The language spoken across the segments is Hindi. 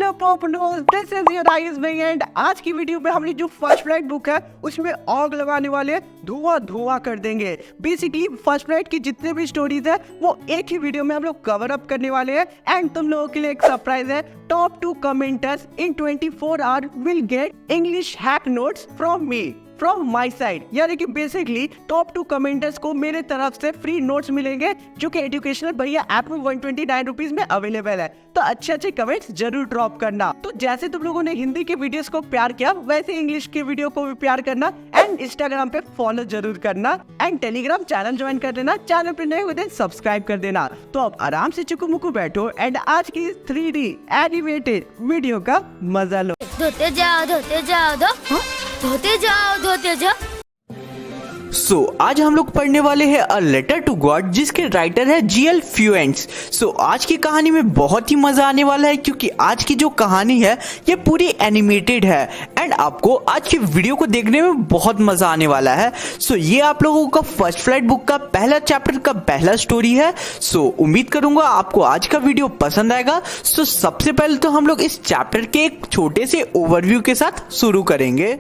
This is your eyes wing and आज की वीडियो में हमने जो फर्स्ट फ्लाइट बुक है उसमें आग लगाने वाले धुआं धुआं कर देंगे। बेसिकली फर्स्ट फ्लाइट की जितने भी स्टोरीज है वो एक ही वीडियो में हम लोग कवर अप करने वाले हैं एंड तुम लोगों के लिए एक सरप्राइज है। Top 2 commenters in 24 hour will get English hack notes from my side, यानी कि बेसिकली टॉप 2 कमेंटर्स को मेरे तरफ से फ्री नोट्स मिलेंगे जो कि एजुकेशनल भैया ऐप में 129 रुपीज में अवेलेबल है। तो अच्छे कमेंट्स जरूर ड्रॉप करना। तो जैसे तुम लोगों ने हिंदी के वीडियोस को प्यार किया वैसे इंग्लिश के वीडियो को भी प्यार करना एंड इंस्टाग्राम पे फॉलो जरूर करना एंड टेलीग्राम चैनल ज्वाइन कर देना। चैनल पे नए हुए सब्सक्राइब कर देना। तो अब आराम से चुकू मुकू बैठो एंड आज की 3D एनिमेटेड वीडियो का मजा लो। धोते जाओ आज हम लोग पढ़ने वाले हैं अ लेटर टू गॉड जिसके राइटर है जीएल फ्यूएंट्स। आज की कहानी में बहुत ही मजा आने वाला है क्योंकि आज की जो कहानी है ये पूरी एनिमेटेड है एंड आपको आज की वीडियो को देखने में बहुत मजा आने वाला है। ये आप लोगों का फर्स्ट फ्लाइट बुक का पहला चैप्टर का पहला स्टोरी है। उम्मीद करूंगा आपको आज का वीडियो पसंद आएगा। सबसे पहले तो हम लोग इस चैप्टर के एक छोटे से ओवरव्यू के साथ शुरू करेंगे।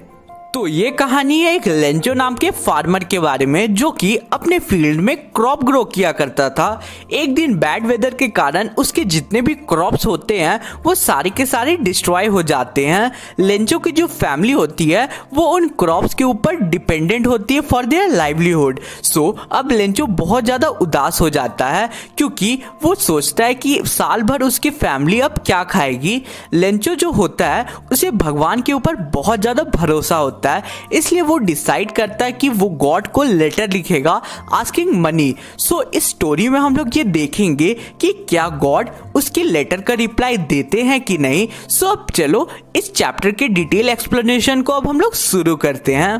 तो ये कहानी है एक लेंचो नाम के फार्मर के बारे में जो कि अपने फील्ड में क्रॉप ग्रो किया करता था। एक दिन बैड वेदर के कारण उसके जितने भी क्रॉप्स होते हैं वो सारे के सारे डिस्ट्रॉय हो जाते हैं। लेंचो की जो फैमिली होती है वो उन क्रॉप्स के ऊपर डिपेंडेंट होती है फॉर देयर लाइवलीहुड। अब लेंचो बहुत ज़्यादा उदास हो जाता है क्योंकि वो सोचता है कि साल भर उसकी फैमिली अब क्या खाएगी। लेंचो जो होता है उसे भगवान के ऊपर बहुत ज़्यादा भरोसा होता है, इसलिए वो डिसाइड करता है कि वो गॉड को लेटर लिखेगा आस्किंग मनी। इस स्टोरी में हम लोग ये देखेंगे कि क्या गॉड उसके लेटर का रिप्लाई देते हैं कि नहीं। अब चलो इस चैप्टर के डिटेल एक्सप्लेनेशन को अब हम लोग शुरू करते हैं।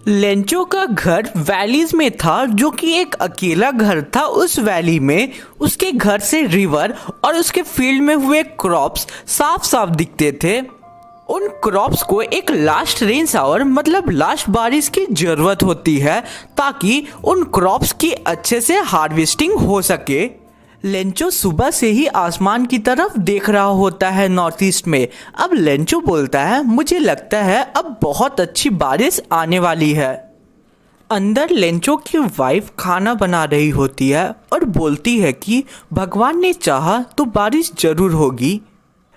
लेंचो का घर वैलीज में था जो कि एक अकेला घर था। उस वैली में उसके घर से रिवर और उसके फील्ड में हुए क्रॉप्स साफ साफ दिखते थे। उन क्रॉप्स को एक लास्ट रेन शावर मतलब लास्ट बारिश की जरूरत होती है ताकि उन क्रॉप्स की अच्छे से हार्वेस्टिंग हो सके। लेंचो सुबह से ही आसमान की तरफ देख रहा होता है नॉर्थ ईस्ट में। अब लेंचो बोलता है मुझे लगता है अब बहुत अच्छी बारिश आने वाली है। अंदर लेंचो की वाइफ खाना बना रही होती है और बोलती है कि भगवान ने चाहा तो बारिश जरूर होगी।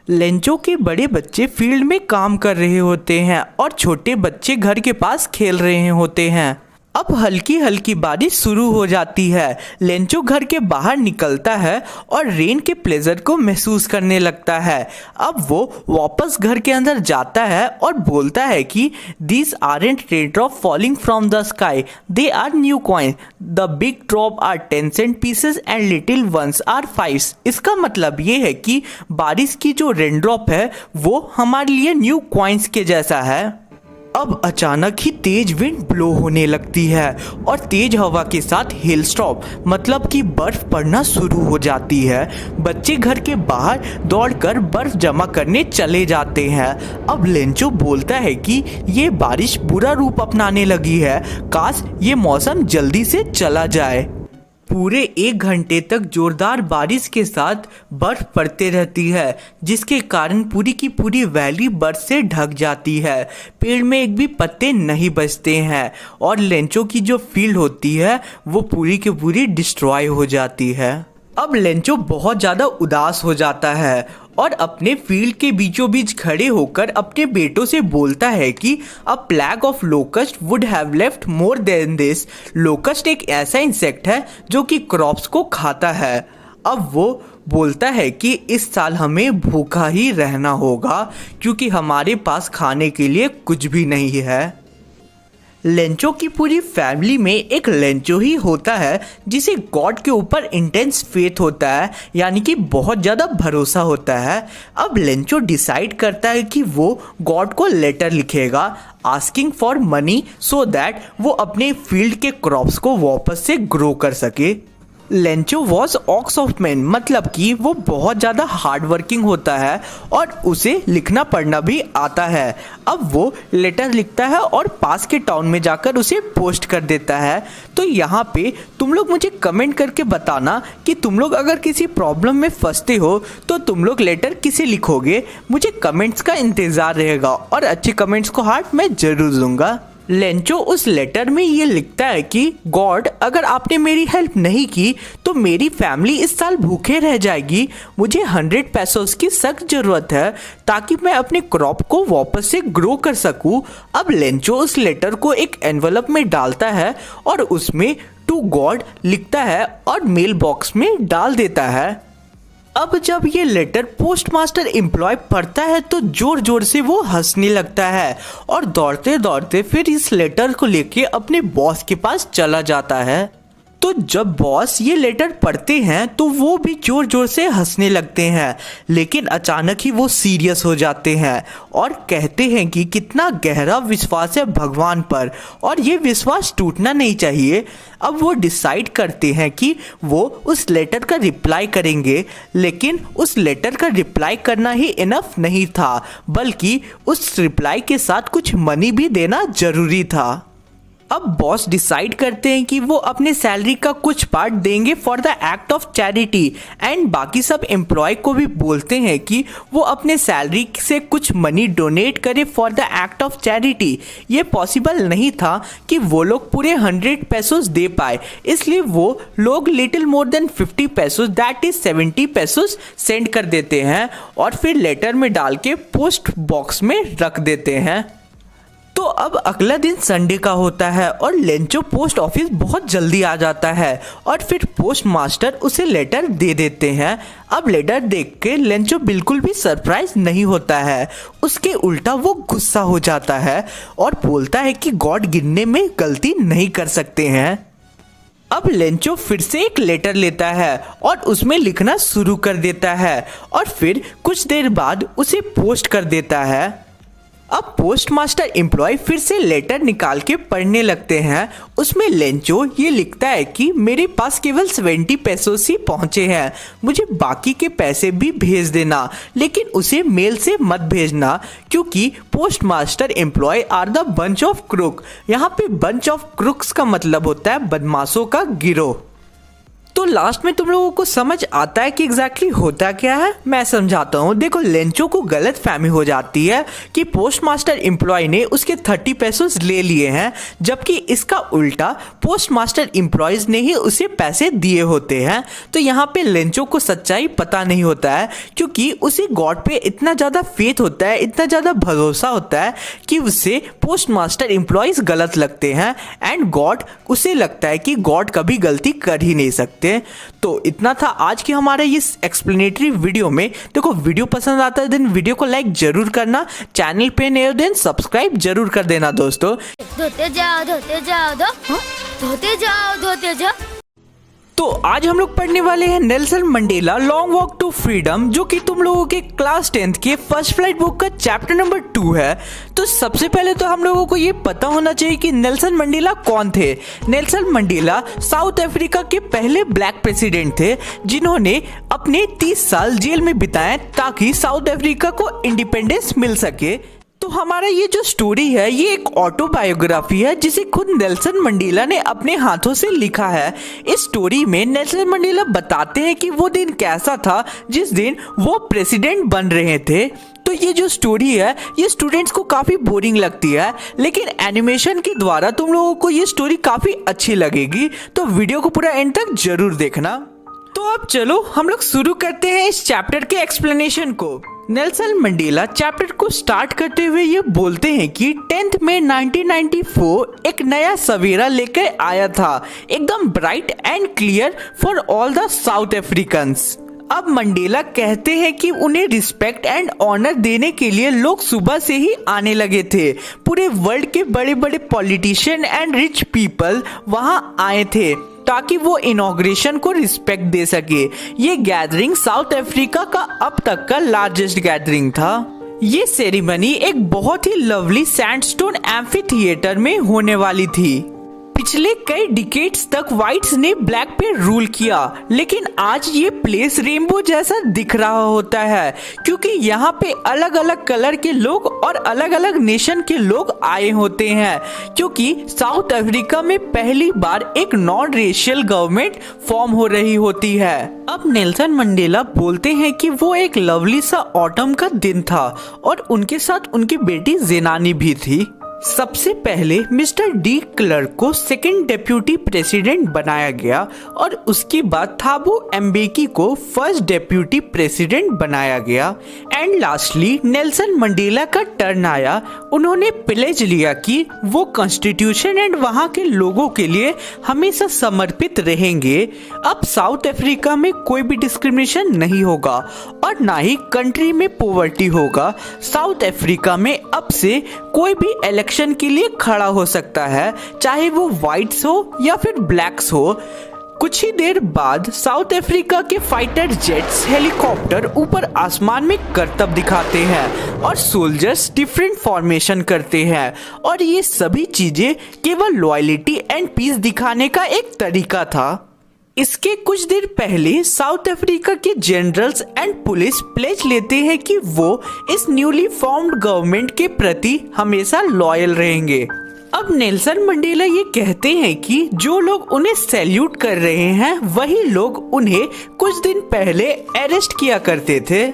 लेंचो के बड़े बच्चे फील्ड में काम कर रहे होते हैं और छोटे बच्चे घर के पास खेल रहे होते हैं। अब हल्की हल्की बारिश शुरू हो जाती है। लेंचो घर के बाहर निकलता है और रेन के प्लेजर को महसूस करने लगता है। अब वो वापस घर के अंदर जाता है और बोलता है कि this aren't raindrop falling from the sky, they are new coin, the big drop are 10 cent pieces and little ones are 5। इसका मतलब ये है कि बारिश की जो रेनड्रॉप है वो हमारे लिए न्यू कॉइन्स के जैसा है। अब अचानक ही तेज विंड ब्लो होने लगती है और तेज हवा के साथ हेल स्टॉप मतलब कि बर्फ पड़ना शुरू हो जाती है। बच्चे घर के बाहर दौड़कर बर्फ जमा करने चले जाते हैं। अब लेंचो बोलता है कि ये बारिश बुरा रूप अपनाने लगी है, काश ये मौसम जल्दी से चला जाए। पूरे 1 घंटे तक जोरदार बारिश के साथ बर्फ पड़ते रहती है जिसके कारण पूरी की पूरी वैली बर्फ से ढक जाती है। पेड़ में एक भी पत्ते नहीं बचते हैं और लेंचो की जो फील्ड होती है वो पूरी की पूरी डिस्ट्रॉय हो जाती है। अब लेंचो बहुत ज़्यादा उदास हो जाता है और अपने फील्ड के बीचों बीच खड़े होकर अपने बेटों से बोलता है कि a plague of locust would have left more than this. Locust एक ऐसा इंसेक्ट है जो कि क्रॉप्स को खाता है। अब वो बोलता है कि इस साल हमें भूखा ही रहना होगा क्योंकि हमारे पास खाने के लिए कुछ भी नहीं है। लेंचो की पूरी फैमिली में एक लेंचो ही होता है जिसे गॉड के ऊपर इंटेंस फेथ होता है, यानी कि बहुत ज़्यादा भरोसा होता है। अब लेंचो डिसाइड करता है कि वो गॉड को लेटर लिखेगा asking for money so that वो अपने फील्ड के क्रॉप्स को वापस से ग्रो कर सके। Lencho was ox of man, मतलब कि वो बहुत ज़्यादा हार्ड वर्किंग होता है और उसे लिखना पढ़ना भी आता है। अब वो लेटर लिखता है और पास के टाउन में जाकर उसे पोस्ट कर देता है। तो यहाँ पे तुम लोग मुझे कमेंट करके बताना कि तुम लोग अगर किसी प्रॉब्लम में फंसते हो तो तुम लोग लेटर किसे लिखोगे। मुझे कमेंट्स का इंतज़ार रहेगा और अच्छे कमेंट्स को हार्ट मैं ज़रूर दूंगा। लेंचो उस लेटर में ये लिखता है कि गॉड, अगर आपने मेरी हेल्प नहीं की तो मेरी फैमिली इस साल भूखे रह जाएगी। मुझे 100 पैसोस की सख्त ज़रूरत है ताकि मैं अपने क्रॉप को वापस से ग्रो कर सकूं। अब लेंचो उस लेटर को एक एनवलप में डालता है और उसमें टू गॉड लिखता है और मेल बॉक्स में डाल देता है। अब जब ये लेटर पोस्ट मास्टर एम्प्लॉय पढ़ता है तो जोर जोर से वो हंसने लगता है और दौड़ते दौड़ते फिर इस लेटर को लेके अपने बॉस के पास चला जाता है। तो जब बॉस ये लेटर पढ़ते हैं तो वो भी जोर जोर से हंसने लगते हैं, लेकिन अचानक ही वो सीरियस हो जाते हैं और कहते हैं कि कितना गहरा विश्वास है भगवान पर और ये विश्वास टूटना नहीं चाहिए। अब वो डिसाइड करते हैं कि वो उस लेटर का रिप्लाई करेंगे, लेकिन उस लेटर का रिप्लाई करना ही इनफ नहीं था, बल्कि उस रिप्लाई के साथ कुछ मनी भी देना जरूरी था। अब बॉस डिसाइड करते हैं कि वो अपने सैलरी का कुछ पार्ट देंगे for the act of charity and बाकी सब एम्प्लॉय को भी बोलते हैं कि वो अपने सैलरी से कुछ मनी डोनेट करें for the act of charity. ये पॉसिबल नहीं था कि वो लोग पूरे 100 पैसोस दे पाए, इसलिए वो लोग little more than 50 pesos that is 70 pesos send कर देते हैं और फिर लेटर में डाल के पोस्ट बॉक्स में रख देते हैं। तो अब अगला दिन संडे का होता है और लेंचो पोस्ट ऑफिस बहुत जल्दी आ जाता है और फिर पोस्ट मास्टर उसे लेटर दे देते हैं। अब लेटर देख के लेंचो बिल्कुल भी सरप्राइज नहीं होता है, उसके उल्टा वो गुस्सा हो जाता है और बोलता है कि गॉड गिनने में गलती नहीं कर सकते हैं। अब लेंचो फिर से एक लेटर लेता है और उसमें लिखना शुरू कर देता है और फिर कुछ देर बाद उसे पोस्ट कर देता है। अब पोस्ट मास्टर एम्प्लॉय फिर से लेटर निकाल के पढ़ने लगते हैं। उसमें लेंचो ये लिखता है कि मेरे पास केवल 70 पैसोस ही पहुंचे हैं, मुझे बाकी के पैसे भी भेज देना, लेकिन उसे मेल से मत भेजना क्योंकि postmaster employ are the bunch of crook. यहाँ पे बंच ऑफ क्रूक्स का मतलब होता है बदमाशों का गिरोह। तो लास्ट में तुम लोगों को समझ आता है कि एग्जैक्टली होता क्या है। मैं समझाता हूँ। देखो, लेंचो को गलत फहमी हो जाती है कि पोस्ट मास्टर एम्प्लॉय ने उसके 30 पैसोस ले लिए हैं, जबकि इसका उल्टा पोस्ट मास्टर एम्प्लॉयज ने ही उसे पैसे दिए होते हैं। तो यहाँ पे लेंचो को सच्चाई पता नहीं होता है क्योंकि उसे गॉड पे इतना ज़्यादा फेथ होता है, इतना ज़्यादा भरोसा होता है कि उसे पोस्ट मास्टर एम्प्लॉयज गलत लगते हैं एंड गॉड उसे लगता है कि गॉड कभी गलती कर ही नहीं सकते। तो इतना था आज की हमारे इस एक्सप्लेनेटरी वीडियो में। देखो, वीडियो पसंद आता है देन वीडियो को लाइक जरूर करना, चैनल पे नए हो देन सब्सक्राइब जरूर कर देना दोस्तों। धोते जाओ धोते जाओ धोते जाओ धोते जाओ। तो आज हम लोग पढ़ने वाले हैं Nelson Mandela long walk to freedom, जो कि तुम लोगों के क्लास 10th के फर्स्ट फ्लाइट बुक का चैप्टर नंबर 2 है। तो सबसे पहले तो हम लोगों को ये पता होना चाहिए कि नेल्सन मंडेला कौन थे। नेल्सन मंडेला साउथ अफ्रीका के पहले ब्लैक प्रेसिडेंट थे जिन्होंने अपने 30 साल जेल में बिताए ताकि साउथ अफ्रीका को इंडिपेंडेंस मिल सके। तो हमारा ये जो स्टोरी है ये एक ऑटोबायोग्राफी है जिसे खुद नेल्सन मंडेला ने अपने हाथों से लिखा है। इस स्टोरी में नेल्सन मंडेला बताते हैं कि वो दिन कैसा था जिस दिन वो प्रेसिडेंट बन रहे थे। तो ये जो स्टोरी है ये स्टूडेंट्स को काफ़ी बोरिंग लगती है, लेकिन एनिमेशन के द्वारा तुम लोगों को ये स्टोरी काफ़ी अच्छी लगेगी। तो वीडियो को पूरा एंड तक जरूर देखना। तो अब चलो हम लोग शुरू करते हैं इस चैप्टर के एक्सप्लेनेशन को। नेल्सन मंडेला चैप्टर को स्टार्ट करते हुए ये बोलते हैं कि 10th में 1994 एक नया सवेरा लेकर आया था, एकदम bright and clear for all the south Africans. अब मंडेला कहते हैं कि उन्हें रिस्पेक्ट एंड ऑनर देने के लिए लोग सुबह से ही आने लगे थे। पूरे वर्ल्ड के बड़े बड़े पॉलिटिशियन एंड रिच पीपल वहां आए थे ताकि वो इनॉग्रेशन को रिस्पेक्ट दे सके। ये गैदरिंग साउथ अफ्रीका का अब तक का लार्जेस्ट गैदरिंग था। ये सेरेमनी एक बहुत ही लवली सैंडस्टोन एम्फी थिएटर में होने वाली थी। पिछले कई डिकेड्स तक व्हाइट्स ने ब्लैक पे रूल किया, लेकिन आज ये प्लेस रेनबो जैसा दिख रहा होता है क्योंकि यहाँ पे अलग अलग कलर के लोग और अलग अलग नेशन के लोग आए होते हैं, क्योंकि साउथ अफ्रीका में पहली बार एक नॉन रेशियल गवर्नमेंट फॉर्म हो रही होती है। अब नेल्सन मंडेला बोलते हैं कि वो एक लवली सा ऑटम का दिन था और उनके साथ उनकी बेटी जेनानी भी थी। सबसे पहले मिस्टर डी क्लर्क को सेकंड डेप्यूटी प्रेसिडेंट बनाया गया और उसके बाद थाबो एम्बेकी को फर्स्ट डेप्यूटी प्रेसिडेंट बनाया गया एंड लास्टली नेल्सन मंडेला का टर्न आया। उन्होंने प्लेज लिया कि वो कॉन्स्टिट्यूशन एंड वहाँ के लोगों के लिए हमेशा समर्पित रहेंगे। अब साउथ अफ्रीका में कोई भी डिस्क्रिमिनेशन नहीं होगा और ना ही कंट्री में पॉवर्टी होगा। साउथ अफ्रीका में अब से कोई भी इलेक्शन के लिए खड़ा हो सकता है, चाहे वो व्हाइट्स हो या फिर ब्लैक्स हो। कुछ ही देर बाद साउथ अफ्रीका के फाइटर जेट्स हेलीकॉप्टर ऊपर आसमान में करतब दिखाते हैं और सोल्जर्स डिफरेंट फॉर्मेशन करते हैं और ये सभी चीजें केवल लॉयल्टी एंड पीस दिखाने का एक तरीका था। इसके कुछ देर पहले साउथ अफ्रीका के जनरल्स एंड पुलिस प्लेज लेते हैं कि वो इस न्यूली फॉर्म्ड गवर्नमेंट के प्रति हमेशा लॉयल रहेंगे। अब नेल्सन मंडेला ये कहते हैं कि जो लोग उन्हें सैल्यूट कर रहे हैं वही लोग उन्हें कुछ दिन पहले अरेस्ट किया करते थे।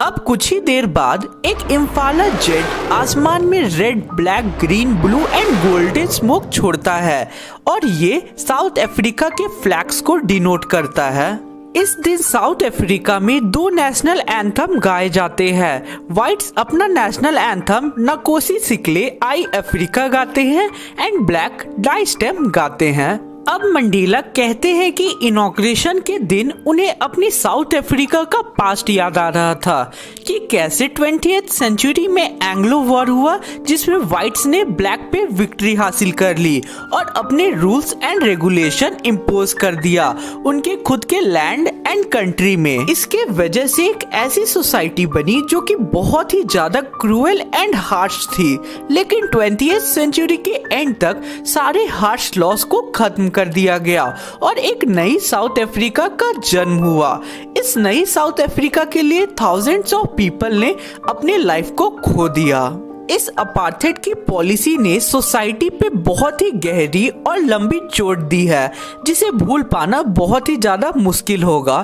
अब कुछ ही देर बाद एक इम्फाला जेट आसमान में red, black, green, blue and golden smoke छोड़ता है और ये साउथ अफ्रीका के फ्लैग्स को डिनोट करता है। इस दिन साउथ अफ्रीका में दो नेशनल एंथम गाए जाते हैं। व्हाइट्स अपना नेशनल एंथम नकोसी सिकले आई अफ्रीका गाते हैं एंड ब्लैक डाई स्टेम गाते हैं। अब मंडेला कहते हैं कि इनॉग्रेशन के दिन उन्हें अपनी साउथ अफ्रीका का पास्ट याद आ रहा था कि कैसे 20th सेंचुरी में एंग्लो वॉर हुआ जिसमें व्हाइट्स ने ब्लैक पे विक्ट्री हासिल कर ली और अपने रूल्स एंड रेगुलेशन इम्पोज कर दिया उनके खुद के लैंड एंड कंट्री में। इसके वजह से एक ऐसी सोसाइटी बनी जो कि बहुत ही ज्यादा क्रूएल एंड हार्श थी, लेकिन 20th सेंचुरी के एंड तक सारे हार्श लॉस को खत्म कर दिया गया और एक नई साउथ अफ्रीका का जन्म हुआ। इस नई साउथ अफ्रीका के लिए थाउजेंड्स ऑफ पीपल ने अपने लाइफ को खो दिया। इस अपार्थेड की पॉलिसी ने सोसाइटी पे बहुत ही गहरी और लंबी चोट दी है जिसे भूल पाना बहुत ही ज्यादा मुश्किल होगा।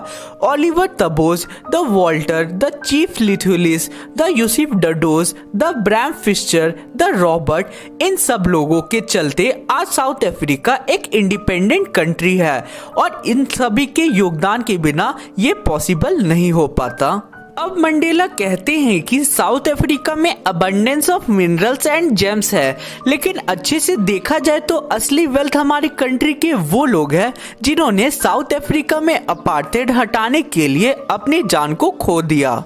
Oliver Tambos, the Walter, the chief Luthulis, the Yusuf Dadoos, the Bram Fischer, the Robert, इन सब लोगों के चलते आज साउथ अफ्रीका एक इंडिपेंडेंट कंट्री है और इन सभी के योगदान के बिना ये पॉसिबल नहीं हो पाता। अब मंडेला कहते हैं कि साउथ अफ्रीका में abundance of minerals and James है, लेकिन अच्छे से देखा जाए तो असली वेल्थ हमारी कंट्री के वो लोग हैं जिन्होंने साउथ अफ्रीका में अपार्थेड हटाने के लिए अपनी जान को खो दिया।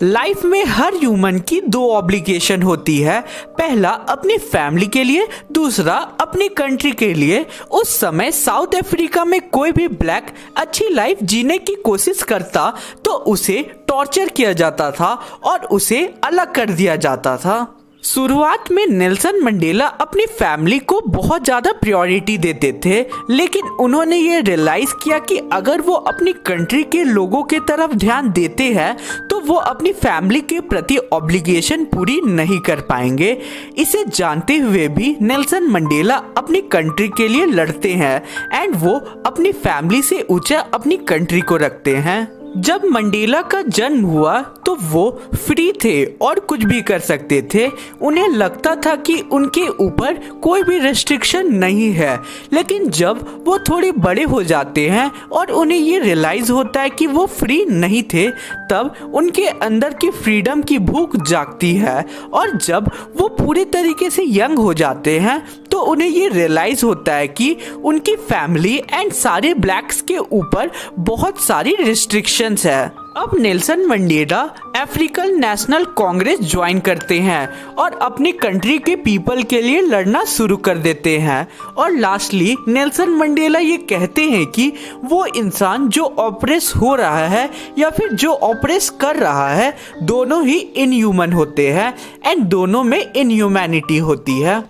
लाइफ में हर ह्यूमन की दो ऑब्लिगेशन होती है, पहला अपनी फैमिली के लिए, दूसरा अपनी कंट्री के लिए। उस समय साउथ अफ्रीका में कोई भी ब्लैक अच्छी लाइफ जीने की कोशिश करता तो उसे टॉर्चर किया जाता था और उसे अलग कर दिया जाता था। शुरुआत में नेल्सन मंडेला अपनी फैमिली को बहुत ज्यादा प्रायोरिटी देते थे, लेकिन उन्होंने ये रियलाइज किया कि अगर वो अपनी कंट्री के लोगों के तरफ ध्यान देते हैं तो वो अपनी फैमिली के प्रति ऑब्लिगेशन पूरी नहीं कर पाएंगे। इसे जानते हुए भी नेल्सन मंडेला अपनी कंट्री के लिए लड़ते हैं एंड वो अपनी फैमिली से ऊंचा अपनी कंट्री को रखते हैं। जब मंडेला का जन्म हुआ तो वो फ्री थे और कुछ भी कर सकते थे। उन्हें लगता था कि उनके ऊपर कोई भी रेस्ट्रिक्शन नहीं है, लेकिन जब वो थोड़े बड़े हो जाते हैं और उन्हें ये रियलाइज होता है कि वो फ्री नहीं थे, तब उनके अंदर की फ्रीडम की भूख जागती है और जब वो पूरे तरीके से यंग हो जाते हैं तो उन्हें ये रियलाइज होता है कि उनकी फैमिली एंड सारे ब्लैक्स के ऊपर बहुत सारी रिस्ट्रिक्शंस है। अब Nelson Mandela African national Congress join करते हैं और अपनी कंट्री के पीपल के लिए लड़ना शुरू कर देते हैं और लास्टली नेल्सन मंडेला ये कहते हैं कि वो इंसान जो ऑपरेस हो रहा है या फिर जो ऑपरेस कर रहा है दोनों ही इनह्यूमन होते हैं एंड दोनों में इनह्यूमैनिटी होती है।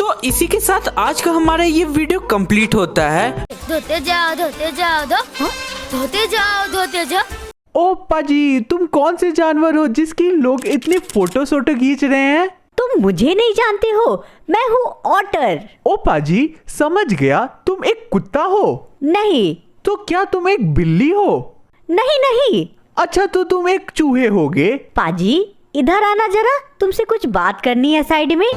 तो इसी के साथ आज का हमारा ये वीडियो कंप्लीट होता है। धोते जाओ धोते जाओ धोते जाओ धोते जाओ। ओ पाजी, तुम कौन से जानवर हो जिसकी लोग इतने फोटो खींच रहे हैं? तुम मुझे नहीं जानते हो, मैं हूँ ऑटर। ओ पाजी, समझ गया, तुम एक कुत्ता हो। नहीं। तो क्या तुम एक बिल्ली हो? नहीं नहीं। अच्छा, तो तुम एक चूहे होगे। पाजी इधर आना जरा, तुमसे कुछ बात करनी है साइड में।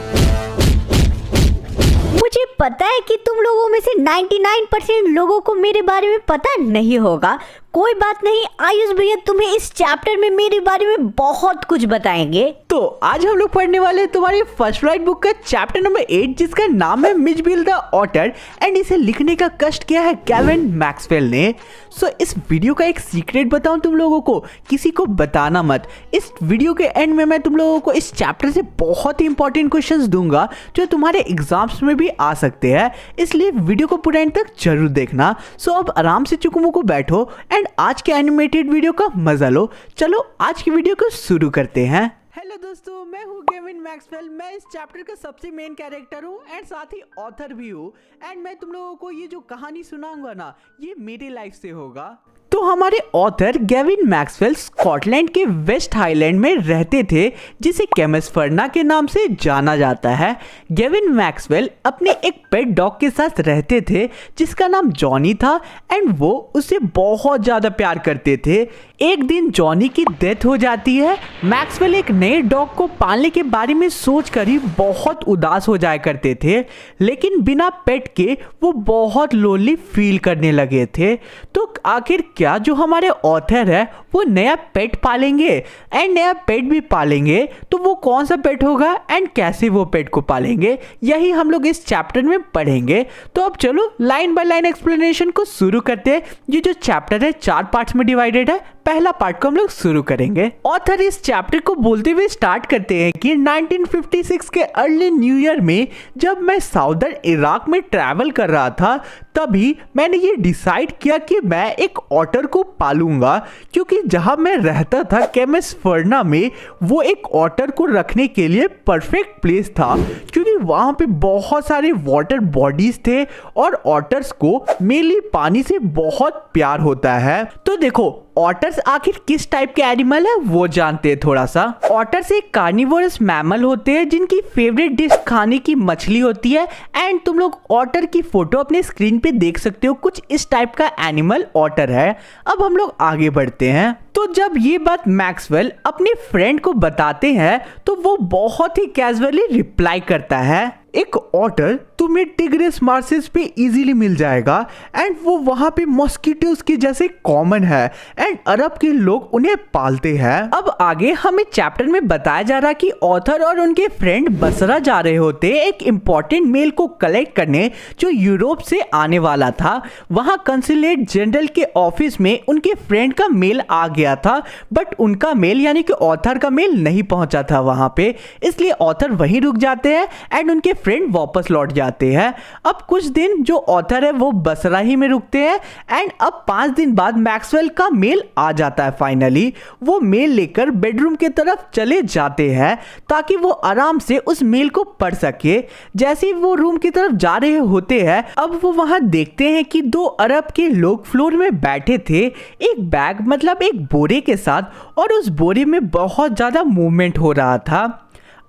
मुझे पता है कि तुम लोगों में से 99% लोगों को मेरे बारे में पता नहीं होगा। कोई बात नहीं, आयुष भैया तुम्हें इस चैप्टर में मेरे बारे में बहुत कुछ बताएंगे। तो आज हम लोग पढ़ने वाले हैं तुम्हारी फर्स्ट फ्लाइट बुक का चैप्टर नंबर 8, जिसका नाम है मिचबिल द ऑटर, एंड इसे लिखने का कष्ट किया है केविन मैक्सवेल ने। सो इस वीडियो का एक सीक्रेट बताऊं तुम लोगों को, किसी को बताना मत। इस वीडियो के एंड में मैं तुम लोगों को इस चैप्टर से बहुत ही इंपॉर्टेंट क्वेश्चंस दूंगा जो तुम्हारे एग्जाम्स में भी आ सकते हैं, इसलिए वीडियो को पूरा एंड तक जरूर देखना। सो अब आराम से चुकमुकु बैठो एंड आज के एनिमेटेड वीडियो का मजा लो। चलो आज की वीडियो को शुरू करते हैं। हेलो दोस्तों, मैं हूँ केविन मैक्सवेल। मैं इस चैप्टर का सबसे मेन कैरेक्टर हूँ एंड साथ ही ऑथर भी हूँ। एंड मैं तुम लोगों को ये जो कहानी सुनाऊंगा ना, ये मेरी लाइफ से होगा। तो हमारे ऑथर गेविन मैक्सवेल स्कॉटलैंड के वेस्ट हाईलैंड में रहते थे, जिसे केमिसफर्ना के नाम से जाना जाता है। गेविन मैक्सवेल अपने एक पेट डॉग के साथ रहते थे जिसका नाम जॉनी था एंड वो उसे बहुत ज़्यादा प्यार करते थे। एक दिन जॉनी की डेथ हो जाती है। मैक्सवेल एक नए डॉग को पालने के बारे में सोचकर ही बहुत उदास हो जाया करते थे, लेकिन बिना पेट के वो बहुत लोनली फील करने लगे थे। तो आखिर क्या जो हमारे ऑथर है वो नया पेट पालेंगे एंड नया पेट भी पालेंगे, तो वो कौन सा पेट होगा एंड कैसे वो पेट को पालेंगे, यही हम लोग इस चैप्टर में पढ़ेंगे। तो अब चलो लाइन बाय लाइन एक्सप्लेनेशन को शुरू करते हैं। ये जो चैप्टर है 4 पार्ट्स में डिवाइडेड है। पहला पार्ट को हम लोग शुरू करेंगे। ऑथर इस चैप्टर को बोलते हुए स्टार्ट करते हैं कि 1956 के अर्ली न्यू ईयर में जब मैं साउदर्न इराक में ट्रैवल कर रहा था, तभी मैंने ये डिसाइड किया कि मैं एक ऑटर को पालूंगा, क्योंकि जहां मैं रहता था केमिसफर्ना में, वो एक ऑटर को रखने के लिए परफेक्ट प्लेस था, क्योंकि वहां पे बहुत सारे वाटर बॉडीज थे और ऑटर्स को मेनली पानी से बहुत प्यार होता है। तो देखो ऑटर्स आखिर किस टाइप के एनिमल है वो जानते हैं थोड़ा सा। ऑटर्स एक कार्निवोरस मैमल होते हैं जिनकी फेवरेट डिश खाने की मछली होती है। एंड तुम लोग ऑटर की फोटो अपने स्क्रीन पे देख सकते हो, कुछ इस टाइप का एनिमल ऑटर है। अब हम लोग आगे बढ़ते हैं। तो जब ये बात मैक्सवेल अपने फ्रेंड को बताते हैं तो वो बहुत ही कैजुअली रिप्लाई करता है, एक ऑटर तुम्हें टिग्रेस मार्सेस पे इजीली मिल जाएगा एंड वो वहां पे मॉस्किटोज के जैसे कॉमन है एंड अरब के लोग उन्हें पालते हैं। अब आगे हमें चैप्टर में बताया जा रहा कि ऑथर और उनके फ्रेंड बसरा जा रहे होते एक इंपॉर्टेंट मेल को कलेक्ट करने जो यूरोप से आने वाला था। वहां कंसुलेट जनरल के ऑफिस में उनके फ्रेंड का मेल आ गया था, बट उनका मेल यानी कि ऑथर का मेल नहीं पहुंचा था वहां पे, इसलिए ऑथर वहीं रुक जाते हैं एंड उनके फ्रेंड वापस लौट जाते हैं। अब कुछ दिन जो ऑथर है वो बसरा ही में रुकते हैं एंड अब 5 दिन बाद मैक्सवेल का मेल आ जाता है। फाइनली वो मेल लेकर बेडरूम की तरफ चले जाते हैं ताकि वो आराम से उस मेल को पढ़ सके। जैसे ही वो रूम की तरफ जा रहे होते हैं, अब वो वहां देखते हैं कि 2 अरब के लोग फ्लोर में बैठे थे, एक बैग मतलब एक बोरे के साथ, और उस बोरे में बहुत ज्यादा मूवमेंट हो रहा था।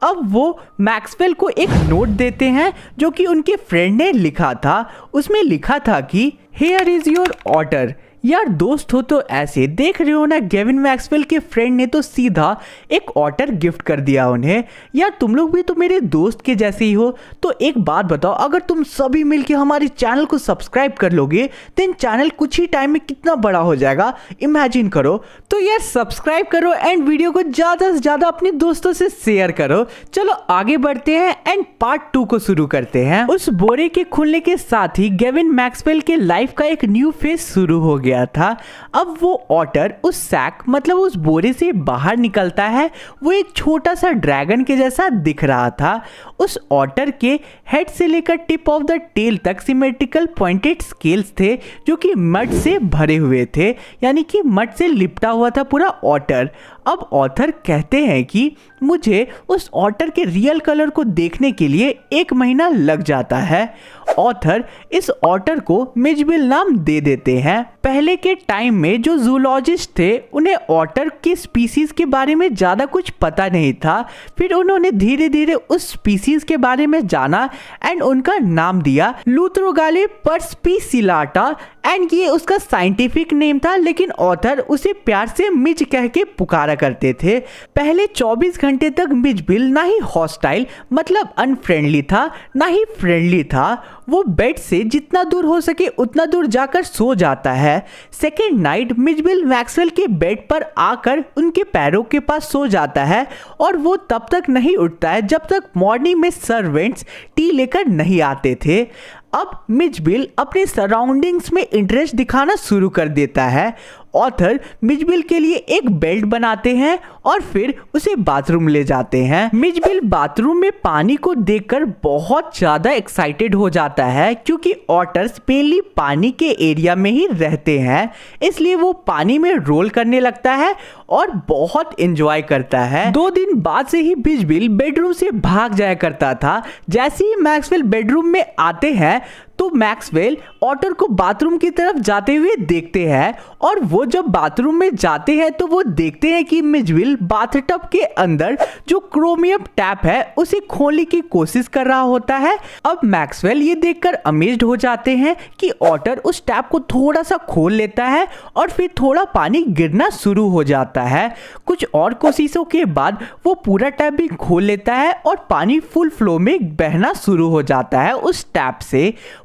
अब वो मैक्सवेल को एक नोट देते हैं जो कि उनके फ्रेंड ने लिखा था। उसमें लिखा था कि हियर इज योर ऑटर। यार दोस्त हो तो ऐसे देख रहे हो ना, गेविन मैक्सवेल के फ्रेंड ने तो सीधा एक ऑटर गिफ्ट कर दिया उन्हें। यार तुम लोग भी तो मेरे दोस्त के जैसे ही हो, तो एक बात बताओ, अगर तुम सभी मिलके हमारे चैनल को सब्सक्राइब कर लोगे तो चैनल कुछ ही टाइम में कितना बड़ा हो जाएगा, इमेजिन करो। तो यार सब्सक्राइब करो एंड वीडियो को ज़्यादा से ज़्यादा अपने दोस्तों से शेयर करो। चलो आगे बढ़ते हैं एंड पार्ट 2 को शुरू करते हैं। उस बोरे के खुलने के साथ ही गेविन मैक्सवेल के लाइफ का एक न्यू फेज शुरू हो गया था। अब वो ऑटर उस सैक मतलब उस बोरे से बाहर निकलता है। वो एक छोटा सा ड्रैगन के जैसा दिख रहा था। उस ऑटर के हेड से लेकर टिप ऑफ द टेल तक सिमेट्रिकल पॉइंटेड स्केल्स थे जो कि मड से भरे हुए थे, यानी कि मड से लिपटा हुआ था पूरा ऑटर। अब ऑथर कहते हैं कि मुझे उस ऑटर के रियल कलर को देखने के लिए 1 महीना लग जाता है। ऑथर इस ऑटर को मिजबिल नाम दे देते हैं। पहले के टाइम में जो जूलॉजिस्ट थे उन्हें ऑटर की स्पीसीज के बारे में ज़्यादा कुछ पता नहीं था। फिर उन्होंने धीरे धीरे उस स्पीसीज के बारे में जाना एंड उनका नाम दिया लूथ्रोगाले परस्पिसिलाटा एंड ये उसका साइंटिफिक नेम था, लेकिन ऑथर उसे प्यार से मिज कह के पुकारा करते थे। पहले 24 घंटे तक मिजबिल ना ही हॉस्टाइल मतलब अनफ्रेंडली था ना ही फ्रेंडली था। वो बेड से जितना दूर हो सके उतना दूर जाकर सो जाता है। सेकेंड नाइट मिजबिल मैक्सवेल के बेड पर आकर उनके पैरों के पास सो जाता है और वो तब तक नहीं उठता है जब तक मॉर्निंग में सर्वेंट्स टी लेकर नहीं आते थे। अब मिजबिल अपने सराउंडिंग्स में इंटरेस्ट दिखाना शुरू कर देता है। ऑथर मिजबिल के लिए एक बेल्ट बनाते हैं और फिर उसे बाथरूम ले जाते हैं। मिजबिल बाथरूम में पानी को देखकर बहुत ज़्यादा एक्साइटेड हो जाता है क्योंकि ऑटर्स मेनली पानी के एरिया में ही रहते हैं, इसलिए वो पानी में रोल करने लगता है और बहुत एंजॉय करता है। 2 दिन बाद से ही मिजबिल बेडरूम से भाग जाया करता था। जैसे ही मैक्सवेल बेडरूम में आते हैं तो मैक्सवेल ऑटर को बाथरूम की तरफ जाते हुए देखते हैं और वो जब बाथरूम में जाते हैं तो वो देखते हैं कि मिजबिल बाथटब के अंदर जो क्रोमियम टैप है उसे खोलने की कोशिश कर रहा होता है। अब मैक्सवेल ये देखकर अमेज्ड हो जाते हैं कि ऑटर उस टैप को थोड़ा सा खोल लेता है और फिर थोड़ा पानी गिरना शुरू हो जाता है। कुछ और कोशिशों के बाद वो पूरा टैप भी खोल लेता है और पानी फुल फ्लो में बहना शुरू हो जाता है उस टैप से।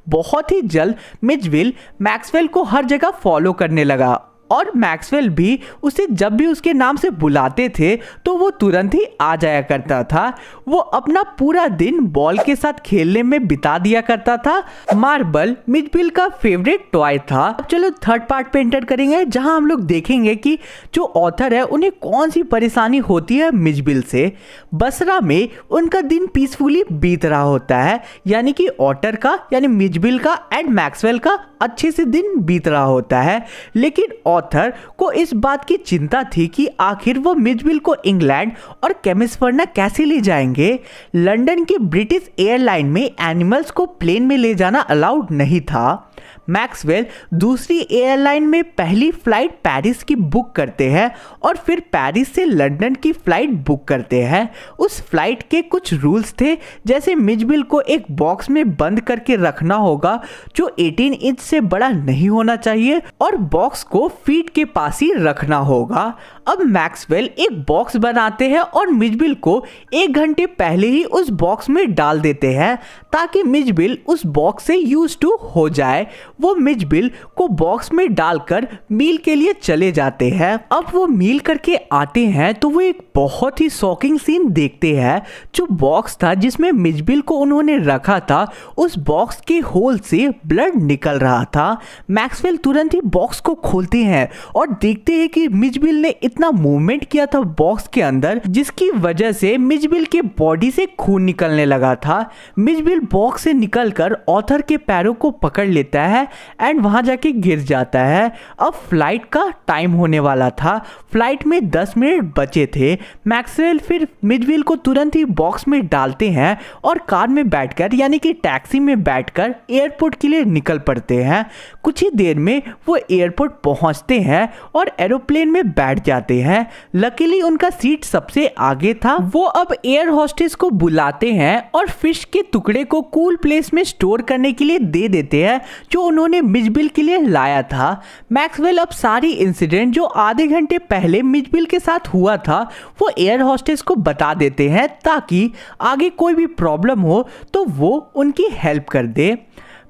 बहुत ही जल्द मिजबिल मैक्सवेल को हर जगह फॉलो करने लगा और मैक्सवेल भी उसे जब भी उसके नाम से बुलाते थे तो वो तुरंत ही आ जाया करता था। वो अपना पूरा दिन बॉल के साथ खेलने में बिता दिया करता था। मार्बल मिजबिल का फेवरेट टॉय था। अब चलो थर्ड पार्ट पे एंटर करेंगे जहां हम लोग देखेंगे कि जो ऑथर है उन्हें कौन सी परेशानी होती है मिजबिल से। बसरा में उनका दिन पीसफुली बीत रहा होता है, यानी कि ऑटर का यानी मिजबिल का एंड मैक्सवेल का अच्छे से दिन बीत रहा होता है। लेकिन ऑथर को इस बात की चिंता थी कि आखिर वो मिजबिल को इंग्लैंड और केमिसफर्ना कैसे ले जाएंगे। लंदन के ब्रिटिश एयरलाइन में एनिमल्स को प्लेन में ले जाना अलाउड नहीं था। मैक्सवेल दूसरी एयरलाइन में पहली फ्लाइट पेरिस की बुक करते हैं और फिर पेरिस से लंदन की फ्लाइट बुक करते हैं। उस फ्लाइट के कुछ रूल्स थे, जैसे मिजबिल को एक बॉक्स में बंद करके रखना होगा जो 18 इंच से बड़ा नहीं होना चाहिए और बॉक्स को फीट के पास ही रखना होगा। अब मैक्सवेल एक बॉक्स बनाते हैं और मिजबिल को 1 घंटे पहले ही उस बॉक्स में डाल देते हैं ताकि मिजबिल उस बॉक्स से यूज टू हो जाए। वो मिजबिल को बॉक्स में डालकर मील के लिए चले जाते हैं। अब वो मील करके आते हैं तो वो एक बहुत ही शॉकिंग सीन देखते हैं। जो बॉक्स था जिसमें मिजबिल को उन्होंने रखा था, उस बॉक्स के होल से ब्लड निकल रहा था। मैक्सवेल तुरंत ही बॉक्स को खोलते हैं और देखते हैं कि मिजबिल ने इतना मूवमेंट किया था बॉक्स के अंदर जिसकी वजह से मिजबिल के बॉडी से खून निकलने लगा था। मिजबिल बॉक्स से निकलकर ऑथर के पैरों को पकड़ लेता है एंड वहां जाके गिर जाता है। अब फ्लाइट का टाइम होने वाला था। फ्लाइट में 10 मिनट बचे थे। मैक्सवेल फिर मिजबिल को तुरंत ही बॉक्स में डालते हैं और कार में बैठकर यानी कि टैक्सी में बैठकर एयरपोर्ट के लिए निकल पड़ते हैं। कुछ ही देर में वो एयरपोर्ट पहुंचते हैं और एरोप्लेन में बैठ जाते हैं। लकीली उनका सीट सबसे आगे था। वो अब एयर होस्टेस को बुलाते हैं और फिश के टुकड़े को कूल प्लेस में स्टोर करने के लिए दे देते हैं जो उन्होंने मिजबिल के लिए लाया था। मैक्सवेल अब सारी इंसिडेंट जो आधे घंटे पहले मिजबिल के साथ हुआ था वो एयर होस्टेस को बता देते हैं ताकि आगे कोई भी प्रॉब्लम हो तो वो उनकी हेल्प कर दे।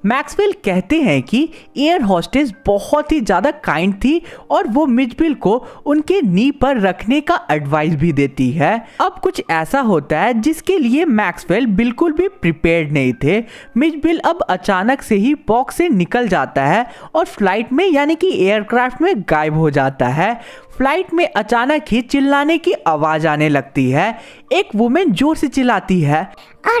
मैक्सवेल कहते हैं कि एयर होस्टेस बहुत ही ज़्यादा काइंड थी और वो मिजबिल को उनके नी पर रखने का एडवाइस भी देती है। अब कुछ ऐसा होता है जिसके लिए मैक्सवेल बिल्कुल भी प्रिपेयर्ड नहीं थे। मिजबिल अब अचानक से ही बॉक्स से निकल जाता है और फ्लाइट में यानी कि एयरक्राफ्ट में गायब हो जाता है। फ्लाइट में अचानक ही चिल्लाने की आवाज आने लगती है। एक वुमेन जोर से चिल्लाती है, अ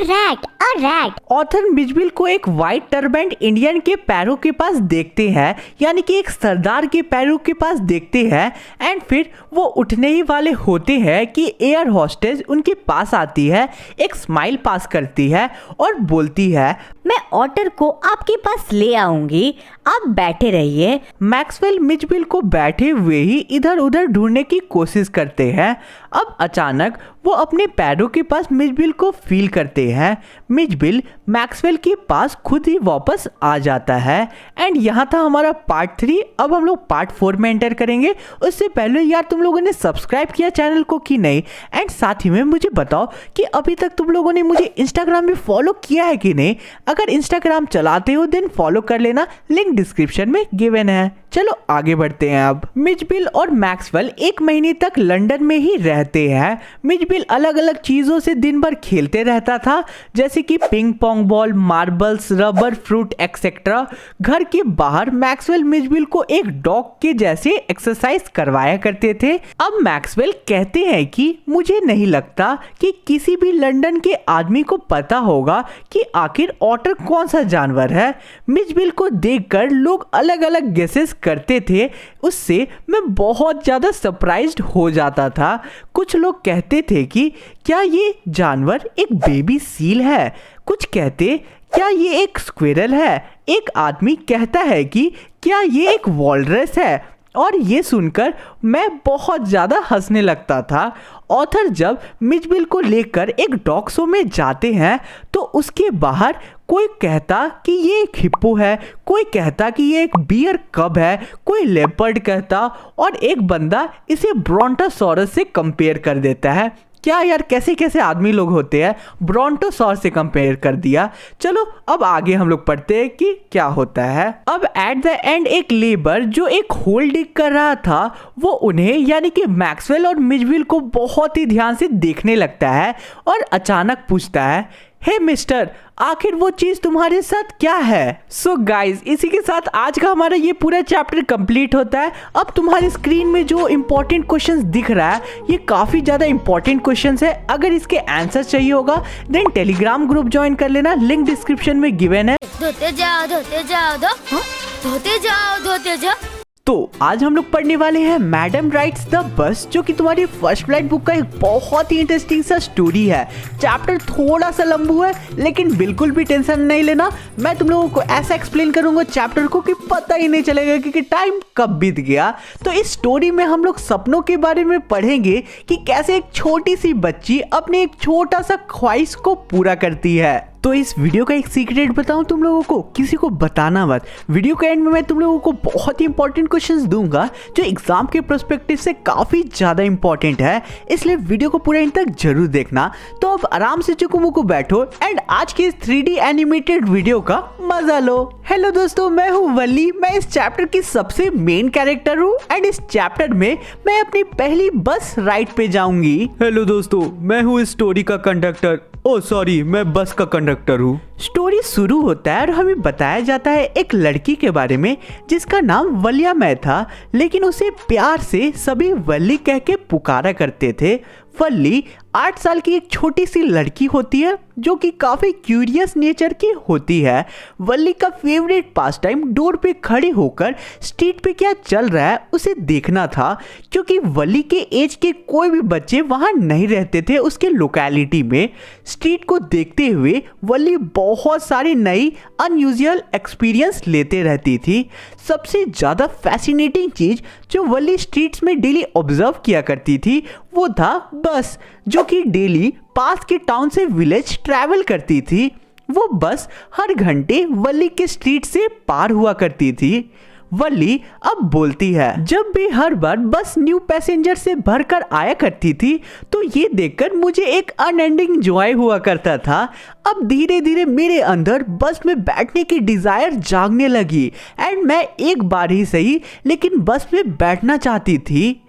रैट। ऑथर मिजबिल को एक व्हाइट टर्बेंट इंडियन के पैरों के पास देखते हैं, यानी कि एक सरदार के पैरों के पास देखते हैं। एंड फिर वो उठने ही वाले होते हैं कि एयर होस्टेस उनके पास आती है, एक स्माइल पास करती है और बोलती है, मैं ऑटर को आपके पास ले आऊंगी, आप बैठे रहिए। मैक्सवेल मिजबिल को बैठे हुए ही इधर उधर ढूंढने की कोशिश करते हैं। अब अचानक वो अपने पैरों के पास मिजबिल को फील करते हैं। मिजबिल मैक्सवेल के पास खुद ही वापस आ जाता है। एंड यहाँ था हमारा पार्ट 3। अब हम लोग पार्ट 4 में एंटर करेंगे। उससे पहले यार तुम लोगों ने सब्सक्राइब किया चैनल को कि नहीं, एंड साथ ही में मुझे बताओ कि अभी तक तुम लोगों ने मुझे इंस्टाग्राम में फॉलो किया है कि नहीं। अगर इंस्टाग्राम चलाते हो देन फॉलो कर लेना, लिंक डिस्क्रिप्शन में गिवन है। चलो आगे बढ़ते हैं। अब मिजबिल और मैक्सवेल 1 महीने तक लंदन में ही रहते हैं। मिजबिल अलग अलग चीजों से दिन भर खेलते रहता था, जैसे कि ping pong ball, marbles, rubber, fruit etcetera. घर के बाहर मैक्सवेल मिजबिल को एक डॉग के जैसे एक्सरसाइज करवाया करते थे। अब मैक्सवेल कहते हैं कि मुझे नहीं लगता कि किसी भी लंदन के आदमी को पता होगा कि आखिर ऑटर कौन सा जानवर है। मिजबिल को देखकर लोग अलग अलग गेसेस करते थे, उससे मैं बहुत ज़्यादा सरप्राइज्ड हो जाता था। कुछ लोग कहते थे कि क्या ये जानवर एक बेबी सील है, कुछ कहते क्या ये एक स्क्विरल है, एक आदमी कहता है कि क्या ये एक वॉलरस है। और ये सुनकर मैं बहुत ज़्यादा हंसने लगता था। ऑथर जब मिजबिल को लेकर एक डॉग शो में जाते हैं तो उसके बाहर कोई कहता कि ये एक हिप्पो है, कोई कहता कि ये एक बियर कब है, कोई लेपर्ड कहता, और एक बंदा इसे ब्रोंटोसॉरस से कंपेयर कर देता है। क्या यार कैसे कैसे आदमी लोग होते हैं, ब्रोंटोसॉर से कंपेयर कर दिया। चलो अब आगे हम लोग पढ़ते हैं कि क्या होता है। अब एट द एंड एक लेबर जो एक होल डिग कर रहा था वो उन्हें यानी कि मैक्सवेल और मिजबिल को बहुत ही ध्यान से देखने लगता है और अचानक पूछता है, हे मिस्टर, आखिर वो चीज तुम्हारे साथ क्या है। सो गाइज इसी के साथ आज का हमारा ये पूरा चैप्टर कंप्लीट होता है। अब तुम्हारे स्क्रीन में जो इंपॉर्टेंट क्वेश्चंस दिख रहा है ये काफी ज्यादा इंपॉर्टेंट क्वेश्चंस है। अगर इसके आंसर चाहिए होगा देन टेलीग्राम ग्रुप ज्वाइन कर लेना, लिंक डिस्क्रिप्शन में गिवन है। धोते जाओ धोते जाओ धोते जाओ। तो आज हम लोग पढ़ने वाले हैं मैडम राइड्स द बस, जो कि तुम्हारी फर्स्ट फ्लाइट बुक का एक बहुत ही इंटरेस्टिंग सा स्टोरी है। चैप्टर थोड़ा सा लंबू है लेकिन बिल्कुल भी टेंशन नहीं लेना, मैं तुम लोगों को ऐसा एक्सप्लेन करूंगा चैप्टर को कि पता ही नहीं चलेगा कि टाइम कब बीत गया। तो इस स्टोरी में हम लोग सपनों के बारे में पढ़ेंगे कि कैसे एक छोटी सी बच्ची अपने एक छोटा सा ख्वाहिश को पूरा करती है। तो इस वीडियो का एक सीक्रेट बताऊं तुम लोगों को, किसी को बताना मत। वीडियो के एंड में मैं तुम लोगों को बहुत ही इंपॉर्टेंट क्वेश्चंस दूंगा जो एग्जाम के पर्सपेक्टिव से काफी ज्यादा इंपॉर्टेंट है, इसलिए वीडियो को पूरा एंड तक जरूर देखना। तो अब आराम से चुकू बैठो एंड आज के इस 3D एनिमेटेड वीडियो का मजा लो। हेलो दोस्तों, मैं हूँ वल्ली, मैं इस चैप्टर की सबसे मेन कैरेक्टर हूँ एंड इस चैप्टर में मैं अपनी पहली बस राइड पे जाऊंगी। हेलो दोस्तों, मैं हूँ इस स्टोरी का कंडक्टर। ओह सॉरी, मैं बस का कंडक्टर हूँ। स्टोरी शुरू होता है और हमें बताया जाता है एक लड़की के बारे में जिसका नाम वलियामय था, लेकिन उसे प्यार से सभी वल्ली कह के पुकारा करते थे। वल्ली 8 साल की एक छोटी सी लड़की होती है जो कि काफ़ी क्यूरियस नेचर की होती है। वल्ली का फेवरेट पास टाइम डोर पे खड़े होकर स्ट्रीट पे क्या चल रहा है उसे देखना था, क्योंकि वल्ली के एज के कोई भी बच्चे वहाँ नहीं रहते थे उसके लोकेलिटी में। स्ट्रीट को देखते हुए वल्ली बहुत सारी नई अनयूजुअल एक्सपीरियंस लेते रहती थी। सबसे ज़्यादा फैसिनेटिंग चीज़ जो वल्ली स्ट्रीट्स में डेली ऑब्जर्व किया करती थी वो था बस, जो कि डेली पास के टाउन से विलेज ट्रैवल करती थी। वो बस हर घंटे वल्ली के स्ट्रीट से पार हुआ करती थी। वल्ली अब बोलती है, जब भी हर बार बस न्यू पैसेंजर से भरकर आया करती थी तो ये देखकर मुझे एक अनएंडिंग जॉय हुआ करता था। अब धीरे धीरे मेरे अंदर बस में बैठने की डिज़ायर जागने लगी एंड मैं एक बार ही सही लेकिन बस में बैठना चाहती थी।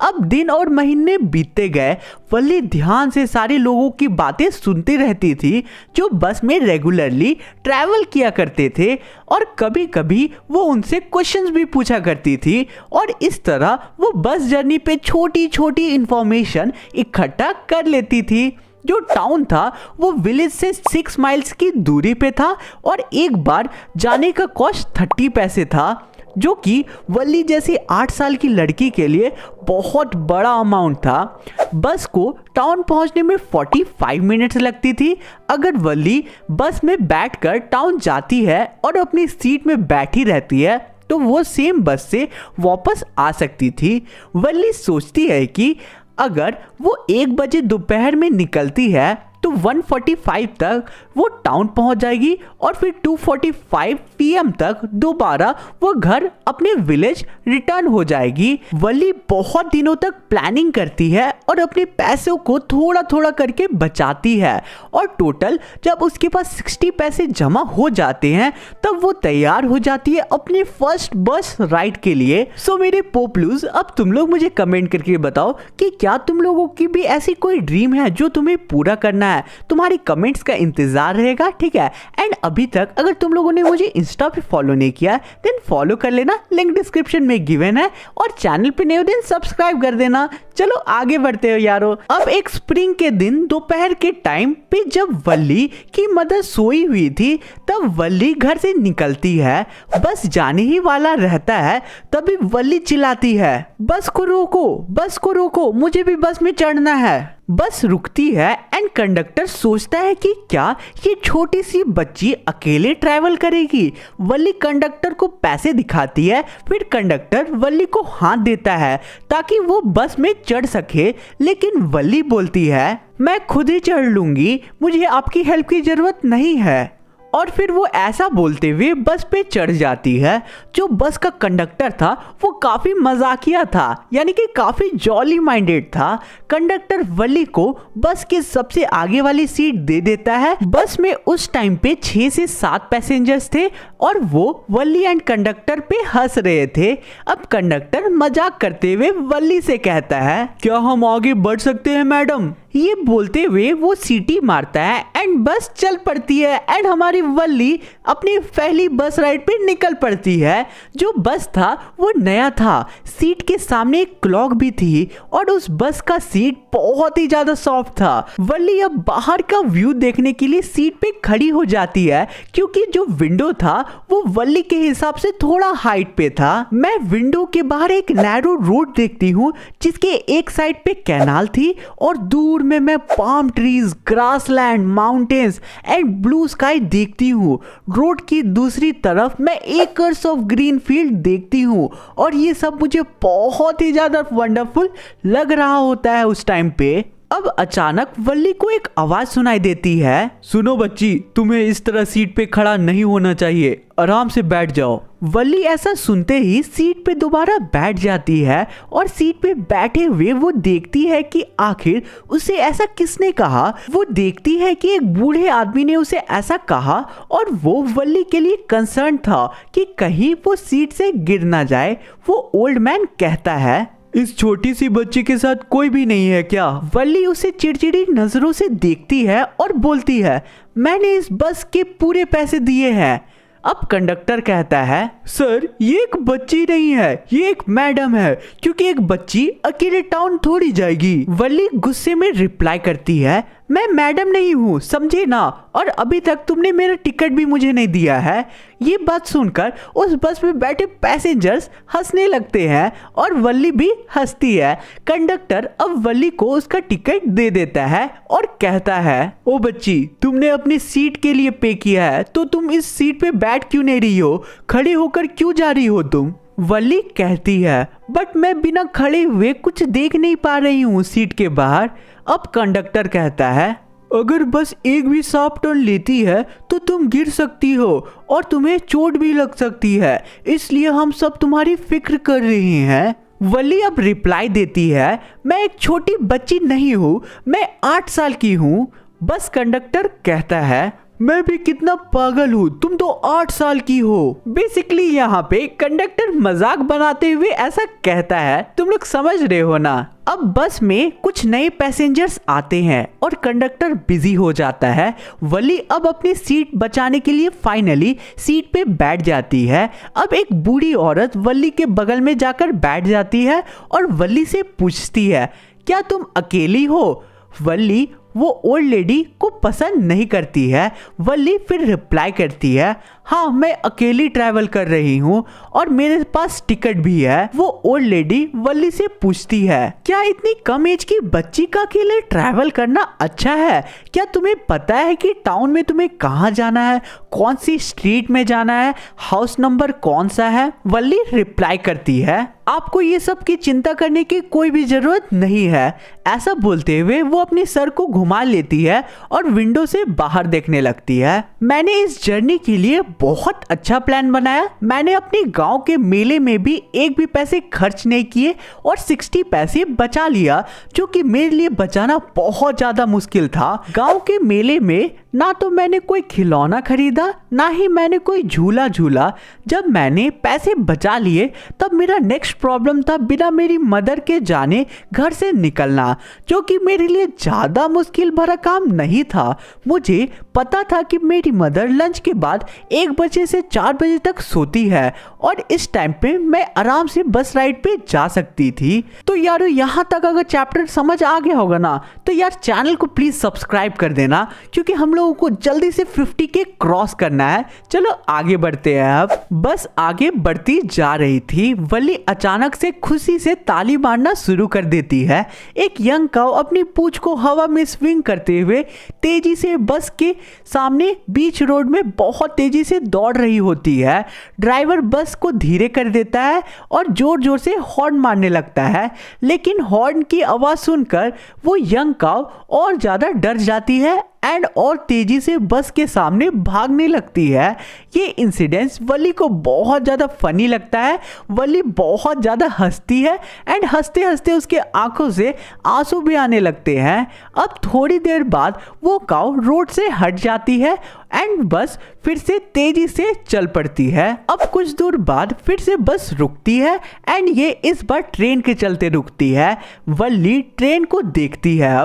अब दिन और महीने बीतते गए। वल्ली ध्यान से सारे लोगों की बातें सुनती रहती थी जो बस में रेगुलरली ट्रैवल किया करते थे, और कभी कभी वो उनसे क्वेश्चंस भी पूछा करती थी। और इस तरह वो बस जर्नी पे छोटी छोटी इंफॉर्मेशन इकट्ठा कर लेती थी। जो टाउन था वो विलेज से 6 माइल्स की दूरी पे था, और एक बार जाने का कॉस्ट 30 पैसे था, जो कि वल्ली जैसी 8 साल की लड़की के लिए बहुत बड़ा अमाउंट था। बस को टाउन पहुंचने में 45 मिनट्स लगती थी। अगर वल्ली बस में बैठकर टाउन जाती है और अपनी सीट में बैठी रहती है तो वो सेम बस से वापस आ सकती थी। वल्ली सोचती है कि अगर वो 1 बजे दोपहर में निकलती है तो 1:45 तक वो टाउन पहुंच जाएगी, और फिर 2:45 PM तक दोबारा वो घर अपने विलेज रिटर्न हो जाएगी। वल्ली बहुत दिनों तक प्लानिंग करती है और अपने पैसों को थोड़ा थोड़ा करके बचाती है, और टोटल जब उसके पास 60 पैसे जमा हो जाते हैं तब वो तैयार हो जाती है अपने फर्स्ट बस राइड के लिए। सो मेरे पोपलूज, अब तुम लोग मुझे कमेंट करके बताओ कि क्या तुम लोगों की भी ऐसी कोई ड्रीम है जो तुम्हें पूरा करना है। तुम्हारी कमेंट्स का इंतजार रहेगा, ठीक है। एंड अभी तक अगर तुम लोगों ने मुझे इंस्टा पे फॉलो नहीं किया देन फॉलो कर लेना, लिंक डिस्क्रिप्शन में गिवन है, और चैनल पे नए हो देन सब्सक्राइब कर देना। चलो आगे बढ़ते हो यारो। अब एक स्प्रिंग के दिन दोपहर के टाइम पे जब वल्ली की मदर सोई हुई थी तब वल्ली घर से निकलती है। बस जाने ही वाला रहता है तभी वल्ली चिल्लाती है, बस को रोको, बस को रोको, मुझे भी बस में चढ़ना है। बस रुकती है एंड कंडक्टर सोचता है कि क्या ये छोटी सी बच्ची अकेले ट्रैवल करेगी। वल्ली कंडक्टर को पैसे दिखाती है, फिर कंडक्टर वल्ली को हाथ देता है ताकि वो बस में चढ़ सके, लेकिन वल्ली बोलती है मैं खुद ही चढ़ लूंगी, मुझे आपकी हेल्प की जरूरत नहीं है। और फिर वो ऐसा बोलते हुए बस पे चढ़ जाती है। जो बस का कंडक्टर था वो काफ़ी मजाकिया था, यानी कि काफ़ी जॉली माइंडेड था। कंडक्टर वल्ली को बस के सबसे आगे वाली सीट दे देता है। बस में उस टाइम पे 6 से 7 पैसेंजर्स थे और वो वल्ली एंड कंडक्टर पे हंस रहे थे। अब कंडक्टर मजाक करते हुए वल्ली से कहता है, क्या हम आगे बढ़ सकते हैं मैडम? ये बोलते हुए वो सीटी मारता है एंड बस चल पड़ती है एंड हमारी वल्ली अपनी पहली बस राइड पे निकल पड़ती है। जो बस था वो नया था, सीट के सामने एक क्लॉक भी थी और उस बस का सीट बहुत ही ज्यादा सॉफ्ट था। वल्ली अब बाहर का व्यू देखने के लिए सीट पे खड़ी हो जाती है क्योंकि जो विंडो था वो वल्ली के हिसाब से थोड़ा हाइट पे था। मैं विंडो के बाहर एक नैरो रोड देखती हूँ जिसके एक साइड पे कैनाल थी और दूर में मैं palm trees, grassland, mountains and blue sky देखती हूँ। रोड की दूसरी तरफ मैं एकर्स ऑफ ग्रीन फील्ड देखती हूँ और ये सब मुझे बहुत ही ज्यादा वंडरफुल लग रहा होता है उस टाइम पे। अब अचानक वल्ली को एक आवाज सुनाई देती है, सुनो बच्ची, तुम्हें इस तरह सीट पे खड़ा नहीं होना चाहिए, आराम से बैठ जाओ। वल्ली ऐसा सुनते ही सीट पे दोबारा बैठ जाती है और सीट पे बैठे हुए वो देखती है कि आखिर उसे ऐसा किसने कहा। वो देखती है कि एक बूढ़े आदमी ने उसे ऐसा कहा और वो वल्ली के लिए कंसर्न था कि कहीं वो सीट से गिर ना जाए। वो ओल्ड मैन कहता है, इस छोटी सी बच्ची के साथ कोई भी नहीं है क्या? वल्ली उसे चिड़चिड़ी नजरों से देखती है और बोलती है, मैंने इस बस के पूरे पैसे दिए हैं। अब कंडक्टर कहता है, सर ये एक बच्ची नहीं है, ये एक मैडम है, क्योंकि एक बच्ची अकेले टाउन थोड़ी जाएगी। वल्ली गुस्से में रिप्लाई करती है, मैं मैडम नहीं हूँ, समझे ना, और अभी तक तुमने मेरा टिकट भी मुझे नहीं दिया है। ये बात सुनकर उस बस में बैठे पैसेंजर्स हंसने लगते हैं और वल्ली भी हंसती है। कंडक्टर अब वल्ली को उसका टिकट दे देता है और कहता है, ओ बच्ची, तुमने अपनी सीट के लिए पे किया है तो तुम इस सीट पे बैठ क्यों नहीं रही हो? खड़ी होकर क्यों जा रही हो तुम? वल्ली कहती है, बट मैं बिना खड़े हुए कुछ देख नहीं पा रही हूँ सीट के बाहर। अब कंडक्टर कहता है, अगर बस एक भी शार्प टर्न लेती है तो तुम गिर सकती हो और तुम्हें चोट भी लग सकती है, इसलिए हम सब तुम्हारी फिक्र कर रहे हैं। वल्ली अब रिप्लाई देती है, मैं एक छोटी बच्ची नहीं हूँ, मैं 8 साल की हूँ। बस कंडक्टर कहता है, मैं भी कितना पागल हूँ, तुम तो 8 साल की हो। बेसिकली यहाँ पे कंडक्टर मजाक बनाते हुए ऐसा कहता है, तुम लोग समझ रहे हो ना। अब बस में कुछ नए पैसेंजर्स आते हैं और कंडक्टर बिजी हो जाता है। वली अब अपनी सीट बचाने के लिए फाइनली सीट पे बैठ जाती है। अब एक बूढ़ी औरत वली के बगल में जाकर बैठ जाती है और वली से पूछती है, क्या तुम अकेली हो? वली वो ओल्ड लेडी को पसंद नहीं करती है। वली फिर रिप्लाई करती है, हाँ मैं अकेली ट्रैवल कर रही हूँ और मेरे पास टिकट भी है। वो ओल्ड लेडी वली से पूछती है, क्या इतनी कम एज की बच्ची का अकेले ट्रैवल करना अच्छा है? क्या तुम्हें पता है कि टाउन में तुम्हें कहाँ जाना है, कौन सी स्ट्रीट में जाना है, हाउस नंबर कौन सा है? वली रिप्लाई करती है, आपको ये सब की चिंता करने की कोई भी जरूरत नहीं है। ऐसा बोलते हुए वो अपने सर को घुमा लेती है और विंडो से बाहर देखने लगती है। मैंने इस जर्नी के लिए बहुत अच्छा प्लान बनाया। मैंने अपने गांव के मेले में भी एक भी पैसे खर्च नहीं किए और 60 पैसे बचा लिया, जो कि मेरे लिए बचाना बहुत ज्यादा मुश्किल था। गांव के मेले में ना तो मैंने कोई खिलौना खरीदा, ना ही मैंने कोई झूला झूला। जब मैंने पैसे बचा लिए तब मेरा नेक्स्ट प्रॉब्लम था बिना मेरी मदर के जाने घर से निकलना, जो कि मेरे लिए ज़्यादा मुश्किल भरा काम नहीं था। मुझे पता था कि मेरी मदर लंच के बाद 1 बजे से 4 बजे तक सोती है और इस टाइम पे मैं आराम से बस राइड पे जा सकती थी। तो यारो यहाँ तक अगर चैप्टर समझ आ गया होगा ना, तो यार चैनल को प्लीज़ सब्सक्राइब कर देना, क्योंकि हम लोगों को जल्दी से 50 के क्रॉस करना है। चलो आगे बढ़ते हैं। अब बस आगे बढ़ती जा रही थी। वली अचानक से खुशी से ताली मारना शुरू कर देती है। एक यंग काऊ अपनी पूंछ को हवा में स्विंग करते हुए तेजी से बस के सामने बीच रोड में बहुत तेजी से दौड़ रही होती है। ड्राइवर बस को धीरे कर देता है और जोर जोर से हॉर्न मारने लगता है, लेकिन हॉर्न की आवाज सुनकर वो यंग काऊ और ज्यादा डर जाती है एंड और तेजी से बस के सामने भागने लगती है। ये इंसिडेंस वली को बहुत ज़्यादा फनी लगता है। वली बहुत ज़्यादा हंसती है एंड हंसते हंसते उसके आंखों से आंसू भी आने लगते हैं। अब थोड़ी देर बाद वो काऊ रोड से हट जाती है एंड बस फिर से तेजी से चल पड़ती है। अब कुछ दूर बाद फिर से बस रुकती है एंड ये इस बार ट्रेन के चलते रुकती है। वली ट्रेन को देखती है।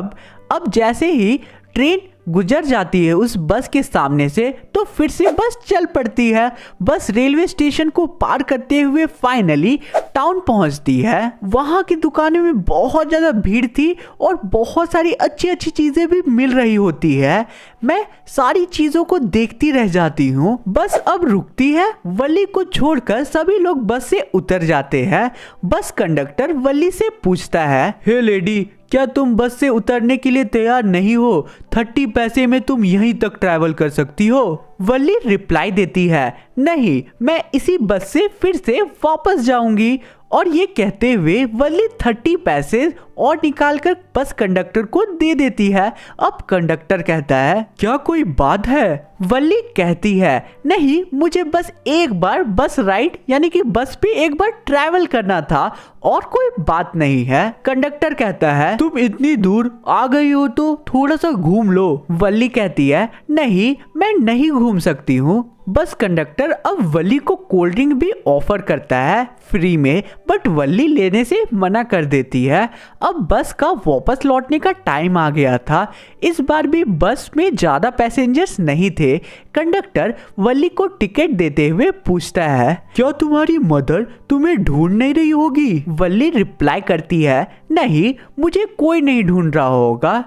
अब जैसे ही ट्रेन गुजर जाती है उस बस के सामने से, तो फिर से बस चल पड़ती है। बस रेलवे स्टेशन को पार करते हुए फाइनली टाउन पहुंचती है। वहां की दुकानों में बहुत ज़्यादा भीड़ थी और बहुत सारी अच्छी अच्छी चीज़ें भी मिल रही होती है। मैं सारी चीज़ों को देखती रह जाती हूँ। बस अब रुकती है। वली को छोड़कर सभी लोग बस से उतर जाते हैं। बस कंडक्टर वली से पूछता है, हे लेडी, क्या तुम बस से उतरने के लिए तैयार नहीं हो? 30 पैसे में तुम यहीं तक ट्रैवल कर सकती हो। वली रिप्लाई देती है, नहीं, मैं इसी बस से फिर से वापस जाऊंगी। और ये कहते हुए वली 30 पैसे और निकालकर बस कंडक्टर को दे देती है। अब कंडक्टर कहता है, क्या कोई बात है? वली कहती है, नहीं, मुझे बस एक बार बस राइड यानी कि बस पे एक बार ट्रैवल करना था और कोई बात नहीं है। कंडक्टर कहता है, तुम इतनी दूर आ गई हो तो थोड़ा सा घूम लो। वली कहती है, नहीं, मैं नहीं घूम सकती हूँ। बस कंडक्टर अब वली को कोल्ड ड्रिंक भी ऑफर करता है फ्री में, बट वली लेने से मना कर देती है। अब बस का वापस लौटने का टाइम आ गया था। इस बार भी बस में ज़्यादा पैसेंजर्स नहीं थे। कंडक्टर वली को टिकट देते हुए पूछता है, क्या तुम्हारी मदर तुम्हें ढूंढ नहीं रही होगी? वली रिप्लाई करती है, नहीं, मुझे कोई नहीं ढूंढ रहा होगा।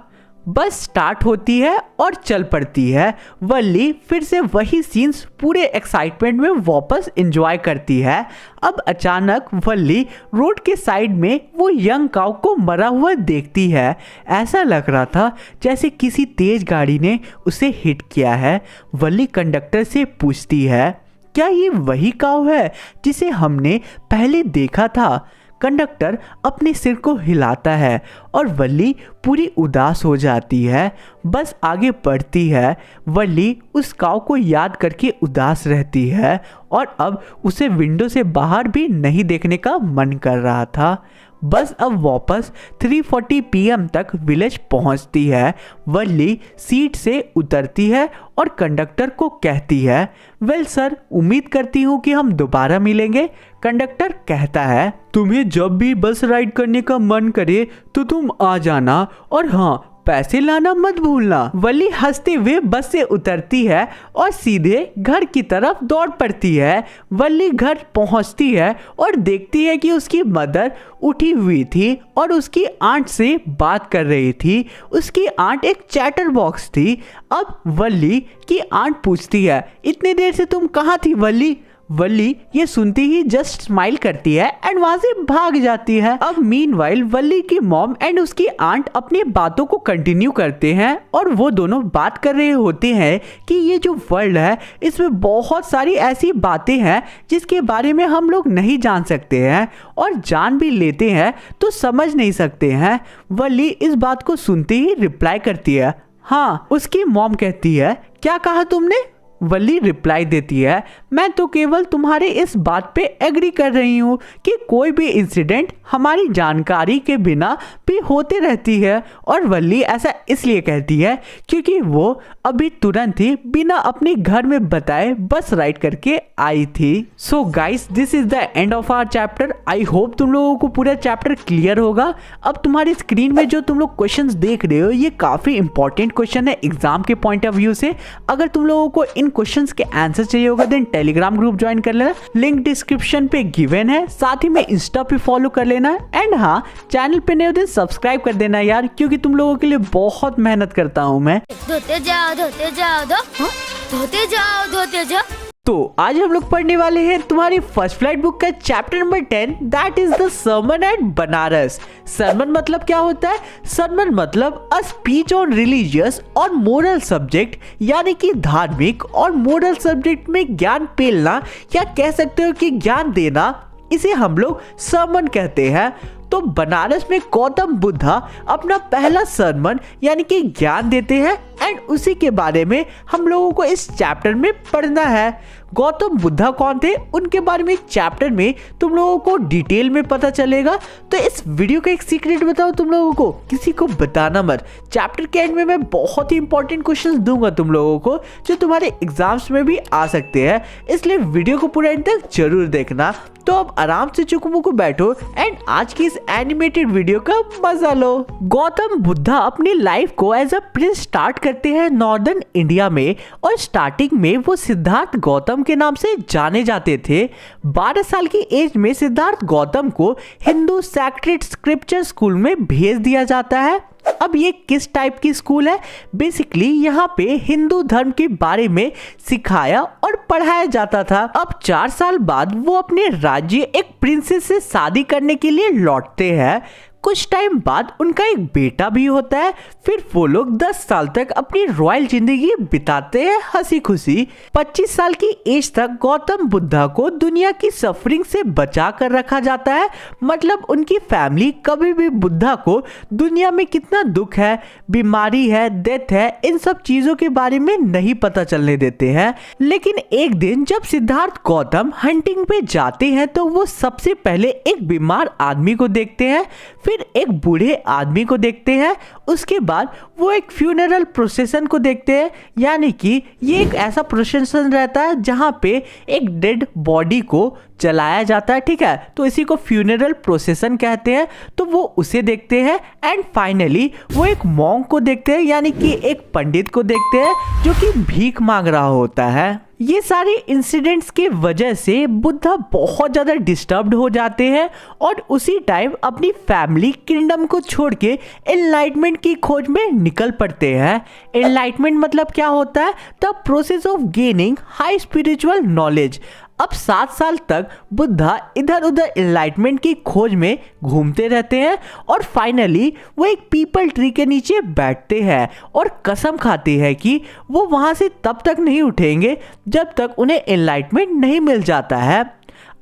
बस स्टार्ट होती है और चल पड़ती है। वली फिर से वही सीन्स पूरे एक्साइटमेंट में वापस एंजॉय करती है। अब अचानक वली रोड के साइड में वो यंग काऊ को मरा हुआ देखती है। ऐसा लग रहा था जैसे किसी तेज गाड़ी ने उसे हिट किया है। वली कंडक्टर से पूछती है, क्या ये वही काऊ है जिसे हमने पहले देखा था? कंडक्टर अपने सिर को हिलाता है और वली पूरी उदास हो जाती है। बस आगे बढ़ती है। वली उस काऊ को याद करके उदास रहती है और अब उसे विंडो से बाहर भी नहीं देखने का मन कर रहा था। बस अब वापस 3:40 PM तक विलेज पहुंचती है। वल्ली सीट से उतरती है और कंडक्टर को कहती है, वेल सर, उम्मीद करती हूँ कि हम दोबारा मिलेंगे। कंडक्टर कहता है, तुम्हें जब भी बस राइड करने का मन करे तो तुम आ जाना, और हाँ, पैसे लाना मत भूलना। वल्ली हंसते हुए बस से उतरती है और सीधे घर की तरफ दौड़ पड़ती है। वल्ली घर पहुंचती है और देखती है कि उसकी मदर उठी हुई थी और उसकी आंट से बात कर रही थी। उसकी आंट एक चैटर बॉक्स थी। अब वल्ली की आंट पूछती है, इतनी देर से तुम कहाँ थी वल्ली? वल्ली ये सुनती ही जस्ट स्माइल करती है एंड वहां से भाग जाती है। अब मीनवाइल वल्ली की मॉम एंड उसकी आंट अपनी बातों को कंटिन्यू करते हैं और वो दोनों बात कर रहे होते हैं कि ये जो वर्ल्ड है इसमें बहुत सारी ऐसी बातें हैं जिसके बारे में हम लोग नहीं जान सकते हैं, और जान भी लेते हैं तो समझ नहीं सकते हैं। वल्ली इस बात को सुनते ही रिप्लाई करती है, हाँ। उसकी मॉम कहती है, क्या कहा तुमने? वल्ली रिप्लाई देती है, मैं तो केवल तुम्हारे इस बात पे एग्री कर रही हूँ कि कोई भी इंसिडेंट हमारी जानकारी के बिना भी होते रहती है। और वल्ली ऐसा इसलिए कहती है क्योंकि वो अभी तुरंत ही बिना अपने घर में बताए बस राइड करके आई थी। So guys, this is the end of our chapter. I hope तुम लोगों को पूरा चैप्टर क्लियर होगा। अब तुम्हारी स्क्रीन में जो तुम लोग क्वेश्चंस देख रहे हो ये काफी इंपॉर्टेंट क्वेश्चन है एग्जाम के पॉइंट ऑफ व्यू से। अगर तुम लोगों को इन क्वेश्चंस के आंसर चाहिए होगा देन टेलीग्राम ग्रुप ज्वाइन कर लेना, लिंक डिस्क्रिप्शन पे गिवन है। साथ ही में इंस्टा पे फॉलो कर लेना एंड हाँ, चैनल पे नए हो तो सब्सक्राइब कर देना यार, क्योंकि तुम लोगों के लिए बहुत मेहनत करता हूँ मैं। धोते जाओ धोते जाओ धोते जाओ धोते जाओ। तो आज हम लोग पढ़ने वाले हैं तुम्हारी फर्स्ट फ्लाइट बुक का chapter number 10, that is the sermon at Banaras. Sermon मतलब क्या होता है? सर्मन मतलब अ स्पीच ऑन रिलीजियस और मोरल सब्जेक्ट, यानी कि धार्मिक और मोरल सब्जेक्ट में ज्ञान पेलना, या कह सकते हो कि ज्ञान देना, इसे हम लोग सर्मन कहते हैं। तो बनारस में गौतम बुद्धा अपना पहला सर्मन यानी कि ज्ञान देते हैं एंड उसी के बारे में हम लोगों को इस चैप्टर में पढ़ना है। गौतम बुद्धा कौन थे उनके बारे में चैप्टर में तुम लोगों को डिटेल में पता चलेगा। तो इस वीडियो का एक सीक्रेट बताओ तुम लोगों को, किसी को बताना मत। चैप्टर के एंड में मैं बहुत ही इंपॉर्टेंट क्वेश्चंस दूंगा तुम लोगों को जो तुम्हारे एग्जाम्स में भी आ सकते हैं, इसलिए वीडियो को पूरा एंड तक जरूर देखना। तो अब आराम से चुकमुकु बैठो एंड आज की इस एनिमेटेड वीडियो का मजा लो। गौतम बुद्धा अपनी लाइफ को एज अ प्रिंस स्टार्ट करते हैं नॉर्दर्न इंडिया में, और स्टार्टिंग में वो सिद्धार्थ गौतम के नाम से जाने जाते थे। 12 साल की एज में सिद्धार्थ गौतम को हिंदू सैक्रेड स्क्रिप्चर स्कूल में भेज दिया जाता है। अब ये किस टाइप की स्कूल है? बेसिकली यहाँ पे हिंदू धर्म के बारे में सिखाया और पढ़ाया जाता था। अब 4 साल बाद वो अपने राज्य एक प्रिंसेस से शादी करने के लिए लौटते हैं। कुछ टाइम बाद उनका एक बेटा भी होता है। फिर वो लोग 10 साल तक अपनी रॉयल जिंदगी बिताते हैं हंसी खुशी। 25 साल की एज तक गौतम बुद्धा को दुनिया की सफरिंग से बचा कर रखा जाता है। मतलब उनकी फैमिली कभी भी बुद्धा को दुनिया में कितना दुख है, बीमारी है, डेथ है, इन सब चीजों के बारे में नहीं पता चलने देते हैं। लेकिन एक दिन जब सिद्धार्थ गौतम हंटिंग पे जाते हैं तो वो सबसे पहले एक बीमार आदमी को देखते हैं, फिर एक बूढ़े आदमी को देखते हैं, उसके बाद वो एक फ्यूनरल प्रोसेशन को देखते हैं। यानी कि ये एक ऐसा प्रोसेशन रहता है जहां पे एक डेड बॉडी को जलाया जाता है, ठीक है, तो इसी को फ्यूनरल प्रोसेशन कहते हैं। तो वो उसे देखते हैं एंड फाइनली वो एक मॉन्क को देखते हैं, यानी कि एक पंडित को देखते हैं जो कि भीख मांग रहा होता है। ये सारे इंसिडेंट्स के वजह से बुद्धा बहुत ज़्यादा डिस्टर्ब्ड हो जाते हैं और उसी टाइम अपनी फैमिली किंगडम को छोड़ के एनलाइटमेंट की खोज में निकल पड़ते हैं। एनलाइटमेंट मतलब क्या होता है? The process of gaining high spiritual knowledge. अब 7 साल तक बुद्धा इधर उधर एनलाइटमेंट की खोज में घूमते रहते हैं और फाइनली वो एक पीपल ट्री के नीचे बैठते हैं और कसम खाते हैं कि वो वहां से तब तक नहीं उठेंगे जब तक उन्हें एनलाइटमेंट नहीं मिल जाता है।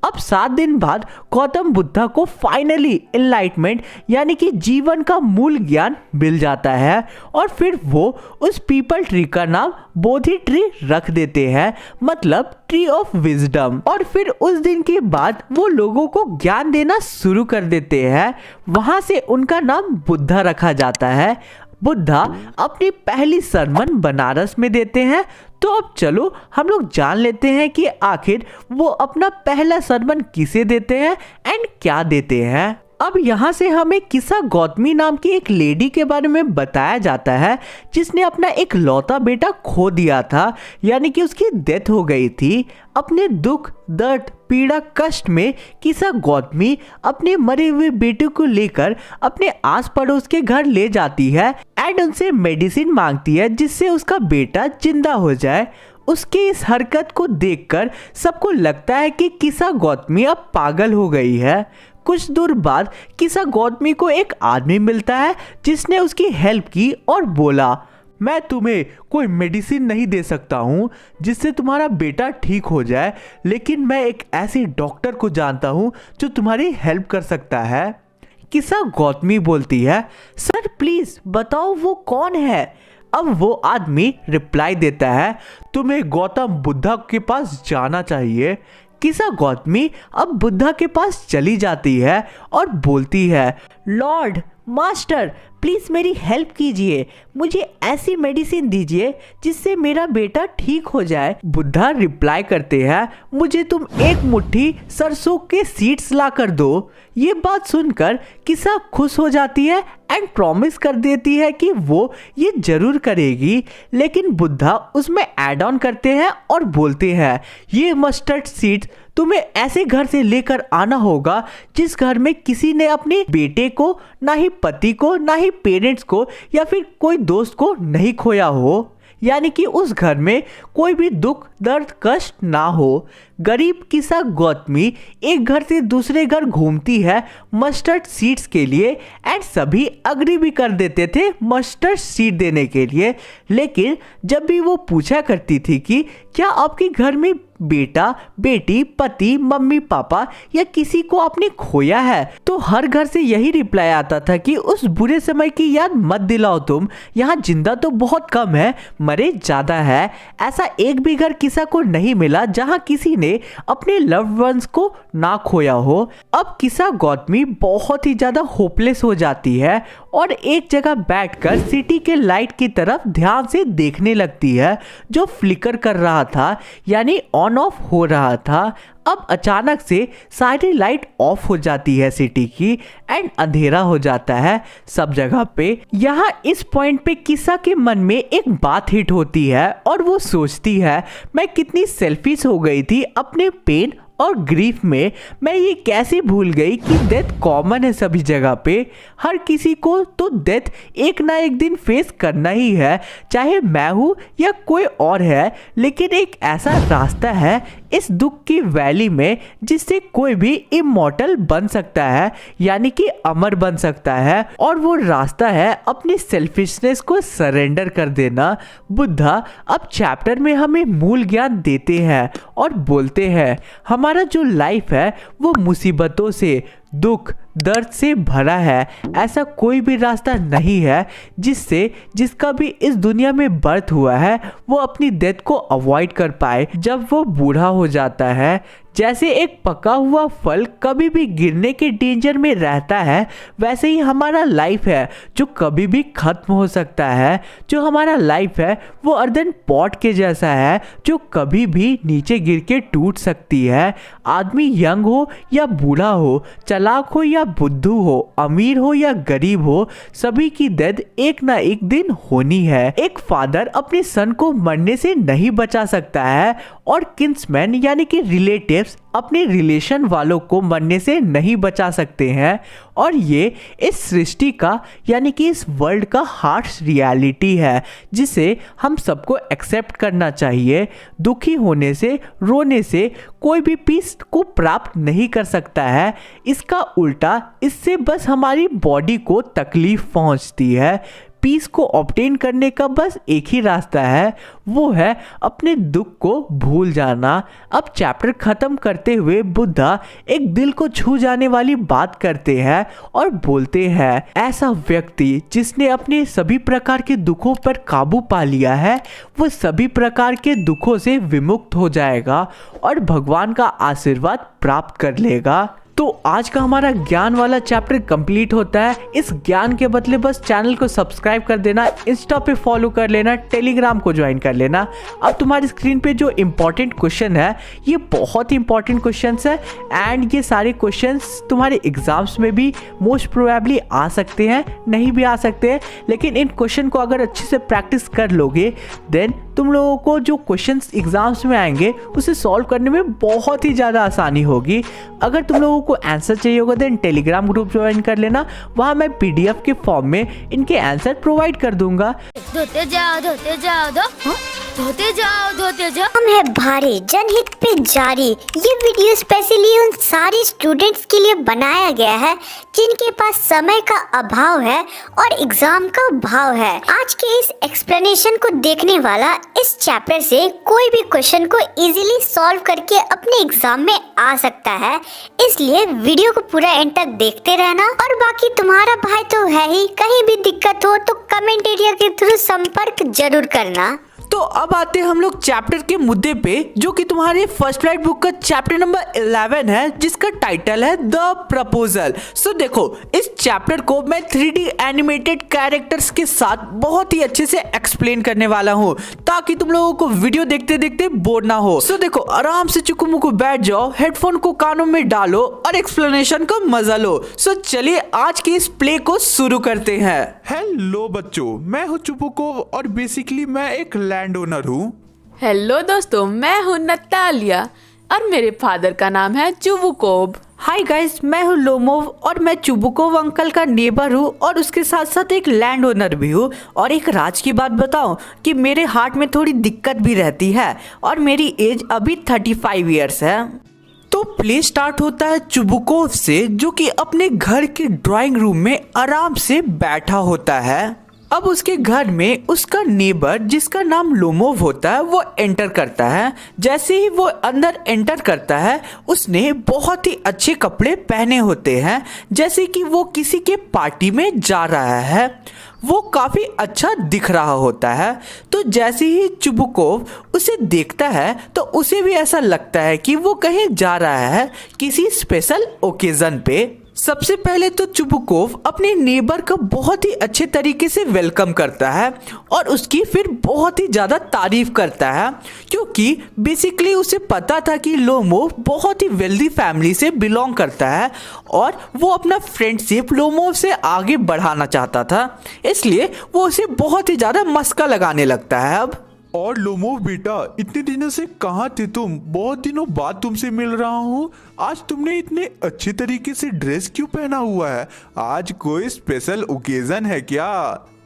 अब 7 दिन बाद गौतम बुद्धा को फाइनली इनलाइटमेंट यानी कि जीवन का मूल ज्ञान मिल जाता है और फिर वो उस पीपल ट्री का नाम बोधि ट्री रख देते हैं, मतलब ट्री ऑफ विजडम। और फिर उस दिन के बाद वो लोगों को ज्ञान देना शुरू कर देते हैं। वहां से उनका नाम बुद्धा रखा जाता है। बुद्धा अपनी पहली सरमन बनारस में देते हैं। तो अब चलो हम लोग जान लेते हैं कि आखिर वो अपना पहला सरमन किसे देते हैं एंड क्या देते हैं। अब यहाँ से हमें किसा गौतमी नाम की एक लेडी के बारे में बताया जाता है जिसने अपना एक लौता बेटा खो दिया था, यानी कि उसकी डेथ हो गई थी। अपने दुख, दर्द, पीड़ा, कष्ट में किसा गौतमी अपने मरे हुए बेटे को लेकर अपने आस पड़ोस के घर ले जाती है एंड उनसे मेडिसिन मांगती है जिससे उसका बेटा जिंदा हो जाए। उसकी इस हरकत को देखकर सबको लगता है कि किसा गौतमी अब पागल हो गई है। कुछ दूर बाद किसा गौतमी को एक आदमी मिलता है जिसने उसकी हेल्प की और बोला, मैं तुम्हें कोई मेडिसिन नहीं दे सकता हूँ जिससे तुम्हारा बेटा ठीक हो जाए, लेकिन मैं एक ऐसे डॉक्टर को जानता हूँ जो तुम्हारी हेल्प कर सकता है। किसा गौतमी बोलती है, सर प्लीज बताओ वो कौन है। अब वो आदमी रिप्लाई देता है, तुम्हें गौतम बुद्धा के पास जाना चाहिए। किसा गौतमी अब बुद्धा के पास चली जाती है और बोलती है, लॉर्ड मास्टर प्लीज़ मेरी हेल्प कीजिए, मुझे ऐसी मेडिसिन दीजिए जिससे मेरा बेटा ठीक हो जाए। बुद्धा रिप्लाई करते हैं, मुझे तुम एक मुट्ठी सरसों के सीड्स ला कर दो। ये बात सुनकर किसा खुश हो जाती है एंड प्रॉमिस कर देती है कि वो ये जरूर करेगी, लेकिन बुद्धा उसमें ऐड ऑन करते हैं और बोलते हैं, ये मस्टर्ड सीड्स तुम्हें ऐसे घर से लेकर आना होगा जिस घर में किसी ने अपने बेटे को, ना ही पति को, ना ही पेरेंट्स को या फिर कोई दोस्त को नहीं खोया हो, यानी कि उस घर में कोई भी दुख, दर्द, कष्ट ना हो। गरीब किसा गौतमी एक घर से दूसरे घर घूमती है मस्टर्ड सीड्स के लिए एंड सभी अग्री भी कर देते थे मस्टर्ड सीड देने के लिए, लेकिन जब भी वो पूछा करती थी कि क्या आपके घर में बेटा, बेटी, पति, मम्मी, पापा या किसी को आपने खोया है, तो हर घर से यही रिप्लाई आता था कि उस बुरे समय की याद मत दिलाओ तुम, यहाँ जिंदा तो बहुत कम है, मरे ज्यादा है। ऐसा एक भी घर किसा को नहीं मिला जहाँ किसी ने अपने लव्ड वंस को ना खोया हो। अब किसा गौतमी बहुत ही ज्यादा होपलेस हो जाती है और एक जगह बैठकर सिटी के लाइट की तरफ ध्यान से देखने लगती है जो फ्लिकर कर रहा था, यानी ऑन ऑफ हो रहा था। अब अचानक से सारी लाइट ऑफ हो जाती है सिटी की एंड अंधेरा हो जाता है सब जगह पे। यहाँ इस पॉइंट पे किसा के मन में एक बात हिट होती है और वो सोचती है, मैं कितनी सेल्फिश हो गई थी अपने पेन और ग्रीफ में, मैं ये कैसे भूल गई कि डेथ कॉमन है सभी जगह पे। हर किसी को तो डेथ एक ना एक दिन फेस करना ही है, चाहे मैं हूँ या कोई और है, लेकिन एक ऐसा रास्ता है इस दुख की वैली में जिससे कोई भी इमॉर्टल बन सकता है, यानी कि अमर बन सकता है, और वो रास्ता है अपनी सेल्फिशनेस को सरेंडर कर देना। बुद्धा अब चैप्टर में हमें मूल ज्ञान देते हैं और बोलते हैं, हमारा जो लाइफ है वो मुसीबतों से, दुख, दर्द से भरा है। ऐसा कोई भी रास्ता नहीं है जिसका भी इस दुनिया में बर्थ हुआ है वो अपनी डेथ को अवॉइड कर पाए जब वो बूढ़ा हो जाता है। जैसे एक पका हुआ फल कभी भी गिरने के डेंजर में रहता है, वैसे ही हमारा लाइफ है जो कभी भी खत्म हो सकता है। जो हमारा लाइफ है वो अर्दन पॉट के जैसा है जो कभी भी नीचे गिर के टूट सकती है। आदमी यंग हो या बूढ़ा हो, चालाक हो या बुद्धू हो, अमीर हो या गरीब हो, सभी की डेथ एक ना एक दिन होनी है। एक फादर अपने सन को मरने से नहीं बचा सकता है और किन्समैन यानी कि रिलेटिव्स अपने रिलेशन वालों को मरने से नहीं बचा सकते हैं। और ये इस सृष्टि का यानी कि इस वर्ल्ड का हार्श रियलिटी है जिसे हम सबको एक्सेप्ट करना चाहिए। दुखी होने से, रोने से कोई भी पीस को प्राप्त नहीं कर सकता है। इसका उल्टा, इससे बस हमारी बॉडी को तकलीफ पहुंचती है। पीस को ऑब्टेन करने का बस एक ही रास्ता है, वो है अपने दुख को भूल जाना। अब चैप्टर खत्म करते हुए बुद्धा एक दिल को छू जाने वाली बात करते हैं और बोलते हैं, ऐसा व्यक्ति जिसने अपने सभी प्रकार के दुखों पर काबू पा लिया है वो सभी प्रकार के दुखों से विमुक्त हो जाएगा और भगवान का आशीर्वाद प्राप्त कर लेगा। तो आज का हमारा ज्ञान वाला चैप्टर कंप्लीट होता है। इस ज्ञान के बदले बस चैनल को सब्सक्राइब कर देना, इंस्टा पे फॉलो कर लेना, टेलीग्राम को ज्वाइन कर लेना। अब तुम्हारी स्क्रीन पे जो इम्पोर्टेंट क्वेश्चन है ये बहुत ही इंपॉर्टेंट क्वेश्चंस है एंड ये सारे क्वेश्चंस तुम्हारे एग्जाम्स में भी मोस्ट प्रोबेबली आ सकते हैं, नहीं भी आ सकते हैं, लेकिन इन क्वेश्चन को अगर अच्छे से प्रैक्टिस कर लोगे देन तुम लोगों को जो क्वेश्चंस एग्जाम्स में आएंगे उसे सॉल्व करने में बहुत ही ज़्यादा आसानी होगी। अगर तुम लोगों को आंसर चाहिए होगा देन टेलीग्राम ग्रुप ज्वाइन कर लेना, वहाँ मैं पीडीएफ के फॉर्म में इनके आंसर प्रोवाइड कर दूंगा। धोते जाओ धोते जाओ धोते जाओ धोते जाओ। हम है भारी जनहित पे जारी। ये वीडियो स्पेशली उन सारे स्टूडेंट्स के लिए बनाया गया है जिनके पास समय का अभाव है और एग्जाम का भाव है। आज के इस एक्सप्लेनेशन को देखने वाला इस चैप्टर से कोई भी क्वेश्चन को इजीली सॉल्व करके अपने एग्जाम में आ सकता है, इसलिए वीडियो को पूरा एंड तक देखते रहना। और बाकी तुम्हारा भाई तो है ही, कहीं भी दिक्कत हो तो कमेंट एरिया के थ्रू संपर्क जरूर करना। तो अब आते हैं हम लोग चैप्टर के मुद्दे पे, जो कि तुम्हारे फर्स्ट फ्लाइट बुक का चैप्टर नंबर 11 है, जिसका टाइटल है द प्रपोजल। सो देखो, इस चैप्टर को मैं 3D एनिमेटेड कैरेक्टर्स के साथ बहुत ही अच्छे से एक्सप्लेन करने वाला हूँ ताकि तुम लोगों को वीडियो देखते देखते बोर ना हो। सो देखो, आराम से चुकू बैठ जाओ, हेडफोन को कानों में डालो और एक्सप्लेनेशन का मजा लो। सो चलिए आज के इस प्ले को शुरू करते हैं। हेलो बच्चों, मैं हूँ चुबुकोव और बेसिकली मैं एक लैंड ओनर हूँ। हेलो दोस्तों, मैं हूँ नतालिया और मेरे फादर का नाम है चुबुकोव। हाय गाइस, मैं हूँ लोमोव और मैं चुबुकोव अंकल का नेबर हूँ और उसके साथ साथ एक लैंड ओनर भी हूँ। और एक राज की बात बताऊँ कि मेरे हार्ट में थोड़ी दिक्कत भी रहती है और मेरी एज अभी 35 ईयर्स है। तो प्ले स्टार्ट होता है चुबुकोव से, जो कि अपने घर के ड्राइंग रूम में आराम से बैठा होता है। अब उसके घर में उसका नेबर जिसका नाम लोमोव होता है वो एंटर करता है। जैसे ही वो अंदर एंटर करता है उसने बहुत ही अच्छे कपड़े पहने होते हैं, जैसे कि वो किसी के पार्टी में जा रहा है। वो काफ़ी अच्छा दिख रहा होता है। तो जैसे ही चुबुकोव उसे देखता है तो उसे भी ऐसा लगता है कि वो कहीं जा रहा है किसी स्पेशल ओकेजन पे। सबसे पहले तो चुबुकोव अपने नेबर का बहुत ही अच्छे तरीके से वेलकम करता है और उसकी फिर बहुत ही ज़्यादा तारीफ करता है, क्योंकि बेसिकली उसे पता था कि लोमोव बहुत ही वेल्दी फैमिली से बिलोंग करता है और वो अपना फ्रेंडशिप लोमोव से आगे बढ़ाना चाहता था, इसलिए वो उसे बहुत ही ज़्यादा मस्का लगाने लगता है। अब और लोमोव बेटा, इतने दिनों से कहाँ थे तुम? बहुत दिनों बाद तुमसे मिल रहा हूँ। आज तुमने इतने अच्छे तरीके से ड्रेस क्यों पहना हुआ है? आज कोई स्पेशल ओकेजन है क्या?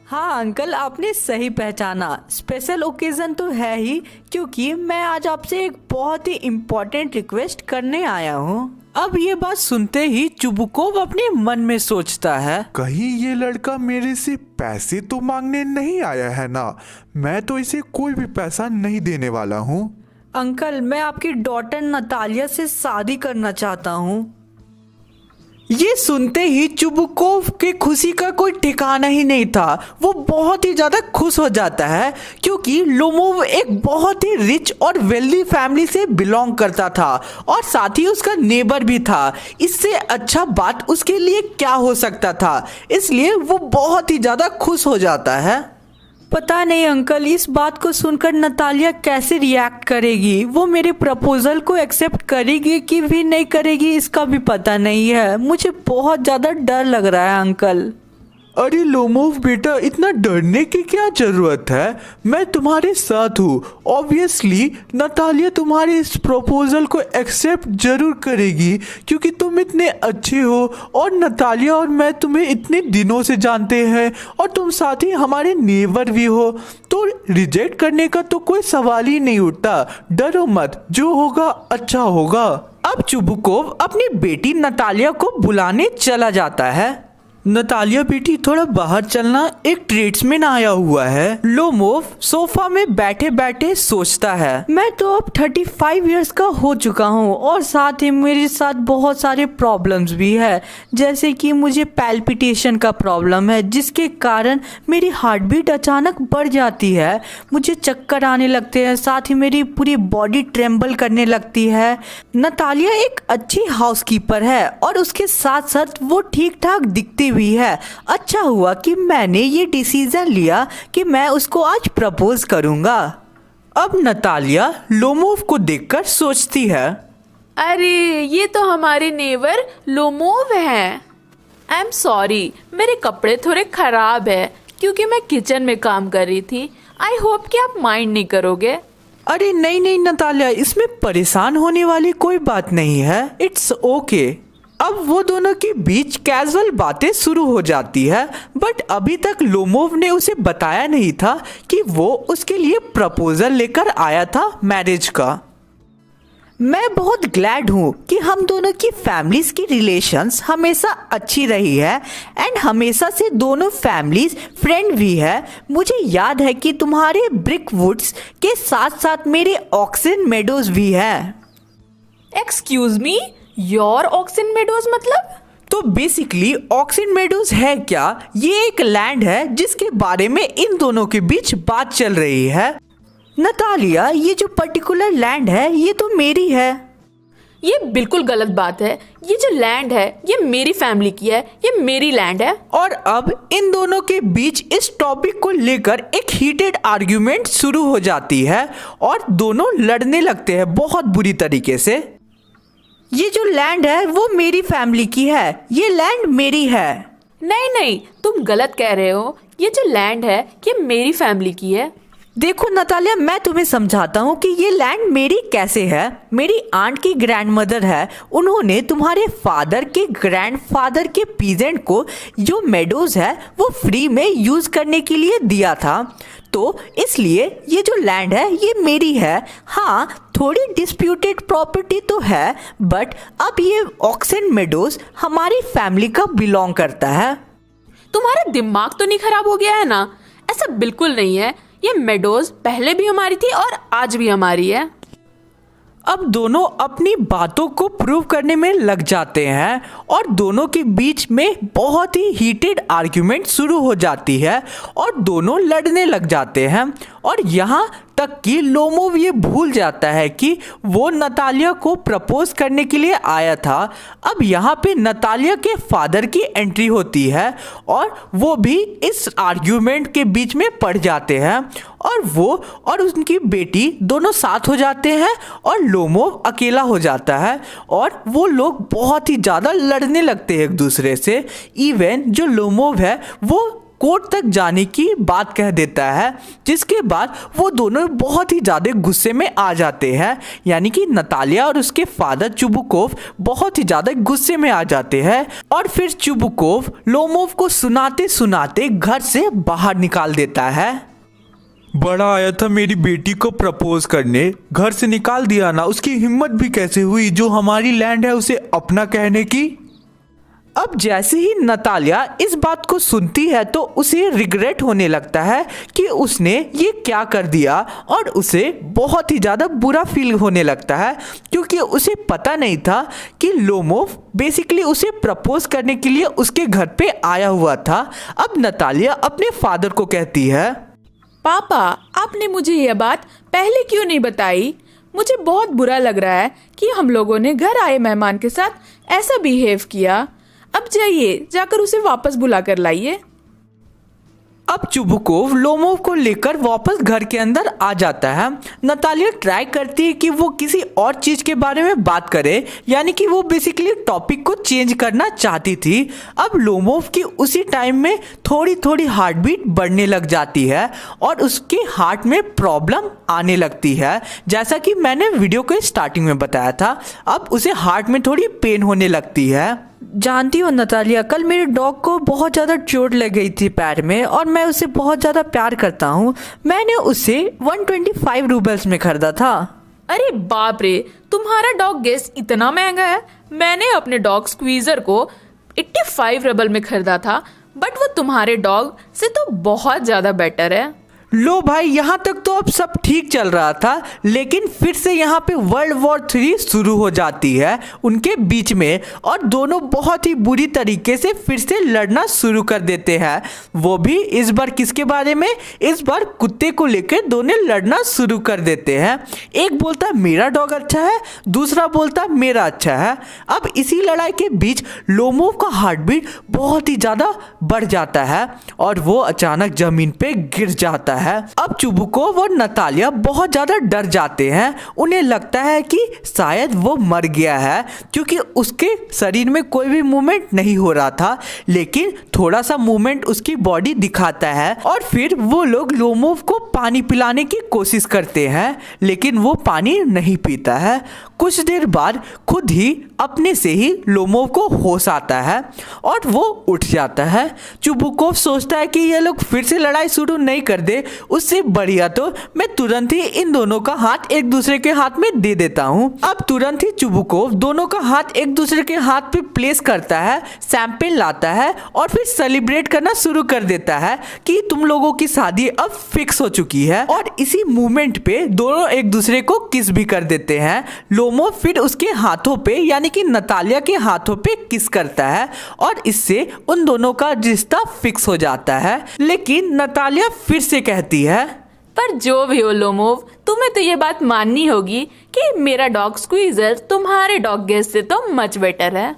हाँ अंकल, आपने सही पहचाना, स्पेशल ओकेजन तो है ही, क्योंकि मैं आज आपसे एक बहुत ही इम्पोर्टेंट रिक्वेस्ट करने आया हूँ। अब ये बात सुनते ही चुबुकोव अपने मन में सोचता है, कहीं ये लड़का मेरे से पैसे तो मांगने नहीं आया है ना? मैं तो इसे कोई भी पैसा नहीं देने वाला हूँ। अंकल, मैं आपकी डॉटर नतालिया से शादी करना चाहता हूँ। ये सुनते ही चुबुकोव के खुशी का कोई ठिकाना ही नहीं था। वो बहुत ही ज़्यादा खुश हो जाता है, क्योंकि लोमोव एक बहुत ही रिच और वेल्दी फैमिली से बिलोंग करता था और साथ ही उसका नेबर भी था। इससे अच्छा बात उसके लिए क्या हो सकता था, इसलिए वो बहुत ही ज़्यादा खुश हो जाता है। पता नहीं अंकल, इस बात को सुनकर नतालिया कैसे रिएक्ट करेगी। वो मेरे प्रपोजल को एक्सेप्ट करेगी कि भी नहीं करेगी, इसका भी पता नहीं है। मुझे बहुत ज़्यादा डर लग रहा है अंकल। अरे लोमोव बेटा, इतना डरने की क्या जरूरत है? मैं तुम्हारे साथ हूँ। ऑब्वियसली नतालिया तुम्हारे इस प्रपोजल को एक्सेप्ट जरूर करेगी, क्योंकि तुम इतने अच्छे हो और नतालिया और मैं तुम्हें इतने दिनों से जानते हैं और तुम साथ ही हमारे नेबर भी हो, तो रिजेक्ट करने का तो कोई सवाल ही नहीं उठता। डरो मत, जो होगा अच्छा होगा। अब चुबुकोव अपनी बेटी नतालिया को बुलाने चला जाता है। नतालिया बेटी थोड़ा बाहर चलना, एक ट्रेड्समैन आया हुआ है। लोमोव सोफा में बैठे बैठे सोचता है, मैं तो अब 35 इयर्स का हो चुका हूँ और साथ ही मेरे साथ बहुत सारे प्रॉब्लम्स भी है, जैसे कि मुझे पैल्पिटेशन का प्रॉब्लम है जिसके कारण मेरी हार्ट बीट अचानक बढ़ जाती है, मुझे चक्कर आने लगते हैं, साथ ही मेरी पूरी बॉडी ट्रेम्बल करने लगती है। नतालिया एक अच्छी हाउसकीपर है और उसके साथ साथ वो ठीक ठाक दिखती भी है। अच्छा हुआ कि मैंने ये डिसीजन लिया कि मैं उसको आज प्रपोज करूंगा। अब नतालिया लोमोव को देखकर सोचती है, अरे ये तो हमारे नेबर लोमोव हैं। आई एम सॉरी, मेरे कपड़े थोड़े खराब है क्योंकि मैं किचन में काम कर रही थी। आई होप कि आप माइंड नहीं करोगे। अरे नहीं नहीं नतालिया, इसमें परेशान होने वाली कोई बात नहीं है, इट्स ओके। अब वो दोनों के बीच कैजुअल बातें शुरू हो जाती है, बट अभी तक लोमोव ने उसे बताया नहीं था कि वो उसके लिए प्रपोजल लेकर आया था मैरिज का। मैं बहुत ग्लैड हूँ कि हम दोनों की फैमिलीज की रिलेशंस हमेशा अच्छी रही है एंड हमेशा से दोनों फैमिलीज फ्रेंड भी है। मुझे याद है कि तुम्हारे ब्रिक वुड्स के साथ साथ मेरे ऑक्सिन मेडोज भी है। Excuse me, your auxin meadows मतलब? तो बेसिकली ऑक्सिन मेडोज है क्या? ये एक लैंड है जिसके बारे में इन दोनों के बीच बात चल रही है। नतालिया, ये जो पर्टिकुलर लैंड है ये तो मेरी है। ये बिल्कुल गलत बात है। ये जो लैंड है ये मेरी फैमिली की है, ये मेरी लैंड है। और अब इन दोनों के बीच इस टॉपिक को लेकर एक हीटेड आर्ग्यूमेंट शुरू हो जाती है और दोनों लड़ने लगते हैं बहुत बुरी तरीके से। ये जो लैंड है वो मेरी फैमिली की है, ये लैंड मेरी है। नहीं नहीं, तुम गलत कह रहे हो। ये जो लैंड है ये मेरी फैमिली की है। देखो नतालिया, मैं तुम्हें समझाता हूँ कि ये लैंड मेरी कैसे है। मेरी आंट की ग्रैंडमदर है, उन्होंने तुम्हारे फादर के ग्रैंडफादर के पीजेंट को जो मेडोज है वो फ्री में यूज करने के लिए दिया था, तो इसलिए ये जो लैंड है ये मेरी है। हाँ, थोड़ी डिस्प्यूटेड प्रॉपर्टी तो है, बट अब ये ऑक्सिन मेडोज हमारी फैमिली का बिलोंग करता है। तुम्हारा दिमाग तो नहीं खराब हो गया है ना? ऐसा बिल्कुल नहीं है। ये मेडोज पहले भी हमारी थी और आज भी हमारी है। अब दोनों अपनी बातों को प्रूव करने में लग जाते हैं और दोनों के बीच में बहुत ही हीटेड आर्ग्यूमेंट शुरू हो जाती है और दोनों लड़ने लग जाते हैं। और यहाँ तक कि लोमोव ये भूल जाता है कि वो नतालिया को प्रपोज करने के लिए आया था। अब यहाँ पे नतालिया के फादर की एंट्री होती है और वो भी इस आर्ग्यूमेंट के बीच में पड़ जाते हैं और वो और उनकी बेटी दोनों साथ हो जाते हैं और लोमोव अकेला हो जाता है और वो लोग बहुत ही ज़्यादा लड़ने लगते हैं एक दूसरे से। इवन जो लोमोव है वो कोर्ट तक जाने की बात कह देता है, जिसके बाद वो दोनों बहुत ही ज़्यादा गुस्से में आ जाते हैं। यानी कि नतालिया और उसके फादर चुबुकोव बहुत ही ज़्यादा गुस्से में आ जाते हैं और फिर चुबुकोव लोमोव को सुनाते सुनाते घर से बाहर निकाल देता है। बड़ा आया था मेरी बेटी को प्रपोज करने, घर से निकाल दिया ना। उसकी हिम्मत भी कैसे हुई जो हमारी लैंड है उसे अपना कहने की। अब जैसे ही नतालिया इस बात को सुनती है तो उसे रिग्रेट होने लगता है कि उसने ये क्या कर दिया और उसे बहुत ही ज़्यादा बुरा फील होने लगता है, क्योंकि उसे पता नहीं था कि लोमोव बेसिकली उसे प्रपोज करने के लिए उसके घर पे आया हुआ था। अब नतालिया अपने फादर को कहती है, पापा, आपने मुझे यह बात पहले क्यों नहीं बताई? मुझे बहुत बुरा लग रहा है कि हम लोगों ने घर आए मेहमान के साथ ऐसा बिहेव किया। अब जाइए, जाकर उसे वापस बुला कर लाइए। अब चुबुकोव लोमोव को लेकर वापस घर के अंदर आ जाता है। नतालिया ट्राई करती है कि वो किसी और चीज़ के बारे में बात करे, यानी कि वो बेसिकली टॉपिक को चेंज करना चाहती थी। अब लोमोव की उसी टाइम में थोड़ी थोड़ी हार्ट बीट बढ़ने लग जाती है और उसके हार्ट में प्रॉब्लम आने लगती है, जैसा कि मैंने वीडियो के स्टार्टिंग में बताया था। अब उसे हार्ट में थोड़ी पेन होने लगती है। जानती हो नतालिया, कल मेरे डॉग को बहुत ज़्यादा चोट लग गई थी पैर में और मैं उसे बहुत ज़्यादा प्यार करता हूँ। मैंने उसे 125 रूबल्स में खरीदा था। अरे बाप रे, तुम्हारा डॉग गेस इतना महंगा है? मैंने अपने डॉग स्क्वीजर को 85 रबल में खरीदा था, बट वो तुम्हारे डॉग से तो बहुत ज्यादा बेटर है। लो भाई, यहाँ तक तो अब सब ठीक चल रहा था, लेकिन फिर से यहाँ पे वर्ल्ड वॉर 3 शुरू हो जाती है उनके बीच में, और दोनों बहुत ही बुरी तरीके से फिर से लड़ना शुरू कर देते हैं। वो भी इस बार किसके बारे में? इस बार कुत्ते को लेकर दोनों लड़ना शुरू कर देते हैं। एक बोलता मेरा डॉग अच्छा है, दूसरा बोलता मेरा अच्छा है। अब इसी लड़ाई के बीच लोमोव का हार्ट बीट बहुत ही ज़्यादा बढ़ जाता है और वो अचानक ज़मीन पे गिर जाता है। अब चुबुकोव और नतालिया बहुत ज्यादा डर जाते हैं। उन्हें लगता है कि शायद वो मर गया है, क्योंकि उसके शरीर में कोई भी मूवमेंट नहीं हो रहा था, लेकिन थोड़ा सा मूवमेंट उसकी बॉडी दिखाता है। और फिर वो लोग लोमोव को पानी पिलाने की कोशिश करते हैं, लेकिन वो पानी नहीं पीता है। कुछ देर बाद खुद ही अपने से ही लोमोव को होश आता है और वो उठ जाता है। चुबुकोव सोचता है कि ये लोग फिर से लड़ाई शुरू नहीं कर दे, उससे बढ़िया तो मैं तुरंत ही इन दोनों का हाथ एक दूसरे के हाथ में दे देता हूँ। अब तुरंत ही चुबुकोव दोनों का हाथ एक दूसरे के हाथ पे प्लेस करता है, शैंपेन लाता है और फिर सेलिब्रेट करना शुरू कर देता है कि तुम लोगों की शादी अब फिक्स हो चुकी है। और इसी मूवमेंट पे दोनों एक दूसरे को किस भी कर देते हैं। लोमोव फिर उसके हाथों पे यानी कि नतालिया के हाथों पे किस करता है और इससे उन दोनों का रिश्ता फिक्स हो जाता है। लेकिन नतालिया फिर से कहती है, पर जो भी हो लोमोव, तुम्हें तो ये बात माननी होगी कि मेरा डॉग स्क्वीजर तुम्हारे डॉग गेस से तो मच बेटर है।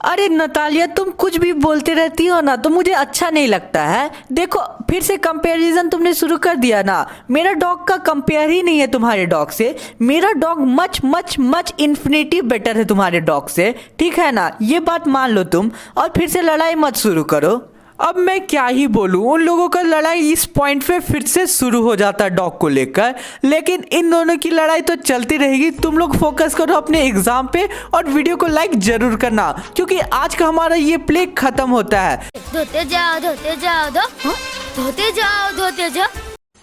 अरे नतालिया, तुम कुछ भी बोलते रहती हो ना, तो मुझे अच्छा नहीं लगता है। देखो फिर से कंपैरिजन तुमने शुरू कर दिया ना। मेरा डॉग का कंपेयर ही नहीं है तुम्हारे डॉग से। मेरा dog much much much infinity better है तुम्हारे डॉग से, ठीक है ना? ये बात मान लो तुम, और फिर से लड़ाई मत शुरू करो। अब मैं क्या ही बोलूँ, उन लोगों का लड़ाई इस पॉइंट पे फिर से शुरू हो जाता है डॉग को लेकर। लेकिन इन दोनों की लड़ाई तो चलती रहेगी। तुम लोग फोकस करो अपने एग्जाम पे और वीडियो को लाइक जरूर करना, क्योंकि आज का हमारा ये प्ले खत्म होता है। धोते जाओ धोते जाओ धोते जाओ धोते जाओ।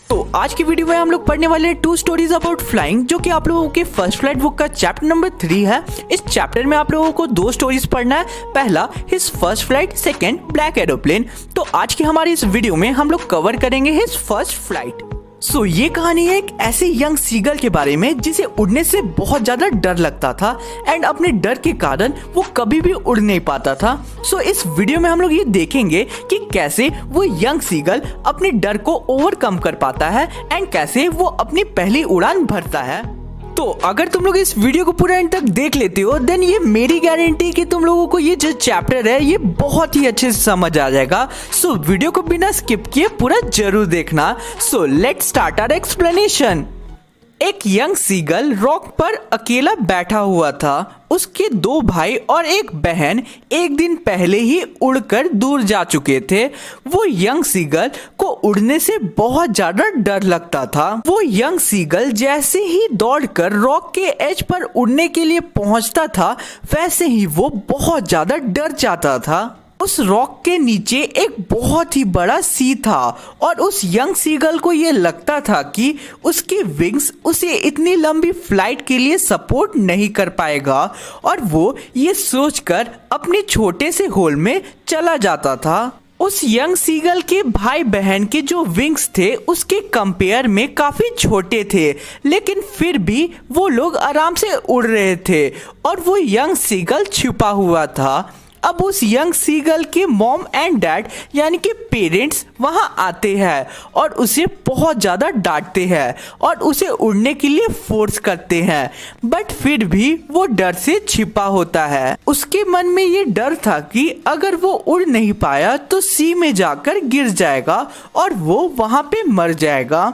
तो आज की वीडियो में हम लोग पढ़ने वाले हैं 2 स्टोरीज अबाउट फ्लाइंग, जो कि आप लोगों के फर्स्ट फ्लाइट बुक का चैप्टर नंबर 3 है। इस चैप्टर में आप लोगों को 2 स्टोरीज पढ़ना है। पहला his first flight, second black aeroplane. तो आज की हमारी इस वीडियो में हम लोग कवर करेंगे हिज फर्स्ट फ्लाइट। सो ये कहानी है एक ऐसे यंग सीगल के बारे में जिसे उड़ने से बहुत ज्यादा डर लगता था एंड अपने डर के कारण वो कभी भी उड़ नहीं पाता था। सो इस वीडियो में हम लोग ये देखेंगे कि कैसे वो यंग सीगल अपने डर को ओवरकम कर पाता है एंड कैसे वो अपनी पहली उड़ान भरता है। तो अगर तुम लोग इस वीडियो को पूरा एंड तक देख लेते हो, देन ये मेरी गारंटी कि तुम लोगों को ये जो चैप्टर है ये बहुत ही अच्छे से समझ आ जाएगा। सो वीडियो को बिना स्किप किए पूरा जरूर देखना। So let's start our explanation. एक यंग सीगल रॉक पर अकेला बैठा हुआ था। उसके 2 भाई और एक बहन एक दिन पहले ही उड़कर दूर जा चुके थे। वो यंग सीगल को उड़ने से बहुत ज्यादा डर लगता था। वो यंग सीगल जैसे ही दौड़कर रॉक के एज पर उड़ने के लिए पहुंचता था, वैसे ही वो बहुत ज्यादा डर जाता था। उस रॉक के नीचे एक बहुत ही बड़ा सी था और उस यंग सीगल को ये लगता था कि उसके विंग्स उसे इतनी लंबी फ्लाइट के लिए सपोर्ट नहीं कर पाएगा, और वो ये सोचकर अपने छोटे से होल में चला जाता था। उस यंग सीगल के भाई बहन के जो विंग्स थे उसके कंपेयर में काफी छोटे थे, लेकिन फिर भी वो लोग आराम से उड़ रहे थे और वो यंग सीगल छुपा हुआ था। अब उस यंग सीगल के मॉम एंड डैड यानी कि पेरेंट्स वहां आते हैं और उसे बहुत ज़्यादा डांटते हैं और उसे उड़ने के लिए फोर्स करते हैं, बट फिर भी वो डर से छिपा होता है। उसके मन में ये डर था कि अगर वो उड़ नहीं पाया तो सी में जाकर गिर जाएगा और वो वहां पे मर जाएगा।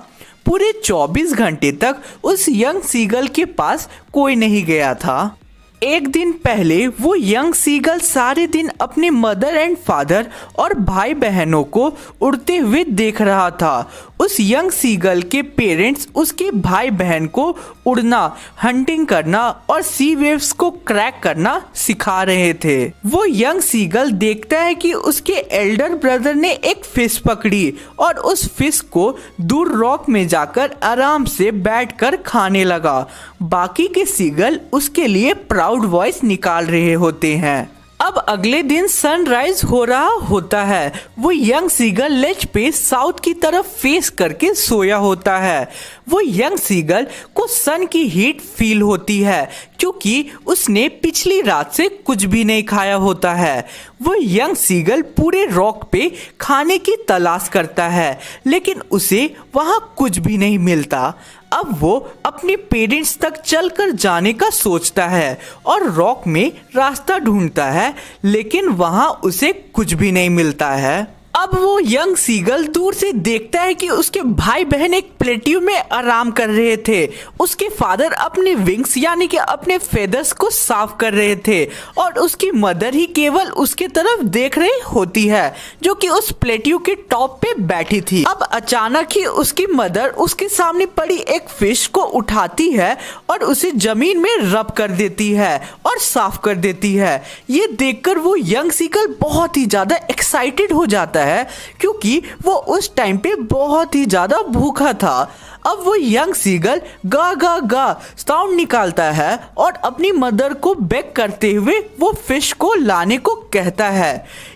पूरे 24 घंटे तक उस यंग सीगल के पास कोई नहीं गया था। एक दिन पहले वो यंग सीगल सारे दिन अपने मदर एंड फादर और भाई बहनों को उड़ते हुए देख रहा था। उस यंग सीगल के पेरेंट्स उसके भाई बहन को उड़ना, हंटिंग करना और सी वेव्स को क्रैक करना सिखा रहे थे। वो यंग सीगल देखता है कि उसके एल्डर ब्रदर ने एक फिश पकड़ी और उस फिश को दूर रॉक में जाकर आराम से बैठकर खाने लगा। बाकी के सीगल उसके लिए प्राउड वॉइस निकाल रहे होते हैं। अब अगले दिन सनराइज हो रहा होता है। वो यंग सीगल लेज पे साउथ की तरफ फेस करके सोया होता है। वो यंग सीगल को सन की हीट फील होती है क्योंकि उसने पिछली रात से कुछ भी नहीं खाया होता है। वो यंग सीगल पूरे रॉक पे खाने की तलाश करता है लेकिन उसे वहाँ कुछ भी नहीं मिलता। अब वो अपने पेरेंट्स तक चलकर जाने का सोचता है और रॉक में रास्ता ढूंढता है लेकिन वहाँ उसे कुछ भी नहीं मिलता है। अब वो यंग सीगल दूर से देखता है कि उसके भाई बहन एक प्लेट्यू में आराम कर रहे थे। उसके फादर अपने विंग्स यानी कि अपने फेदर्स को साफ कर रहे थे और उसकी मदर ही केवल उसके तरफ देख रही होती है जो कि उस प्लेट्यू के टॉप पे बैठी थी। अब अचानक ही उसकी मदर उसके सामने पड़ी एक फिश को उठाती है और उसे जमीन में रब कर देती है और साफ कर देती है। ये देखकर वो यंग सीगल बहुत ही ज्यादा एक्साइटेड हो जाता है क्योंकि वो उस टाइम पे बहुत ही ज्यादा भूखा था। अब वो यंग सीगल गा गा गा साउंड निकालता है और अपनी मदर को बेग करते हुए वो फिश को लाने को कहता है।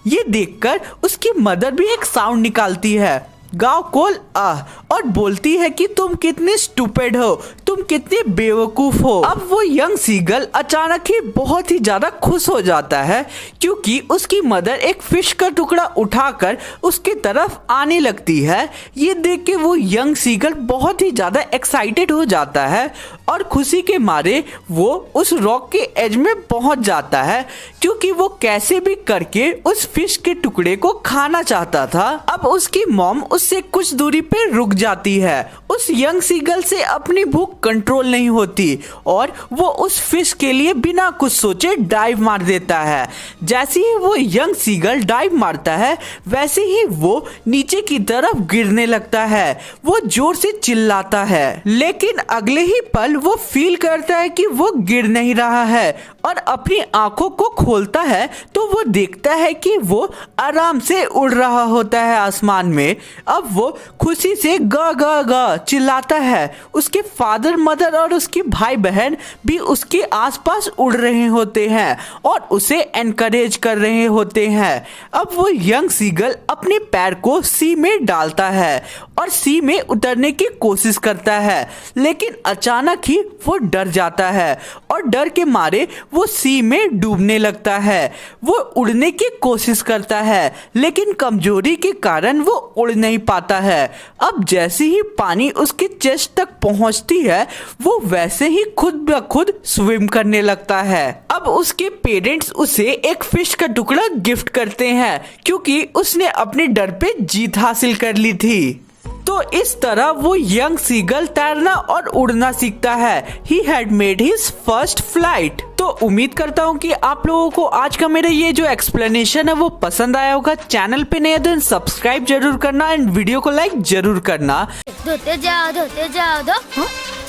ये देखकर उसकी मदर भी एक साउंड निकालती है, गाँव कोल आह, और बोलती है कि तुम कितने स्टूपिड हो, तुम कितने बेवकूफ हो। अब वो यंग सीगल अचानक ही बहुत ही ज्यादा खुश हो जाता है क्योंकि उसकी मदर एक फिश का टुकड़ा उठाकर उसके तरफ आने लगती है। ये देख के वो यंग सीगल बहुत ही ज्यादा एक्साइटेड हो जाता है और खुशी के मारे वो उस रॉक के एज में पहुंच जाता है क्योंकि वो कैसे भी करके उस फिश के टुकड़े को खाना चाहता था। अब उसकी मॉम उससे कुछ दूरी पे रुक जाती है। उस यंग सीगल से अपनी भूख कंट्रोल नहीं होती और वो उस फिश के लिए बिना कुछ सोचे डाइव मार देता है। जैसे ही वो यंग सीगल डाइव मारता है वैसे ही वो नीचे की तरफ गिरने लगता है। वो जोर से चिल्लाता है लेकिन अगले ही पल वो फील करता है कि वो गिर नहीं रहा है और अपनी आंखों को खोलता है तो वो देखता है कि वो आराम से उड़ रहा होता है आसमान में। अब वो खुशी से गा गा गा चिल्लाता है। उसके फादर मदर और उसके भाई बहन भी उसके आसपास उड़ रहे होते हैं और उसे एनकरेज कर रहे होते हैं। अब वो यंग सीगल अपने पैर को सी में डालता है और सी में उतरने की कोशिश करता है लेकिन अचानक ही वो डर जाता है और डर के मारे वो सी में डूबने लगता है। वो उड़ने की कोशिश करता है लेकिन कमजोरी के कारण वो उड़ नहीं पाता है। अब जैसे ही पानी उसके चेस्ट तक पहुंचती है वो वैसे ही खुद ब खुद स्विम करने लगता है। अब उसके पेरेंट्स उसे एक फिश का टुकड़ा गिफ्ट करते हैं क्योंकि उसने अपने डर पे जीत हासिल कर ली थी। तो इस तरह वो यंग सीगल तैरना और उड़ना सीखता है। He had made his first flight. तो उम्मीद करता हूँ कि आप लोगों को आज का मेरा ये जो एक्सप्लेनेशन है वो पसंद आया होगा। चैनल पे नए तो सब्सक्राइब जरूर करना एंड वीडियो को लाइक जरूर करना। धोते जाओ धोते जाओ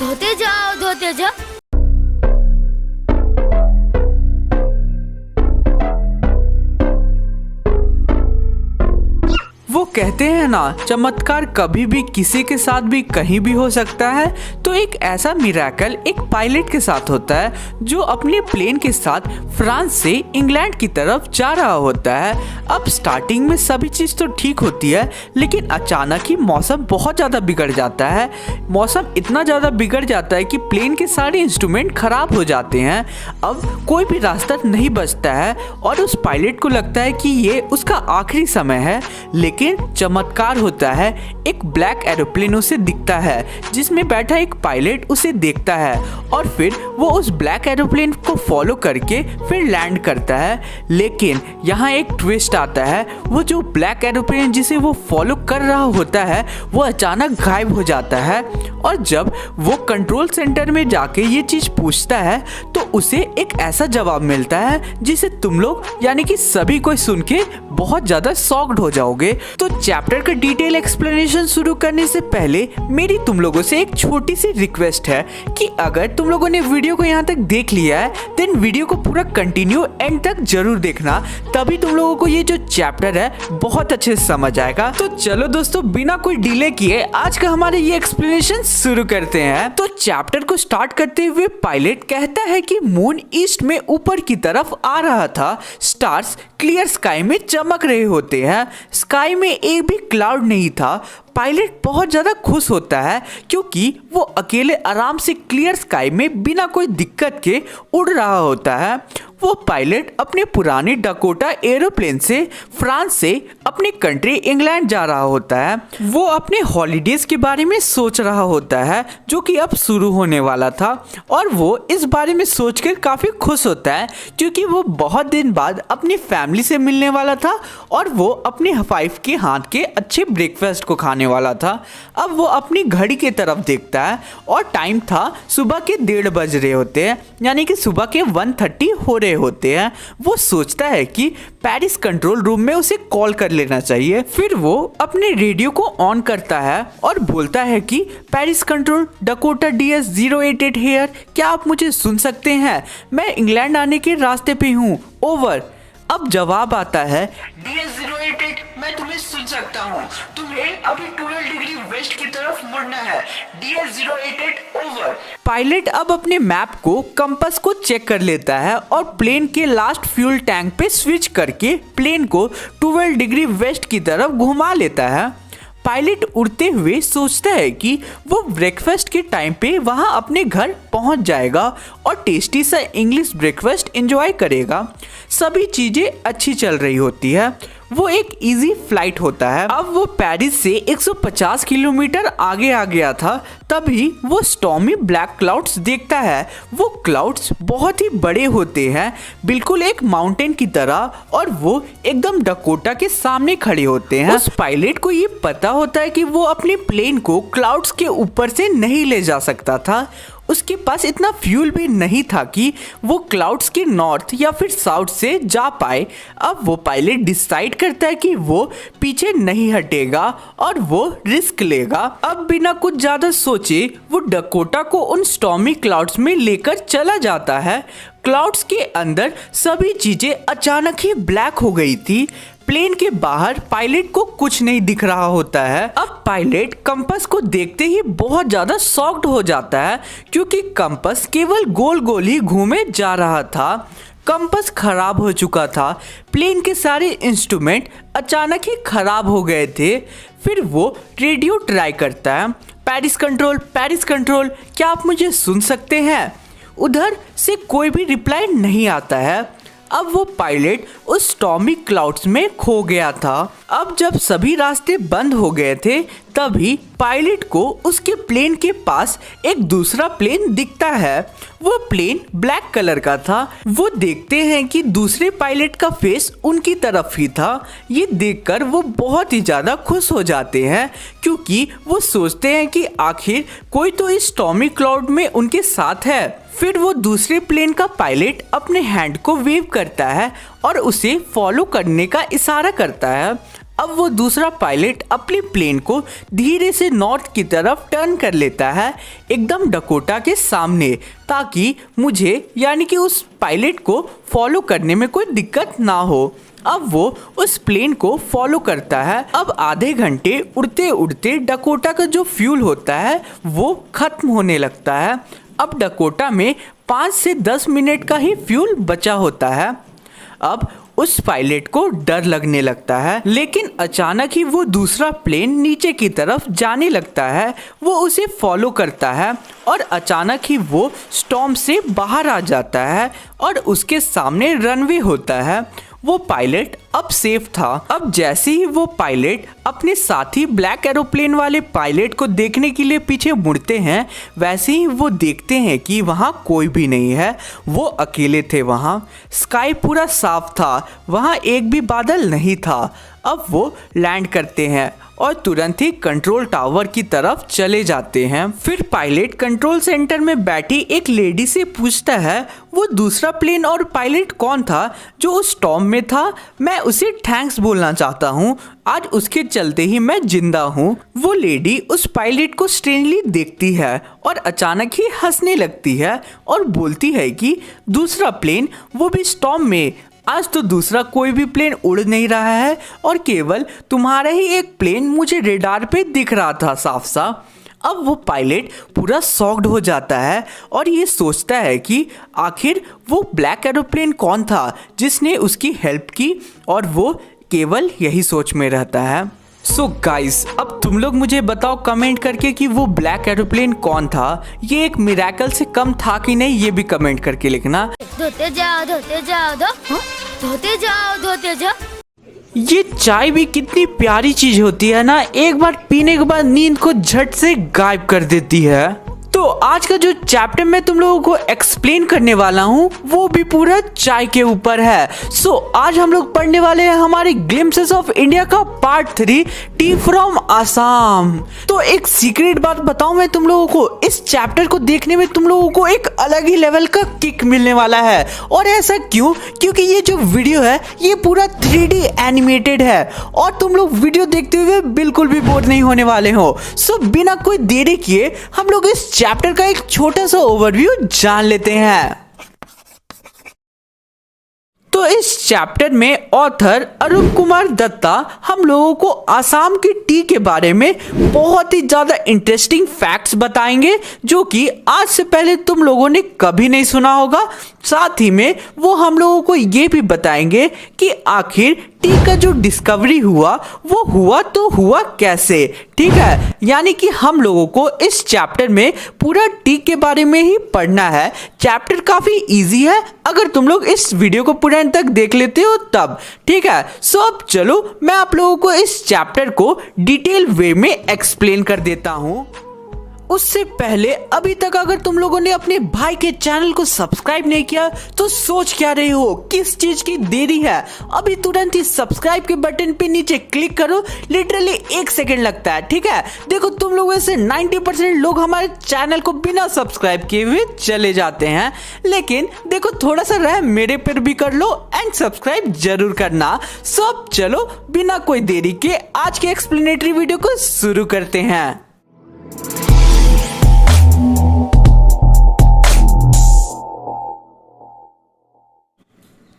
धोते जाओ धोते जाओ। वो कहते हैं ना, चमत्कार कभी भी किसी के साथ भी कहीं भी हो सकता है। तो एक ऐसा मिरेकल एक पायलट के साथ होता है जो अपने प्लेन के साथ फ्रांस से इंग्लैंड की तरफ जा रहा होता है। अब स्टार्टिंग में सभी चीज़ तो ठीक होती है लेकिन अचानक ही मौसम बहुत ज़्यादा बिगड़ जाता है। मौसम इतना ज़्यादा बिगड़ जाता है कि प्लेन के सारे इंस्ट्रूमेंट खराब हो जाते हैं। अब कोई भी रास्ता नहीं बचता है और उस पायलट को लगता है कि ये उसका आखिरी समय है। लेकिन चमत्कार होता है, एक ब्लैक एरोप्लेन उसे दिखता है जिसमें बैठा एक पायलट उसे देखता है और फिर वो उस ब्लैक एरोप्लेन को फॉलो करके फिर लैंड करता है। लेकिन यहाँ एक ट्विस्ट आता है, वो जो ब्लैक एरोप्लेन जिसे वो फॉलो कर रहा होता है वो अचानक गायब हो जाता है और जब वो कंट्रोल सेंटर में जाके ये चीज पूछता है तो उसे एक ऐसा जवाब मिलता है जिसे तुम लोग यानी कि सभी कोई सुन के बहुत ज्यादा शॉक्ड हो जाओगे। तो चैप्टर का डिटेल एक्सप्लेनेशन शुरू करने से पहले मेरी तुम लोगों से एक छोटी सी रिक्वेस्ट है कि अगर तुम लोगों ने वीडियो को यहाँ तक देख लिया है देन वीडियो को पूरा कंटिन्यू एंड तक जरूर देखना, तभी तुम लोगों को ये जो चैप्टर है बहुत अच्छे से समझ आएगा। तो चलो दोस्तों, बिना कोई डिले किए आज का हमारे ये एक्सप्लेनेशन शुरू करते हैं। तो चैप्टर को स्टार्ट करते हुए पायलट कहता है कि मून ईस्ट में ऊपर की तरफ आ रहा था, स्टार्स क्लियर स्काई में चमक रहे होते हैं, स्काई में एक भी क्लाउड नहीं था। पायलट बहुत ज़्यादा खुश होता है क्योंकि वो अकेले आराम से क्लियर स्काई में बिना कोई दिक्कत के उड़ रहा होता है। वो पायलट अपने पुराने डकोटा एरोप्लेन से फ्रांस से अपने कंट्री इंग्लैंड जा रहा होता है। वो अपने हॉलीडेज के बारे में सोच रहा होता है जो कि अब शुरू होने वाला था, और वो इस बारे में सोचकर काफ़ी खुश होता है क्योंकि वो बहुत दिन बाद अपनी फैमिली से मिलने वाला था और वो अपने वाइफ के हाथ के अच्छे ब्रेकफास्ट को खाने वाला था। अब वो अपनी घड़ी की तरफ देखता है और टाइम था सुबह के 1:30 बज रहे होते हैं, यानी कि सुबह के 1:30 हो रहे होते हैं। वो सोचता है कि पेरिस कंट्रोल रूम में उसे कॉल कर लेना चाहिए। फिर वो अपने रेडियो को ऑन करता है और बोलता है कि Paris control, Dakota DS-088 hair, क्या आप मुझे सुन सकते हैं? मैं इंग्लैंड आने के रास्ते पे हूँ, ओवर। अब जवाब आता है, DS-088 मैं तुम्हें सुन सकता हूँ, तुम्हें अभी 12 डिग्री वेस्ट की तरफ मुड़ना है, DS-088 ओवर। पायलट अब अपने मैप को, कंपास को चेक कर लेता है और प्लेन के लास्ट फ्यूल टैंक पे स्विच करके प्लेन को 12 डिग्री वेस्ट की तरफ घुमा लेता है। पायलट उड़ते हुए सोचता है कि वो ब्रेकफास्ट के टाइम पे वहाँ अपने घर पहुँच जाएगा और टेस्टी सा इंग्लिश ब्रेकफास्ट एंजॉय करेगा। सभी चीज़ें अच्छी चल रही होती है। वो एक इजी फ्लाइट होता है। अब वो पेरिस से 150 किलोमीटर आगे आ गया था, तभी वो स्टॉर्मी ब्लैक क्लाउड्स देखता है। वो क्लाउड्स बहुत ही बड़े होते हैं, बिल्कुल एक माउंटेन की तरह, और वो एकदम डकोटा के सामने खड़े होते हैं। उस पायलट को ये पता होता है कि वो अपने प्लेन को क्लाउड्स के ऊपर से नहीं ले जा सकता था। उसके पास इतना फ्यूल भी नहीं था कि वो क्लाउड्स के नॉर्थ या फिर साउथ से जा पाए। अब वो पायलट डिसाइड करता है कि वो पीछे नहीं हटेगा और वो रिस्क लेगा। अब बिना कुछ ज़्यादा सोचे वो डकोटा को उन स्टॉर्मी क्लाउड्स में लेकर चला जाता है। क्लाउड्स के अंदर सभी चीज़ें अचानक ही ब्लैक हो गई थी। प्लेन के बाहर पायलट को कुछ नहीं दिख रहा होता है। अब पायलट कंपास को देखते ही बहुत ज़्यादा शॉक्ड हो जाता है क्योंकि कंपास केवल गोल गोल ही घूमे जा रहा था। कंपास खराब हो चुका था। प्लेन के सारे इंस्ट्रूमेंट अचानक ही खराब हो गए थे। फिर वो रेडियो ट्राई करता है, पेरिस कंट्रोल, क्या आप मुझे सुन सकते हैं? उधर से कोई भी रिप्लाई नहीं आता है। अब वो पायलट उस स्टॉर्मी क्लाउड्स में खो गया था। अब जब सभी रास्ते बंद हो गए थे तभी पायलट को उसके प्लेन के पास एक दूसरा प्लेन दिखता है। वो प्लेन ब्लैक कलर का था। वो देखते हैं कि दूसरे पायलट का फेस उनकी तरफ ही था। ये देखकर वो बहुत ही ज़्यादा खुश हो जाते हैं क्योंकि वो सोचते हैं कि आखिर कोई तो इस स्टॉर्मी क्लाउड में उनके साथ है। फिर वो दूसरे प्लेन का पायलट अपने हैंड को वेव करता है और उसे फॉलो करने का इशारा करता है। अब वो दूसरा पायलट अपने प्लेन को धीरे से नॉर्थ की तरफ टर्न कर लेता है, एकदम डकोटा के सामने, ताकि मुझे यानी कि उस पायलट को फॉलो करने में कोई दिक्कत ना हो। अब वो उस प्लेन को फॉलो करता है। अब आधे घंटे उड़ते उड़ते डकोटा का जो फ्यूल होता है वो खत्म होने लगता है। अब डकोटा में 5 से 10 मिनट का ही फ्यूल बचा होता है। अब उस पायलट को डर लगने लगता है, लेकिन अचानक ही वो दूसरा प्लेन नीचे की तरफ जाने लगता है। वो उसे फॉलो करता है और अचानक ही वो स्टॉर्म से बाहर आ जाता है और उसके सामने रनवे होता है। वो पायलट अब सेफ था। अब जैसे ही वो पायलट अपने साथी ब्लैक एरोप्लेन वाले पायलट को देखने के लिए पीछे मुड़ते हैं, वैसे ही वो देखते हैं कि वहाँ कोई भी नहीं है। वो अकेले थे वहाँ। स्काई पूरा साफ था, वहाँ एक भी बादल नहीं था। अब वो लैंड करते हैं और तुरंत ही कंट्रोल टावर की तरफ चले जाते हैं। फिर पायलट कंट्रोल सेंटर में बैठी एक लेडी से पूछता है वो दूसरा प्लेन और पायलट कौन था जो उस स्टॉर्म में था। मैं उसे थैंक्स बोलना चाहता हूँ, आज उसके चलते ही मैं जिंदा हूँ। वो लेडी उस पायलट को स्ट्रेंजली देखती है और अचानक ही हंसने लगती है और बोलती है कि दूसरा प्लेन, वो भी स्टॉर्म में। आज तो दूसरा कोई भी प्लेन उड़ नहीं रहा है और केवल तुम्हारा ही एक प्लेन मुझे रेडार पे दिख रहा था साफ साफ। अब वो पायलट पूरा शॉक्ड हो जाता है और ये सोचता है कि आखिर वो ब्लैक एरोप्लेन कौन था जिसने उसकी हेल्प की, और वो केवल यही सोच में रहता है। सो गाइस, अब तुम लोग मुझे बताओ कमेंट करके कि वो ब्लैक एरोप्लेन कौन था। ये एक मिरेकल से कम था कि नहीं, ये भी कमेंट करके लिखना। धोते जाओ धोते जाओ धोते जाओ धोते जाओ। ये चाय भी कितनी प्यारी चीज होती है ना, एक बार पीने के बाद नींद को झट से गायब कर देती है। तो आज का जो चैप्टर मैं तुम लोगों को एक्सप्लेन करने वाला हूँ वो भी पूरा चाय के ऊपर है। सो आज हम लोग पढ़ने वाले हैं हमारे ग्लिम्पसेस ऑफ इंडिया का पार्ट 3, टी फ्रॉम आसाम। तो एक सीक्रेट बात बताऊं मैं तुम लोगों को, इस चैप्टर को देखने में तुम लोगों को एक अलग ही लेवल का किक मिलने वाला है। और ऐसा क्यों? क्योंकि ये जो वीडियो है ये पूरा 3D एनिमेटेड है और तुम लोग वीडियो देखते हुए बिल्कुल भी बोर नहीं होने वाले हो। सो बिना कोई देरी किए हम लोग इस चैप्टर का एक छोटा सा ओवरव्यू जान लेते हैं। तो इस चैप्टर में ऑथर अरुण कुमार दत्ता हम लोगों को आसाम की टी के बारे में बहुत ही ज्यादा इंटरेस्टिंग फैक्ट्स बताएंगे जो कि आज से पहले तुम लोगों ने कभी नहीं सुना होगा। साथ ही में वो हम लोगों को ये भी बताएंगे कि आखिर टी का जो डिस्कवरी हुआ वो हुआ तो हुआ कैसे। ठीक है, यानी कि हम लोगों को इस चैप्टर में पूरा टी के बारे में ही पढ़ना है। चैप्टर काफी इजी है अगर तुम लोग इस वीडियो को पूरा अंत तक देख लेते हो तब। ठीक है, सो अब चलो मैं आप लोगों को इस चैप्टर को डिटेल वे में एक्सप्लेन कर देता हूँ। उससे पहले अभी तक अगर तुम लोगों ने अपने भाई के चैनल को सब्सक्राइब नहीं किया तो सोच क्या रहे हो, किस चीज की देरी है? अभी तुरंत ही सब्सक्राइब के बटन पे नीचे क्लिक करो, लिटरली 1 सेकंड लगता है। ठीक है, देखो तुम लोगों में से 90% लोग हमारे चैनल को बिना सब्सक्राइब किए हुए चले जाते हैं, लेकिन देखो थोड़ा सा रह मेरे पर भी कर लो एंड सब्सक्राइब जरूर करना। सो अब चलो बिना कोई देरी के आज के एक्सप्लेनेटरी वीडियो को शुरू करते हैं।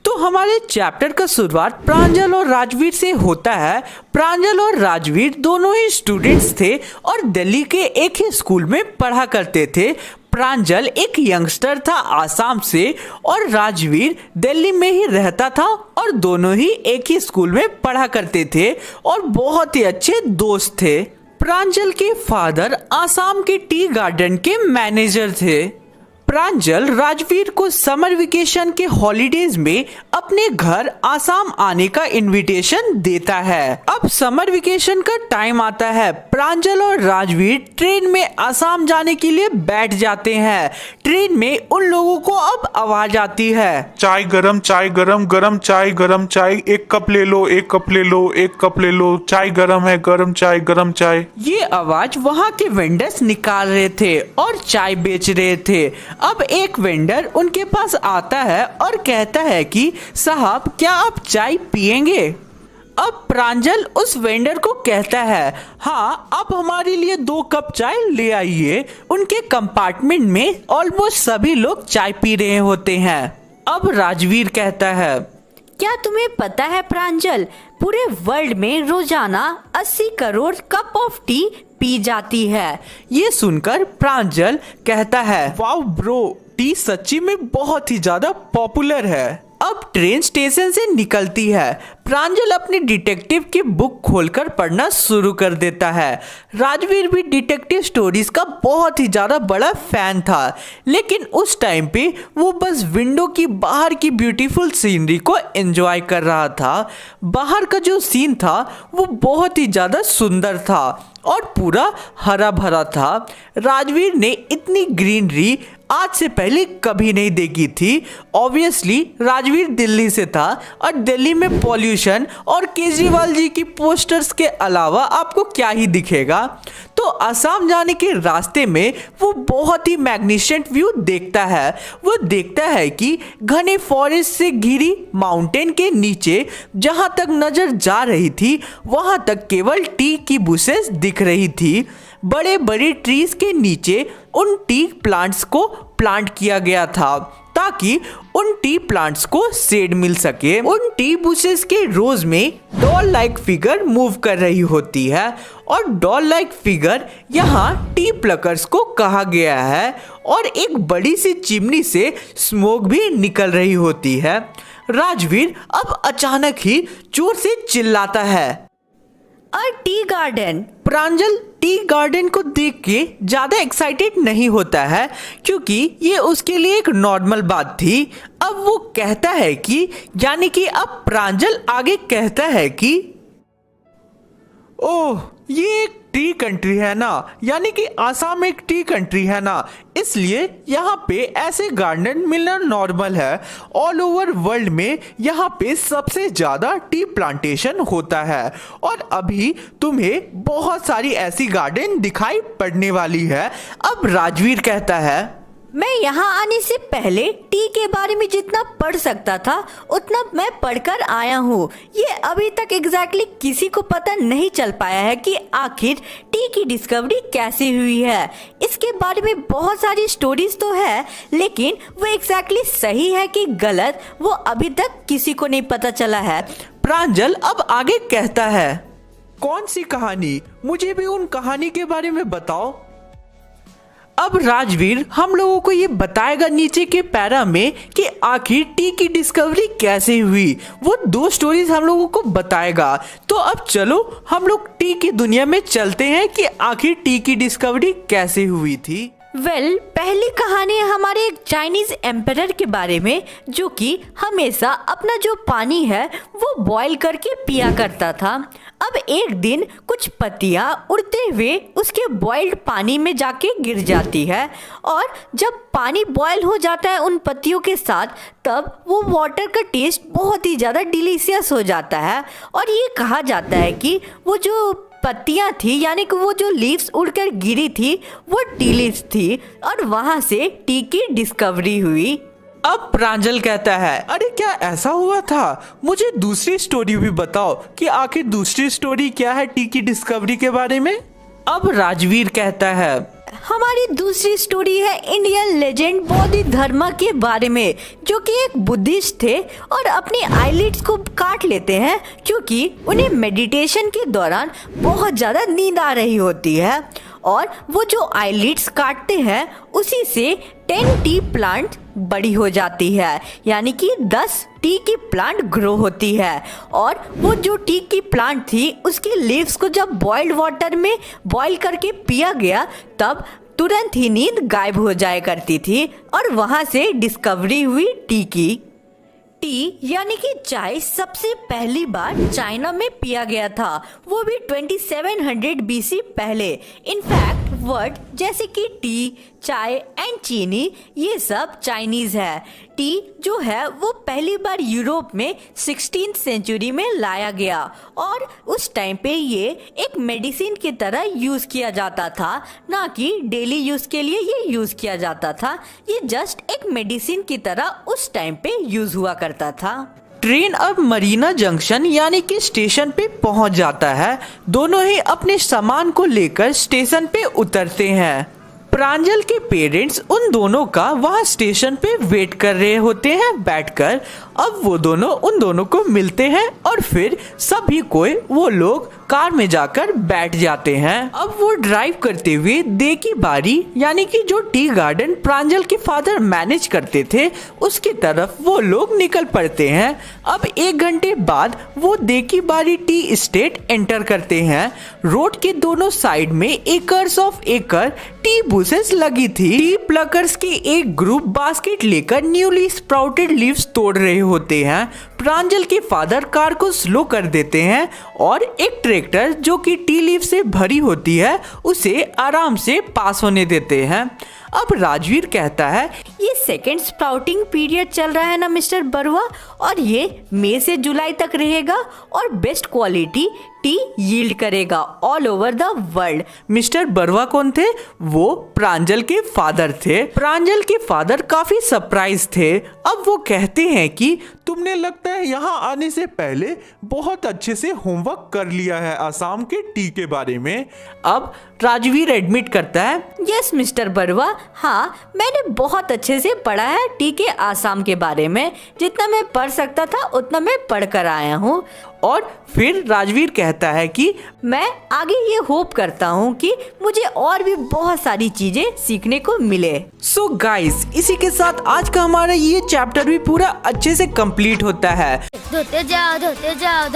तो हमारे चैप्टर का शुरुआत प्रांजल और राजवीर से होता है। प्रांजल और राजवीर दोनों ही स्टूडेंट्स थे और दिल्ली के एक ही स्कूल में पढ़ा करते थे। प्रांजल एक यंगस्टर था आसाम से और राजवीर दिल्ली में ही रहता था और दोनों ही एक ही स्कूल में पढ़ा करते थे और बहुत ही अच्छे दोस्त थे। प्रांजल के फादर आसाम के टी गार्डन के मैनेजर थे। प्रांजल राजवीर को समर वेकेशन के हॉलीडेज में अपने घर आसाम आने का इनविटेशन देता है। अब समर वेकेशन का टाइम आता है। प्रांजल और राजवीर ट्रेन में आसाम जाने के लिए बैठ जाते हैं। ट्रेन में उन लोगों को अब आवाज आती है, चाय गरम गरम चाय गरम चाय, 1 कप ले लो 1 कप ले लो 1 कप ले लो, चाय गरम है गरम चाय। ये आवाज वहाँ के वेंडर्स निकाल रहे थे और चाय बेच रहे थे। अब एक वेंडर उनके पास आता है और कहता है कि साहब क्या आप चाय पिएंगे? अब प्रांजल उस वेंडर को कहता है, हाँ आप हमारे लिए 2 कप चाय ले आइए। उनके कंपार्टमेंट में ऑलमोस्ट सभी लोग चाय पी रहे होते हैं। अब राजवीर कहता है, क्या तुम्हें पता है प्रांजल, पूरे वर्ल्ड में रोजाना 80 crore cup of T P जाती है। ये सुनकर प्रांजल कहता है, वाओ ब्रो, टी सच्ची में बहुत ही ज्यादा पॉपुलर है। अब ट्रेन स्टेशन से निकलती है। प्रांजल अपनी डिटेक्टिव की बुक खोलकर पढ़ना शुरू कर देता है। राजवीर भी डिटेक्टिव स्टोरीज का बहुत ही ज्यादा बड़ा फैन था, लेकिन उस टाइम पे वो बस विंडो की बाहर की ब्यूटीफुल सीनरी को एंजॉय कर रहा था। बाहर का जो सीन था वो बहुत ही ज्यादा सुंदर था और पूरा हरा भरा था। राजवीर ने इतनी ग्रीनरी आज से पहले कभी नहीं देखी थी। ऑब्वियसली राजवीर दिल्ली से था और दिल्ली में पॉल्यूशन और केजरीवाल जी की पोस्टर्स के अलावा आपको क्या ही दिखेगा। तो असम जाने के रास्ते में वो बहुत ही मैग्निफिसेंट व्यू देखता है। वो देखता है कि घने फॉरेस्ट से घिरी माउंटेन के नीचे जहाँ तक नजर जा रही थी वहाँ तक केवल टी की बुशेस दिख रही थी। बड़े बड़े ट्रीज के नीचे उन टी प्लांट्स को प्लांट किया गया था ताकि उन टी प्लांट्स को शेड मिल सके। उन टी बुशेस के रोज में डॉल लाइक फिगर मूव कर रही होती है और डॉल लाइक फिगर यहाँ टी प्लकर्स को कहा गया है और एक बड़ी सी चिमनी से स्मोक भी निकल रही होती है। राजवीर अब अचानक ही जोर से चिल्लाता है, और टी गार्डन। प्रांजल टी गार्डन को देख के ज्यादा एक्साइटेड नहीं होता है क्योंकि ये उसके लिए एक नॉर्मल बात थी। अब वो कहता है कि यानी कि अब प्रांजल आगे कहता है कि ओह, ये एक टी कंट्री है ना, यानी कि आसाम एक टी कंट्री है ना, इसलिए यहाँ पे ऐसे गार्डन मिलना नॉर्मल है। ऑल ओवर वर्ल्ड में यहाँ पे सबसे ज़्यादा टी प्लांटेशन होता है और अभी तुम्हें बहुत सारी ऐसी गार्डन दिखाई पड़ने वाली है। अब राजवीर कहता है, मैं यहाँ आने से पहले टी के बारे में जितना पढ़ सकता था उतना मैं पढ़कर आया हूँ। ये अभी तक एग्जैक्टली किसी को पता नहीं चल पाया है कि आखिर टी की डिस्कवरी कैसे हुई है। इसके बारे में बहुत सारी स्टोरीज तो है, लेकिन वो एग्जैक्टली सही है कि गलत वो अभी तक किसी को नहीं पता चला है। प्रांजल अब आगे कहता है, कौन सी कहानी? मुझे भी उन कहानी के बारे में बताओ। अब राजवीर हम लोगों को ये बताएगा नीचे के पैरा में कि आखिर टी की डिस्कवरी कैसे हुई। वो 2 स्टोरीज हम लोगों को बताएगा। तो अब चलो हम लोग टी की दुनिया में चलते हैं कि आखिर टी की डिस्कवरी कैसे हुई थी। पहली कहानी हमारे एक चाइनीज एम्परर के बारे में, जो कि हमेशा अपना जो पानी है वो बॉईल करके पिया करता था। अब एक दिन कुछ पत्तियां उड़ते हुए उसके बॉइल्ड पानी में जाके गिर जाती है और जब पानी बॉयल हो जाता है उन पत्तियों के साथ, तब वो वाटर का टेस्ट बहुत ही ज़्यादा डिलीशियस हो जाता है। और ये कहा जाता है कि वो जो पत्तियां थी, यानी कि वो जो लीव्स उड़कर गिरी थी, वो टी लीव्स थी और वहां से टी की डिस्कवरी हुई। अब प्रांजल कहता है, अरे क्या ऐसा हुआ था? मुझे दूसरी स्टोरी भी बताओ कि आखिर दूसरी स्टोरी क्या है टी की डिस्कवरी के बारे में। अब राजवीर कहता है, हमारी दूसरी स्टोरी है इंडियन लेजेंड बोधिधर्मा के बारे में, जो कि एक बुद्धिस्ट थे और अपनी आईलिड्स को काट लेते हैं क्योंकि उन्हें मेडिटेशन के दौरान बहुत ज़्यादा नींद आ रही होती है। और वो जो आईलिड्स काटते हैं उसी से 10 टी प्लांट बड़ी हो जाती है, यानी कि 10 टी की प्लांट ग्रो होती है। और वो जो टी की प्लांट थी उसकी लीव्स को जब बॉइल्ड वाटर में बॉईल करके पिया गया, तब तुरंत ही नींद गायब हो जाया करती थी और वहाँ से डिस्कवरी हुई टी की। टी यानी कि चाय सबसे पहली बार चाइना में पिया गया था, वो भी 2700 BC पहले। इनफैक्ट वर्ड जैसे कि टी, चाय एंड चीनी ये सब चाइनीज है। टी जो है वो पहली बार यूरोप में 16th सेंचुरी में लाया गया और उस टाइम पे ये एक मेडिसिन की तरह यूज किया जाता था, ना कि डेली यूज के लिए ये यूज किया जाता था। ये जस्ट एक मेडिसिन की तरह उस टाइम पे यूज हुआ करता था। ट्रेन अब मरीना जंक्शन यानी कि स्टेशन पे पहुंच जाता है। दोनों ही अपने सामान को लेकर स्टेशन पे उतरते हैं। प्रांजल के पेरेंट्स उन दोनों का वहाँ स्टेशन पे वेट कर रहे होते हैं बैठकर। अब वो दोनों उन दोनों को मिलते हैं और फिर सभी कोई वो लोग कार में जाकर बैठ जाते हैं। अब वो ड्राइव करते हुए दे की बारी यानी कि जो टी गार्डन प्रांजल के फादर मैनेज करते थे उसकी तरफ वो लोग निकल पड़ते हैं। अब 1 घंटे बाद वो दे की बारी टी एस्टेट एंटर करते हैं। रोड के दोनों साइड में acres of acre T bushes लगी थी। टी प्लकर्स की एक ग्रुप बास्केट लेकर न्यूली स्प्राउटेड लीव्स तोड़ रहे होते हैं। प्रांजल के फादर कार को स्लो कर देते हैं और एक ट्रैक्टर जो कि टी लीव से भरी होती है उसे आराम से पास होने देते हैं। अब राजवीर कहता है, ये सेकेंड स्प्राउटिंग पीरियड चल रहा है ना मिस्टर बरुआ, और ये मई से जुलाई तक रहेगा और बेस्ट क्वालिटी टी यील्ड करेगा all over the world. Mister Barua कौन थे? वो प्रांजल के फादर थे। प्रांजल के फादर काफी सरप्राइज थे। अब वो कहते हैं कि तुमने लगता है यहाँ आने से पहले बहुत अच्छे से होमवर्क कर लिया है आसाम के टी के बारे में। अब राजवीर एडमिट करता है, यस मिस्टर बरुआ, हाँ मैंने बहुत अच्छे से पढ़ा है टी के आसाम के बारे में। जितना मैं पढ़ सकता था उतना मैं पढ़ कर आया हूँ। और फिर राजवीर कहता है कि मैं आगे ये होप करता हूँ कि मुझे और भी बहुत सारी चीजें सीखने को मिले। सो गाइस, इसी के साथ आज का हमारा ये चैप्टर भी पूरा अच्छे से कंप्लीट होता है। धोते जाओ धोते जाओ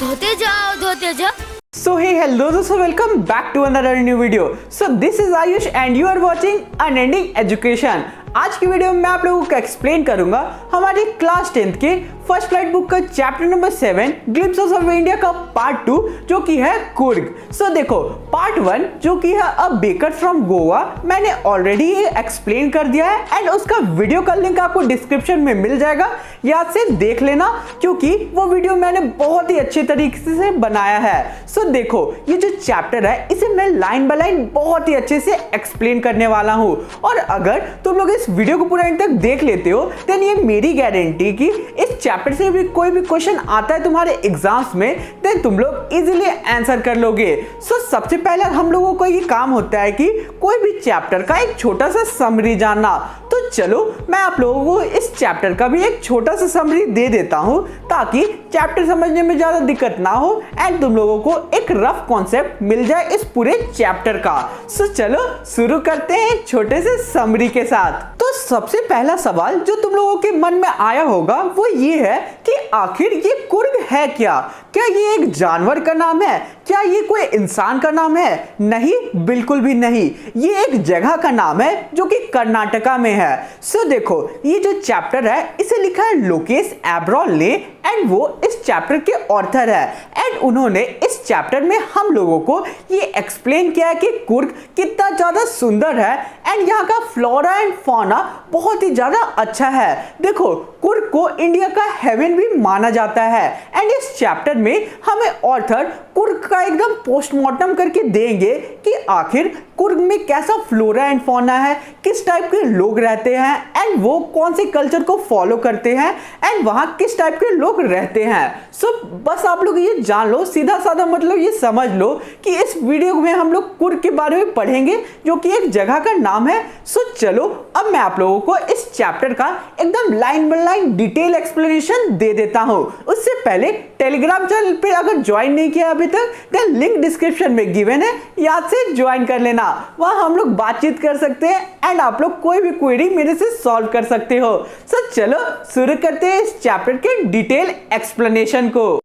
धोते जाओ धोते जाओ। So hey hello दोस्तों, welcome back to another new video. So this is Ayush and you are watching Unending Education. आज की वीडियो में मैं आप लोगों को एक्सप्लेन करूंगा हमारी क्लास 10th के फर्स्ट फ्लाइट बुक का chapter number 7 glimpses of India का पार्ट 2 जो कि है कुर्ग। सो देखो, पार्ट 1 जो कि है अ बेकर फ्रॉम गोवा, मैंने ऑलरेडी एक्सप्लेन कर दिया है एंड उसका वीडियो का लिंक आपको डिस्क्रिप्शन में मिल जाएगा, याद से देख लेना क्योंकि वो वीडियो मैंने बहुत ही अच्छे तरीके से बनाया है। सो देखो, ये जो चैप्टर है इसे मैं लाइन बाय लाइन बहुत ही अच्छे से एक्सप्लेन करने वाला हूँ और अगर तुम लोग इस वीडियो को पूरा एंड तक देख लेते हो देन ये मेरी गारंटी कि इस चैप्टर से भी कोई भी क्वेश्चन आता है तुम्हारे एग्जाम्स में देन तुम लोग इजीली आंसर कर लोगे। सो सबसे पहले हम लोगों को ये काम होता है कि कोई भी चैप्टर का एक छोटा सा समरी जानना। तो चलो मैं आप लोगों को इस चैप्टर का भी एक छोटा सा समरी दे देता हूं ताकि चैप्टर समझने में ज्यादा दिक्कत ना हो एंड तुम लोगों को एक रफ कॉन्सेप्ट मिल जाए इस पूरे चैप्टर का। सो चलो शुरू करते हैं एक छोटे से समरी के साथ। तो सबसे पहला सवाल जो तुम लोगों के मन में आया होगा वो ये है कि आखिर ये कुर्ग है क्या? क्या ये एक जानवर का नाम है? क्या ये कोई इंसान का नाम है? नहीं, बिल्कुल भी नहीं। ये एक जगह का नाम है जो कि कर्नाटका में है। सो देखो, ये जो चैप्टर है इसे लिखा है लोकेश एब्रॉल ने एंड वो इस चैप्टर के ऑथर है एंड उन्होंने इस चैप्टर में हम लोगों को ये एक्सप्लेन किया है कि कुर्ग कितना ज्यादा सुंदर है एंड यहाँ का फ्लोरा एंड फौना बहुत ही ज्यादा अच्छा है। देखो, कुर्ग को इंडिया का हेवन भी माना जाता है एंड इस चैप्टर में हमें ऑथर कुर्ग का एकदम पोस्टमार्टम करके देंगे कि आखिर कुर्ग में कैसा फ्लोरा एंड फौना है, किस टाइप के लोग रहते हैं एंड वो कौन से कल्चर को फॉलो करते हैं एंड वहां किस टाइप के लोग रहते हैं। सो बस आप लोग ये जान लो, सीधा साधा मतलब ये समझ लो कि इस वीडियो में हम लोग कुर्ग के बारे में पढ़ेंगे जो कि एक जगह का नाम है। सो चलो अब मैं आप लोगों को इस चैप्टर का एकदम line by line detail explanation दे देता हूं। उससे पहले टेलीग्राम चैनल पे अगर ज्वाइन नहीं किया अभी तक देन लिंक डिस्क्रिप्शन में गिवन है, याद से ज्वाइन कर लेना। वहां हम लोग बातचीत कर सकते हैं एंड आप लोग कोई भी क्वेरी मेरे से सॉल्व कर सकते हो। सो चलो शुरू करते हैं इस चैप्टर के डिटेल एक्सप्लेनेशन को।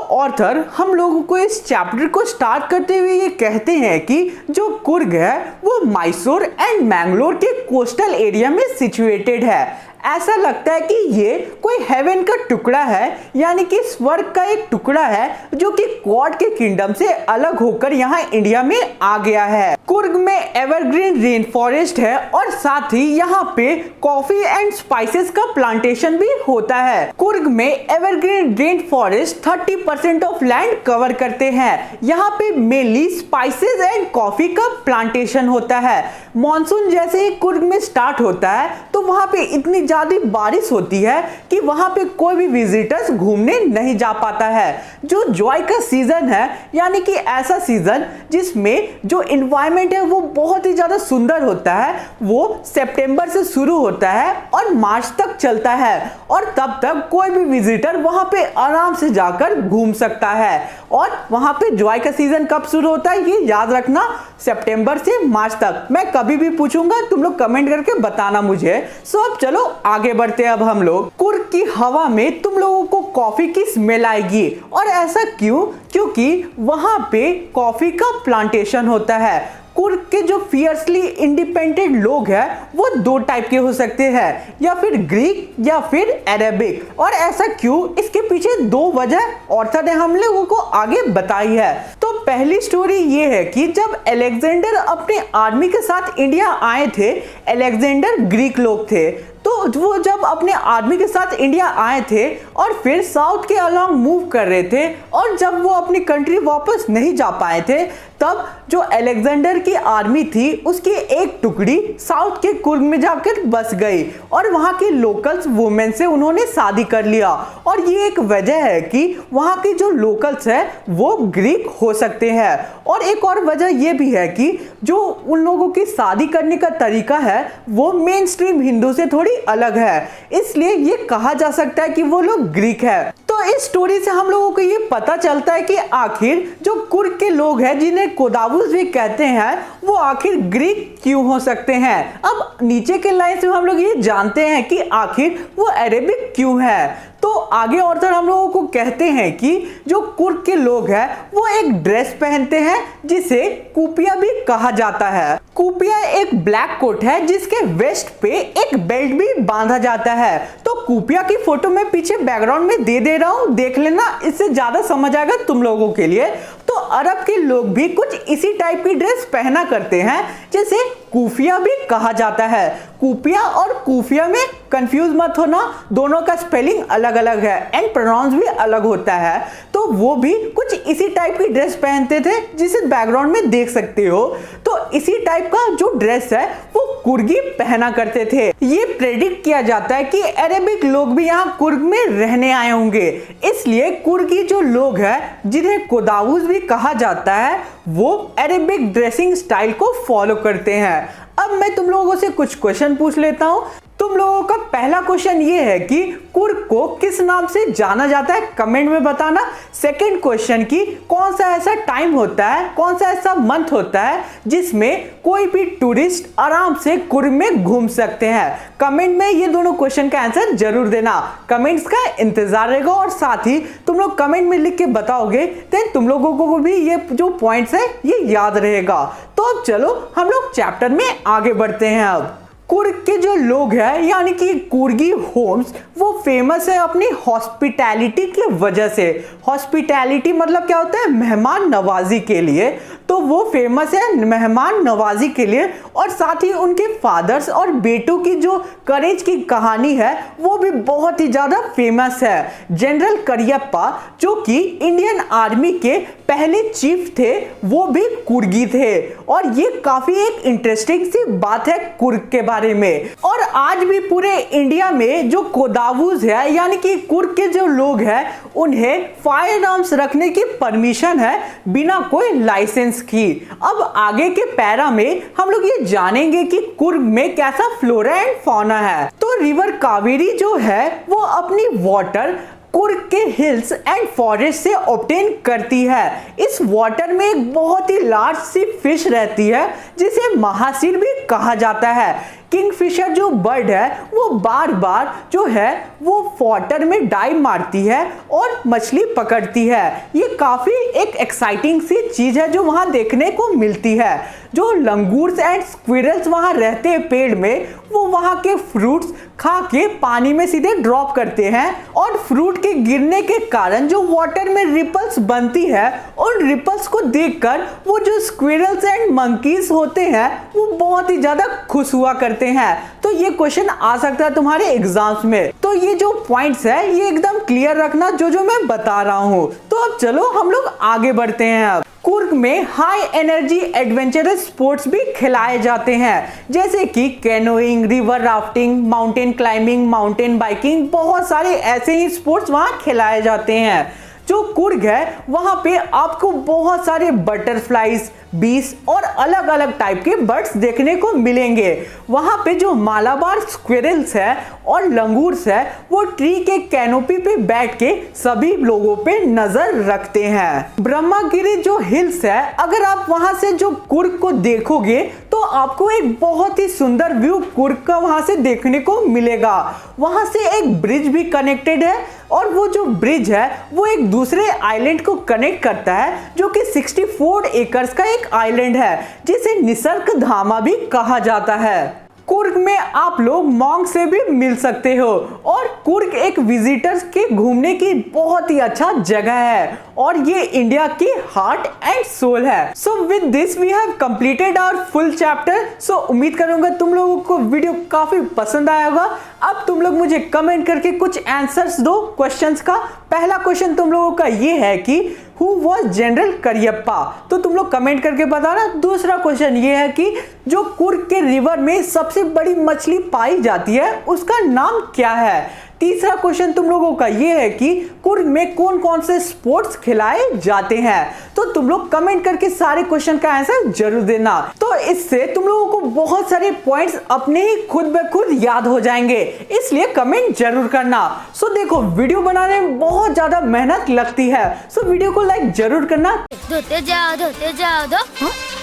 ऑथर हम लोगों को इस चैप्टर को स्टार्ट करते हुए ये कहते हैं कि जो कुर्ग है वो मैसूर एंड मैंगलोर के कोस्टल एरिया में सिचुएटेड है। ऐसा लगता है कि ये कोई हेवन का टुकड़ा है, यानी कि स्वर्ग का एक टुकड़ा है जो कि गॉड के किंगडम से अलग होकर यहाँ इंडिया में आ गया है। कुर्ग में एवरग्रीन रेन फॉरेस्ट है और साथ ही यहाँ पे कॉफी एंड स्पाइसेस का प्लांटेशन भी होता है। कुर्ग में evergreen rain forest 30% of land cover करते हैं। यहाँ पे मेनली स्पाइसेस एंड कॉफी का प्लांटेशन होता है। मॉनसून जैसे ही कुर्ग में स्टार्ट होता है तो वहाँ पे इतनी ज्यादा बारिश होती है कि वहां पे कोई भी विजिटर्स घूमने नहीं जा पाता है, जो जॉय का सीजन है, यानी कि ऐसा सीजन जिसमें जो इन्वायरमेंट है वो बहुत ही ज़्यादा सुंदर होता है, वो सितंबर से शुरू होता है और मार्च तक चलता है और तब तक कोई भी विजिटर वहां पे आराम से जाकर घूम सकता है। और वहां पे जॉय का सीजन कब शुरू होता है ये याद रखना, सितंबर से मार्च तक। मैं कभी भी पूछूंगा, तुम लोग कमेंट करके बताना मुझे। सो अब चलो आगे बढ़ते हैं। अब हम लोग कुर्ग की हवा में तुम लोगों को कॉफी की स्मेल आएगी, और ऐसा क्यों? क्योंकि वहां पे कॉफी का प्लांटेशन होता है। कुर्ग के जो फियर्सली इंडिपेंडेंट लोग हैं वो दो टाइप के हो सकते हैं, या फिर ग्रीक या फिर अरेबिक। और ऐसा क्यों, इसके पीछे दो वजह ऑर्थर ने हम लोगों को आगे बताई है। तो पहली स्टोरी ये है कि जब अलेक्जेंडर अपने आर्मी के साथ इंडिया आए थे, अलेक्जेंडर ग्रीक लोग थे, तो वो जब अपने आर्मी के साथ इंडिया आए थे और फिर साउथ के अलॉन्ग मूव कर रहे थे, और जब वो अपनी कंट्री वापस नहीं जा पाए थे, तब जो अलेक्जेंडर की आर्मी थी उसकी एक टुकड़ी साउथ के कुर्ग में जाकर बस गई और वहां के लोकल्स वुमेन से उन्होंने शादी कर लिया। और ये एक वजह है कि वहां के जो लोकल्स है वो ग्रीक हो सकते हैं। और एक और वजह ये भी है कि जो उन लोगों की शादी करने का तरीका है वो मेन स्ट्रीम हिंदू से थोड़ी अलग है, इसलिए ये कहा जा सकता है कि वो लोग ग्रीक है। तो इस स्टोरी से हम लोगों को ये पता चलता है कि आखिर जो कुर्ग के लोग हैं, जिन्हें कोदावुस भी कहते हैं, वो आखिर ग्रीक क्यों हो सकते हैं। अब नीचे के लाइन से हम लोग ये जानते हैं कि आखिर वो अरेबिक क्यों है। तो आगे ऑर्थर हम लोगों को कहते हैं कि जो कुर्ग के लोग हैं वो एक ड्रेस पहनते हैं जिसे कुपिया भी कहा जाता है। कुपिया एक ब्लैक कोट है जिसके वेस्ट पे एक बेल्ट भी बांधा जाता है। तो कुपिया की फोटो मैं पीछे बैकग्राउंड में दे रहा हूं, देख लेना, इससे ज्यादा समझ आएगा तुम लोगों के लिए। तो अरब के लोग भी कुछ इसी टाइप की ड्रेस पहना करते हैं जिसे कुफिया भी कहा जाता है। कुपिया और कुफिया में कंफ्यूज मत होना, दोनों का स्पेलिंग अलग अलग है एंड प्रोनाउंस भी अलग होता है। तो वो भी कुछ इसी टाइप की ड्रेस पहनते थे जिसे बैकग्राउंड में देख सकते हो। तो इसी टाइप का जो ड्रेस है वो कुर्गी पहना करते थे। ये प्रेडिक्ट किया जाता है कि अरेबिक लोग भी यहाँ कुर्ग में रहने आए होंगे, इसलिए कुर्गी जो लोग हैं जिन्हें कोदावुस भी कहा जाता है वो अरेबिक ड्रेसिंग स्टाइल को फॉलो करते हैं। अब मैं तुम लोगों से कुछ क्वेश्चन पूछ लेता हूं। तुम लोगों का पहला क्वेश्चन ये है कि कुर्ग को किस नाम से जाना जाता है, कमेंट में बताना। सेकंड क्वेश्चन की कौन सा ऐसा टाइम होता है, कौन सा ऐसा मंथ होता है जिसमें कोई भी टूरिस्ट आराम से कुर्ग में घूम सकते हैं। कमेंट में ये दोनों क्वेश्चन का आंसर जरूर देना, कमेंट्स का इंतजार रहेगा। और साथ ही तुम लोग कमेंट में लिख के बताओगे तो तुम लोगों को भी ये जो पॉइंट्स है ये याद रहेगा। तो अब चलो हम लोग चैप्टर में आगे बढ़ते हैं। अब कुर्ग के जो लोग हैं यानी कि कुर्गी होम्स वो फेमस है अपनी हॉस्पिटैलिटी की वजह से। हॉस्पिटैलिटी मतलब क्या होता है, मेहमान नवाजी के लिए। तो वो फेमस है मेहमान नवाजी के लिए, और साथ ही उनके फादर्स और बेटों की जो करेज की कहानी है वो भी बहुत ही ज्यादा फेमस है। जनरल करियप्पा जो कि इंडियन आर्मी के पहले चीफ थे वो भी कुर्गी थे, और ये काफी एक इंटरेस्टिंग सी बात है कुर्ग के बारे में। और आज भी पूरे इंडिया में जो कोदावुस है यानी कि कुर्ग के जो लोग हैं उन्हें फायर आर्म्स रखने की परमिशन है बिना कोई लाइसेंस की। अब आगे के पैरा में हम लोग ये जानेंगे कि कुर्ग में कैसा फ्लोरा एंड फौना है। तो रिवर कावेरी जो है वो अपनी वाटर कुर्ग के हिल्स एंड फॉरेस्ट से ऑब्टेन करती है। इस वाटर में एक बहुत ही लार्ज सी फिश रहती है जिसे महासीर भी कहा जाता है। किंगफिशर जो बर्ड है वो बार बार जो है वो वाटर में डाइव मारती है और मछली पकड़ती है। ये काफी एक एक्साइटिंग सी चीज है जो वहां देखने को मिलती है। जो लंगूर्स एंड स्क्विरल्स वहां रहते हैं पेड़ में, वो वहां के फ्रूट्स खा के पानी में सीधे ड्रॉप करते हैं, और फ्रूट के गिरने के कारण जो वाटर में रिपल्स बनती है, उन रिपल्स को देखकर वो जो स्क्विरल्स एंड मंकीज होते हैं वो बहुत ही ज्यादा खुश हुआ करते हैं। तो ये क्वेश्चन आ सकता है तुम्हारे एग्जाम्स में। तो ये जो पॉइंट्स है ये एकदम क्लियर रखना जो मैं बता रहा हूँ। तो अब चलो हम लोग आगे बढ़ते हैं। अब कुर्ग में हाई एनर्जी एडवेंचरस स्पोर्ट्स भी खिलाए जाते हैं, जैसे कि canoeing, river rafting, mountain climbing, mountain biking, बहुत सारे ऐसे ही स्पोर्ट्स वहां खिलाए जाते हैं। जो कुर्ग है वहां पे आपको बहुत सारे बटरफ्लाईज, बीस और अलग अलग टाइप के बर्ड्स देखने को मिलेंगे। वहां पे जो मालाबार स्क्विरल्स है और लंगूर्स है वो ट्री के कैनोपी पे बैठ के सभी लोगों पे नजर रखते हैं। ब्रह्मागिरी जो हिल्स है, अगर आप वहां से जो कुर्ग को देखोगे तो आपको एक बहुत ही सुंदर व्यू कुर्ग का वहां से देखने को मिलेगा। वहां से एक ब्रिज भी कनेक्टेड है और वो जो ब्रिज है वो एक दूसरे आइलैंड को कनेक्ट करता है जो कि 64 एकर्स का एक आइलैंड है जिसे निसर्ग धामा भी कहा जाता है। कुर्ग में आप लोग मॉन्क से भी मिल सकते हो और कुर्ग एक विजिटर्स के घूमने की बहुत ही अच्छा जगह है और ये इंडिया की हार्ट एंड सोल है। So with this we have completed our full chapter. So उम्मीद करूंगा तुम लोगों को वीडियो काफी पसंद आया होगा। अब तुम लोग मुझे कमेंट करके कुछ आंसर्स दो क्वेश्चंस का। पहला क्वेश्चन तुम लोगों का ये है कि हु वॉज जनरल करियप्पा, तो तुम लोग कमेंट करके बताना। दूसरा क्वेश्चन ये है कि जो कुर्ग के रिवर में सबसे बड़ी मछली पाई जाती है उसका नाम क्या है। तीसरा क्वेश्चन तुम लोगों का ये है कि कुर्ग में कौन कौन से स्पोर्ट्स खिलाए जाते हैं। तो तुम लोग कमेंट करके सारे क्वेश्चन का आंसर जरूर देना। तो इससे तुम लोगों को बहुत सारे पॉइंट्स अपने ही खुद ब खुद याद हो जाएंगे, इसलिए कमेंट जरूर करना। सो देखो वीडियो बनाने में बहुत ज्यादा मेहनत लगती है, सो वीडियो को लाइक जरूर करना। धोते जाओ धोते जाओ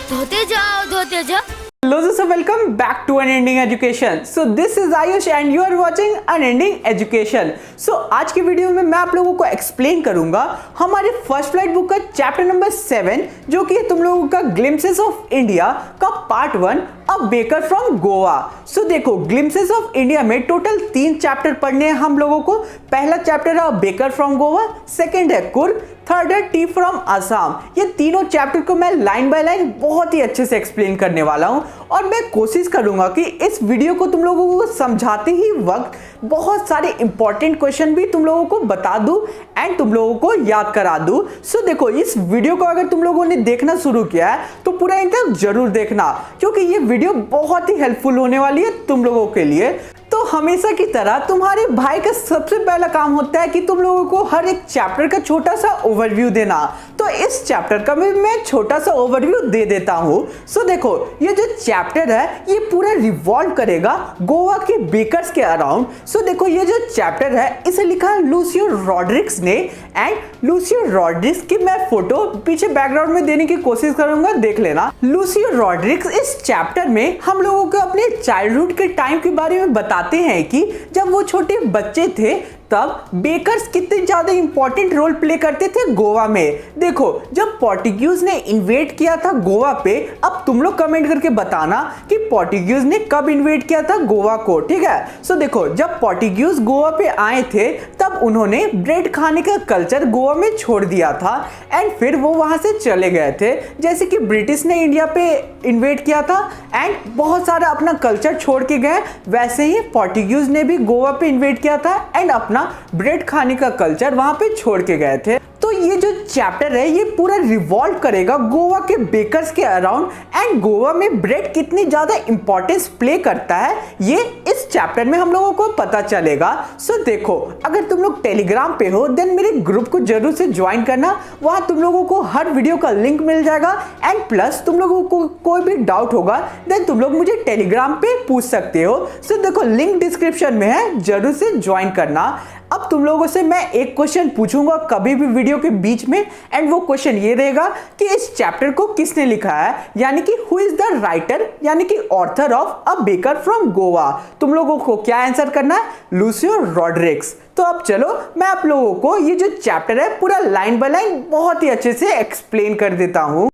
धोते जाओ धोते जाओ। Hello doस्तों, welcome back to Unending Education. So this is Ayush and you are watching Unending Education. So आज की वीडियो में मैं आप लोगों को एक्सप्लेन करूंगा हमारे फर्स्ट फ्लाइट बुक का चैप्टर नंबर 7 जो कि तुम लोगों का ग्लिम्पसेस ऑफ इंडिया का part 1 a baker from Goa. So देखो ग्लिम्पसेस ऑफ इंडिया में टोटल 3 चैप्टर पढ़ने हैं हम लोगों को। पहला चैप्टर है बेकर फ्रॉम गोवा, सेकेंड है कुर्ग, थर्ड है टी फ्रॉम असम। ये तीनों चैप्टर को मैं लाइन बाय लाइन बहुत ही अच्छे से एक्सप्लेन करने वाला हूं और मैं कोशिश करूंगा कि इस वीडियो को तुम लोगों को समझाते ही वक्त बहुत सारे इंपॉर्टेंट क्वेश्चन भी तुम लोगों को बता दूं एंड तुम लोगों को याद करा दूं। सो देखो इस वीडियो को अगर तुम लोगों ने देखना शुरू किया है तो पूरा एंड तक जरूर देखना क्योंकि ये वीडियो बहुत ही हेल्पफुल होने वाली है तुम लोगों के लिए। तो हमेशा की तरह तुम्हारे भाई का सबसे पहला काम होता है कि तुम लोगों को हर एक चैप्टर का छोटा सा ओवरव्यू देना। तो इस चैप्टर का भी मैं छोटा सा ओवरव्यू दे देता हूं। सो देखो ये जो चैप्टर है ये पूरा रिवॉल्व करेगा गोवा के बेकर्स के अराउंड। सो देखो ये जो चैप्टर है इसे लिखा है लूसियो रॉड्रिक्स ने एंड लूसियो रॉड्रिक्स की मैं फोटो पीछे बैकग्राउंड में देने की कोशिश करूंगा, देख लेना। लूसियो रॉड्रिक्स इस चैप्टर में हम लोगों को अपने चाइल्डहुड के टाइम के बारे में बताते हैं कि जब वो छोटे बच्चे थे तब बेकर्स कितने ज्यादा इंपॉर्टेंट रोल प्ले करते थे गोवा में। देखो जब पोर्टुगीज ने इन्वेट किया था गोवा पे, अब तुम लोग कमेंट करके बताना कि पोर्टुगीज ने कब इन्वेट किया था गोवा को, ठीक है। सो देखो जब पोर्टुगीज गोवा पे आए थे तब उन्होंने ब्रेड खाने का कल्चर गोवा में छोड़ दिया था एंड फिर वो वहां से चले गए थे। जैसे कि ब्रिटिश ने इंडिया पे इन्वेट किया था एंड बहुत सारा अपना कल्चर छोड़ के गए, वैसे ही पोर्टुगीज ने भी गोवा पे इन्वेट किया था एंड अपना ब्रेड खाने का कल्चर वहां पे छोड़ के गए थे। तो ये जो चैप्टर है ये पूरा रिवॉल्व करेगा गोवा के बेकर्स के अराउंड एंड गोवा में ब्रेड कितनी ज्यादा इंपॉर्टेंस प्ले करता है ये इस चैप्टर में हम लोगों को पता चलेगा। सो देखो अगर तुम लोग टेलीग्राम पे हो देन मेरे ग्रुप को जरूर से ज्वाइन करना, वहां तुम लोगों को हर वीडियो का लिंक मिल जाएगा एंड प्लस तुम लोगों को कोई भी डाउट होगा देन तुम लोग मुझे टेलीग्राम पे पूछ सकते हो। सो देखो लिंक डिस्क्रिप्शन में है, जरूर से ज्वाइन करना। अब तुम लोगों से मैं एक क्वेश्चन पूछूंगा कभी भी वीडियो के बीच में एंड वो क्वेश्चन ये रहेगा कि इस चैप्टर को किसने लिखा है, यानी कि हु इज द राइटर यानी कि author of a baker from Goa. तुम लोगों को क्या आंसर करना है, लूसियो रॉड्रिक्स। तो अब चलो मैं आप लोगों को ये जो चैप्टर है पूरा लाइन बाय लाइन बहुत ही अच्छे से एक्सप्लेन कर देता हूं।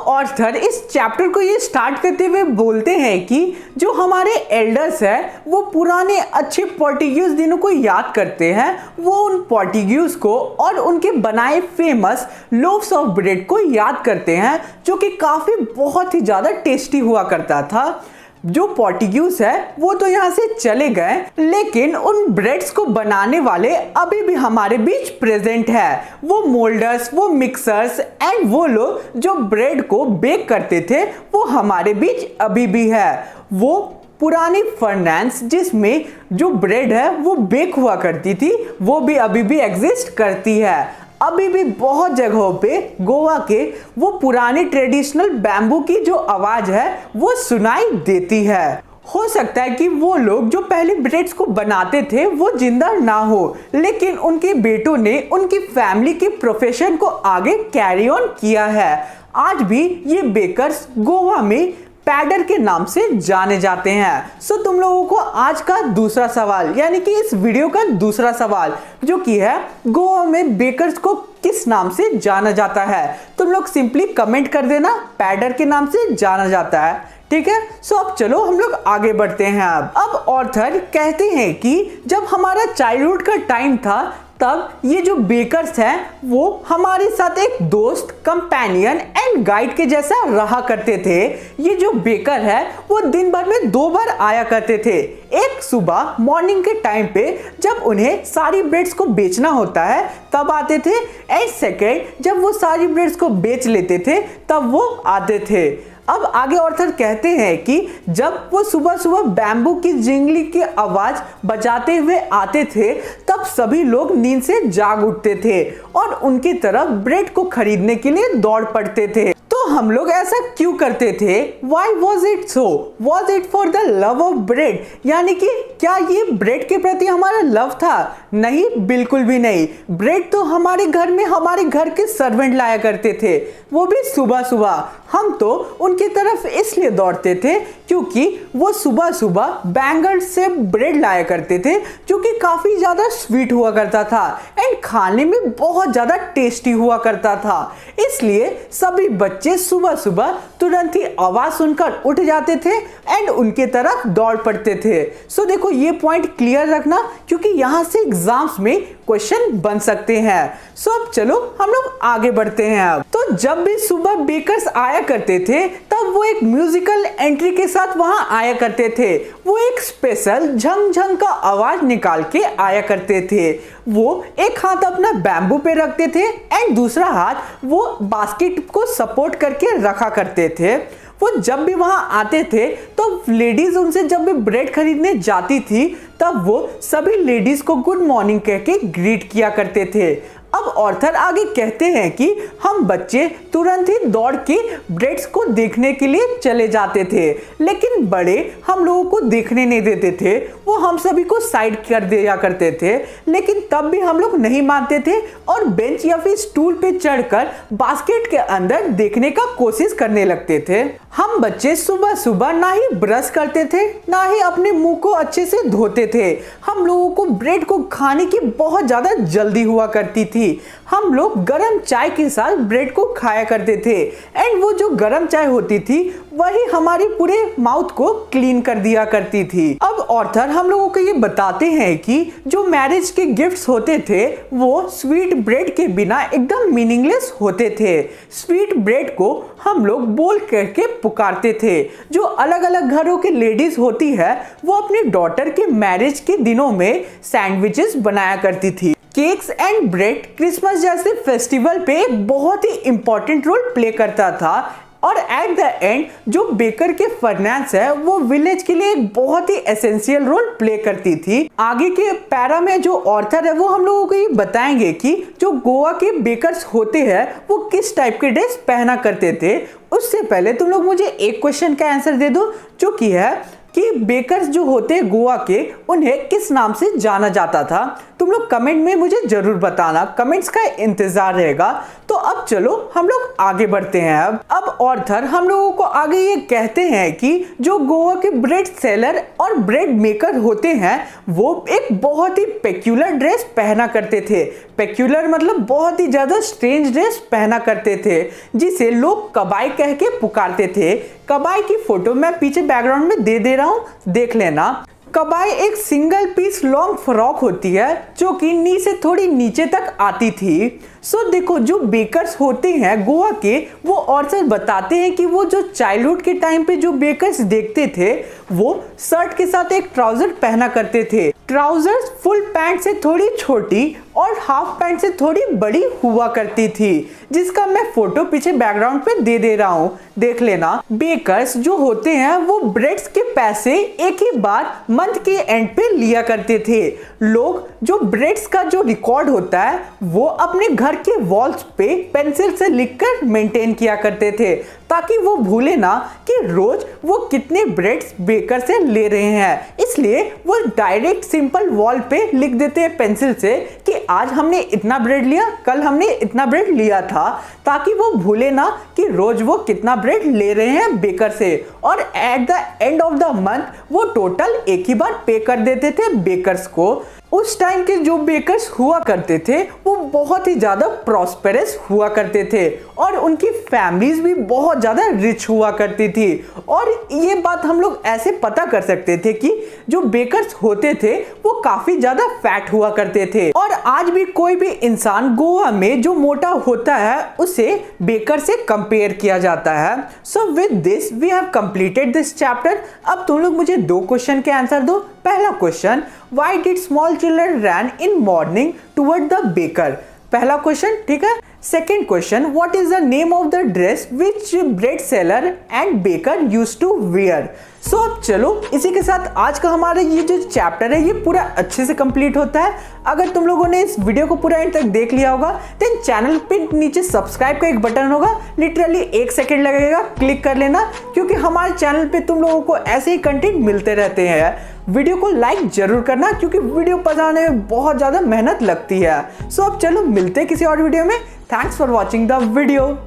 ऑथर इस चैप्टर को ये स्टार्ट करते हुए बोलते हैं कि जो हमारे एल्डर्स हैं वो पुराने अच्छे पोर्टुगीज दिनों को याद करते हैं, वो उन पोर्टुगीज को और उनके बनाए फेमस लोव्स ऑफ ब्रेड को याद करते हैं जो कि काफी बहुत ही ज्यादा टेस्टी हुआ करता था। जो पोर्टुगीज है वो तो यहाँ से चले गए लेकिन उन ब्रेड्स को बनाने वाले अभी भी हमारे बीच प्रेजेंट है। वो मोल्डर्स, वो मिक्सर्स एंड वो लोग जो ब्रेड को बेक करते थे वो हमारे बीच अभी भी है। वो पुरानी फर्नेंस जिसमें जो ब्रेड है वो बेक हुआ करती थी, वो भी अभी भी एग्जिस्ट करती है। अभी भी बहुत जगहों पे गोवा के वो पुरानी ट्रेडिशनल बैम्बू की जो आवाज है वो सुनाई देती है। हो सकता है कि वो लोग जो पहले ब्रेड्स को बनाते थे वो जिंदा ना हो, लेकिन उनके बेटों ने उनकी फैमिली के प्रोफेशन को आगे कैरी ऑन किया है। आज भी ये बेकर्स गोवा में पैडर के नाम से जाने जाते हैं। सो तुम लोगों को आज का दूसरा सवाल, यानी कि इस वीडियो का दूसरा सवाल जो कि है गोवा में बेकर्स को किस नाम से जाना जाता है, तुम लोग सिंपली कमेंट कर देना पैडर के नाम से जाना जाता है, ठीक है। सो अब चलो हम लोग आगे बढ़ते हैं। अब ऑथर कहते हैं कि जब हमारा चाइल्डहुड का टाइम था तब ये जो बेकर्स हैं वो हमारे साथ एक दोस्त, कंपेनियन एंड गाइड के जैसा रहा करते थे। ये जो बेकर है वो दिन भर में 2 बार आया करते थे। एक सुबह मॉर्निंग के टाइम पे जब उन्हें सारी ब्रेड्स को बेचना होता है तब आते थे, एंड सेकेंड जब वो सारी ब्रेड्स को बेच लेते थे तब वो आते थे। अब आगे ऑथर कहते हैं कि जब वो सुबह सुबह बैम्बू की जिंगली की आवाज बजाते हुए आते थे तब सभी लोग नींद से जाग उठते थे और उनकी तरफ ब्रेड को खरीदने के लिए दौड़ पड़ते थे। तो हम लोग ऐसा क्यों करते थे? Why was it so? Was it for the love of bread? यानी कि क्या ये ब्रेड के प्रति हमारा लव था? नहीं, बिल्कुल भी नहीं। ब्रेड तो हमारे घर में हमारे घर के सर्वेंट लाया करते थे, वो भी सुबह सुबह। हम तो उनकी तरफ इसलिए दौड़ते थे क्योंकि वो सुबह सुबह बैंगल से ब्रेड लाया करते थे जो कि काफी ज्यादा स्वीट हुआ करता था एंड खाने में बहुत ज्यादा टेस्टी हुआ करता था। इसलिए सभी बच्चे सुबह सुबह तुरंत ही आवाज सुनकर उठ जाते थे एंड उनके तरफ दौड़ पड़ते थे। सो देखो ये पॉइंट क्लियर रखना क्योंकि यहाँ से एग्जाम्स में क्वेश्चन बन सकते हैं। सो अब चलो हम लोग आगे बढ़ते हैं। अब तो जब भी सुबह बेकर्स आया करते थे तब वो एक म्यूजिकल एंट्री के साथ वहां आया करते थे। वो एक स्पेशल झंग झंग का आवाज निकाल के आया करते थे। वो एक हाथ अपना बैम्बू पे रखते थे एंड दूसरा हाथ वो बास्केट को सपोर्ट करके रखा करते थे। वो जब भी वहां आते थे तो लेडीज उनसे जब भी ब्रेड खरीदने जाती थी तब वो सभी लेडीज को गुड मॉर्निंग कह के ग्रीट किया करते थे। अब ऑथर आगे कहते हैं कि हम बच्चे तुरंत ही दौड़ के ब्रेड्स को देखने के लिए चले जाते थे, लेकिन बड़े हम लोगों को देखने नहीं देते थे। वो हम सभी को साइड कर दिया करते थे, लेकिन तब भी हम लोग नहीं मानते थे और बेंच या फिर स्टूल पे चढ़कर बास्केट के अंदर देखने का कोशिश करने लगते थे। हम बच्चे सुबह सुबह ना ही ब्रश करते थे ना ही अपने मुंह को अच्छे से धोते थे। हम लोगों को ब्रेड को खाने की बहुत ज्यादा जल्दी हुआ करती थी। हम लोग गरम चाय के साथ ब्रेड को खाया करते थे एंड वो जो गरम चाय होती थी वही हमारे पूरे माउथ को क्लीन कर दिया करती थी। अब ऑथर हम लोगों को ये बताते हैं कि जो मैरिज के गिफ्ट्स होते थे वो स्वीट ब्रेड के बिना एकदम मीनिंगलेस होते थे। स्वीट ब्रेड को हम लोग बोल करके पुकारते थे। जो अलग अलग घरों के लेडीज होती है वो अपनी डॉटर के मैरिज के दिनों में सैंडविचेस बनाया करती थी। केक्स एंड ब्रेड क्रिसमस जैसे फेस्टिवल पे एक बहुत ही इंपॉर्टेंट रोल प्ले करता था और एट द एंड जो बेकर के फर्नेंस है वो विलेज के लिए एक बहुत ही एसेंशियल रोल प्ले करती थी। आगे के पैरा में जो ऑथर है वो हम लोगों को ये बताएंगे कि जो गोवा के बेकर्स होते हैं वो किस टाइप के ड्रेस पहना करते थे। उससे पहले तुम लोग मुझे एक क्वेश्चन का आंसर दे दो जो कि है कि बेकर्स जो होते गोवा के उन्हें किस नाम से जाना जाता था। तुम लोग कमेंट में मुझे जरूर बताना, कमेंट्स का इंतजार रहेगा। तो अब चलो हम लोग आगे बढ़ते हैं। अब ऑथर हम लोगों को आगे ये कहते हैं कि जो गोवा के ब्रेड सेलर और ब्रेड मेकर होते हैं वो एक बहुत ही पेक्यूलर ड्रेस पहना करते थे। पेक्यूलर मतलब बहुत ही ज्यादा स्ट्रेंज ड्रेस पहना करते थे जिसे लोग कबाई कह के पुकारते थे। कबाई की फोटो मैं पीछे बैकग्राउंड में दे रहा हूँ, देख लेना। कबाई एक सिंगल पीस लॉन्ग फ्रॉक होती है जो कि नी से थोड़ी नीचे तक आती थी। सो देखो, जो बेकर्स होते हैं गोवा के, वो और से बताते हैं कि वो जो चाइल्डहुड के टाइम पे जो बेकर्स देखते थे वो शर्ट के साथ एक ट्राउजर पहना करते थे। ट्राउजर्स फुल पैंट से थोड़ी छोटी और हाफ पैंट से थोड़ी बड़ी हुआ करती थी, जिसका मैं फोटो पीछे बैकग्राउंड पे दे रहा हूँ, देख लेना। बेकर्स जो होते हैं वो ब्रेड्स के पैसे एक ही बार मंथ के एंड पे लिया करते थे। लोग जो ब्रेड्स का जो रिकॉर्ड होता है वो अपने घर के वॉल्स पे पेंसिल से लिखकर मेंटेन किया करते थे, ताकि वो भूले ना कि रोज वो कितने ब्रेड्स बेकर से ले रहे हैं। इसलिए वो डायरेक्ट सिंपल वॉल पे लिख देते हैं पेंसिल से कि आज हमने इतना ब्रेड लिया, कल हमने इतना ब्रेड लिया था, ताकि वो भूले ना कि रोज वो कितना ब्रेड ले रहे हैं बेकर से। और at the end of the month वो टोटल एक ही बार पे कर देते थे बेकर्स को। उस टाइम के जो बेकर्स हुआ करते थे वो बहुत ही ज्यादा प्रॉस्पेरस हुआ करते थे और उनकी फैमिलीज भी बहुत ज्यादा रिच हुआ करती थी। और ये बात हम लोग ऐसे पता कर सकते थे कि जो बेकर्स होते थे वो काफी ज्यादा फैट हुआ करते थे। और आज भी कोई भी इंसान गोवा में जो मोटा होता है उसे बेकर से कंपेयर किया जाता है। So with this we have completed this chapter. अब तुम लोग मुझे 2 क्वेश्चन के आंसर दो। पहला question, why did small children run in morning toward the baker? पहला क्वेश्चन, ठीक है। Second question, what is the name of the dress which bread seller and baker used to wear? So अब चलो, इसी के साथ आज का हमारा ये जो चैप्टर है ये पूरा अच्छे से कंप्लीट होता है। अगर तुम लोगों ने इस वीडियो को पूरा एंड तक देख लिया होगा तो चैनल पे नीचे सब्सक्राइब का एक बटन होगा, लिटरली 1 सेकेंड लगेगा, क्लिक कर लेना, क्योंकि हमारे चैनल पे तुम लोगों को ऐसे ही कंटेंट मिलते रहते हैं। वीडियो को लाइक जरूर करना, क्योंकि वीडियो बनाने में बहुत ज़्यादा मेहनत लगती है। सो अब चलो, मिलते हैं किसी और वीडियो में। Thanks for watching the video.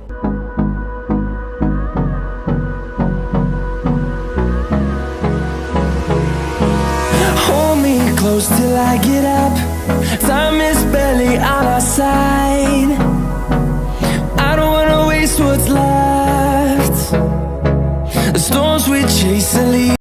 Close till I get up. Time is barely on our side. I don't wanna waste what's left. The storms we chase are leaving.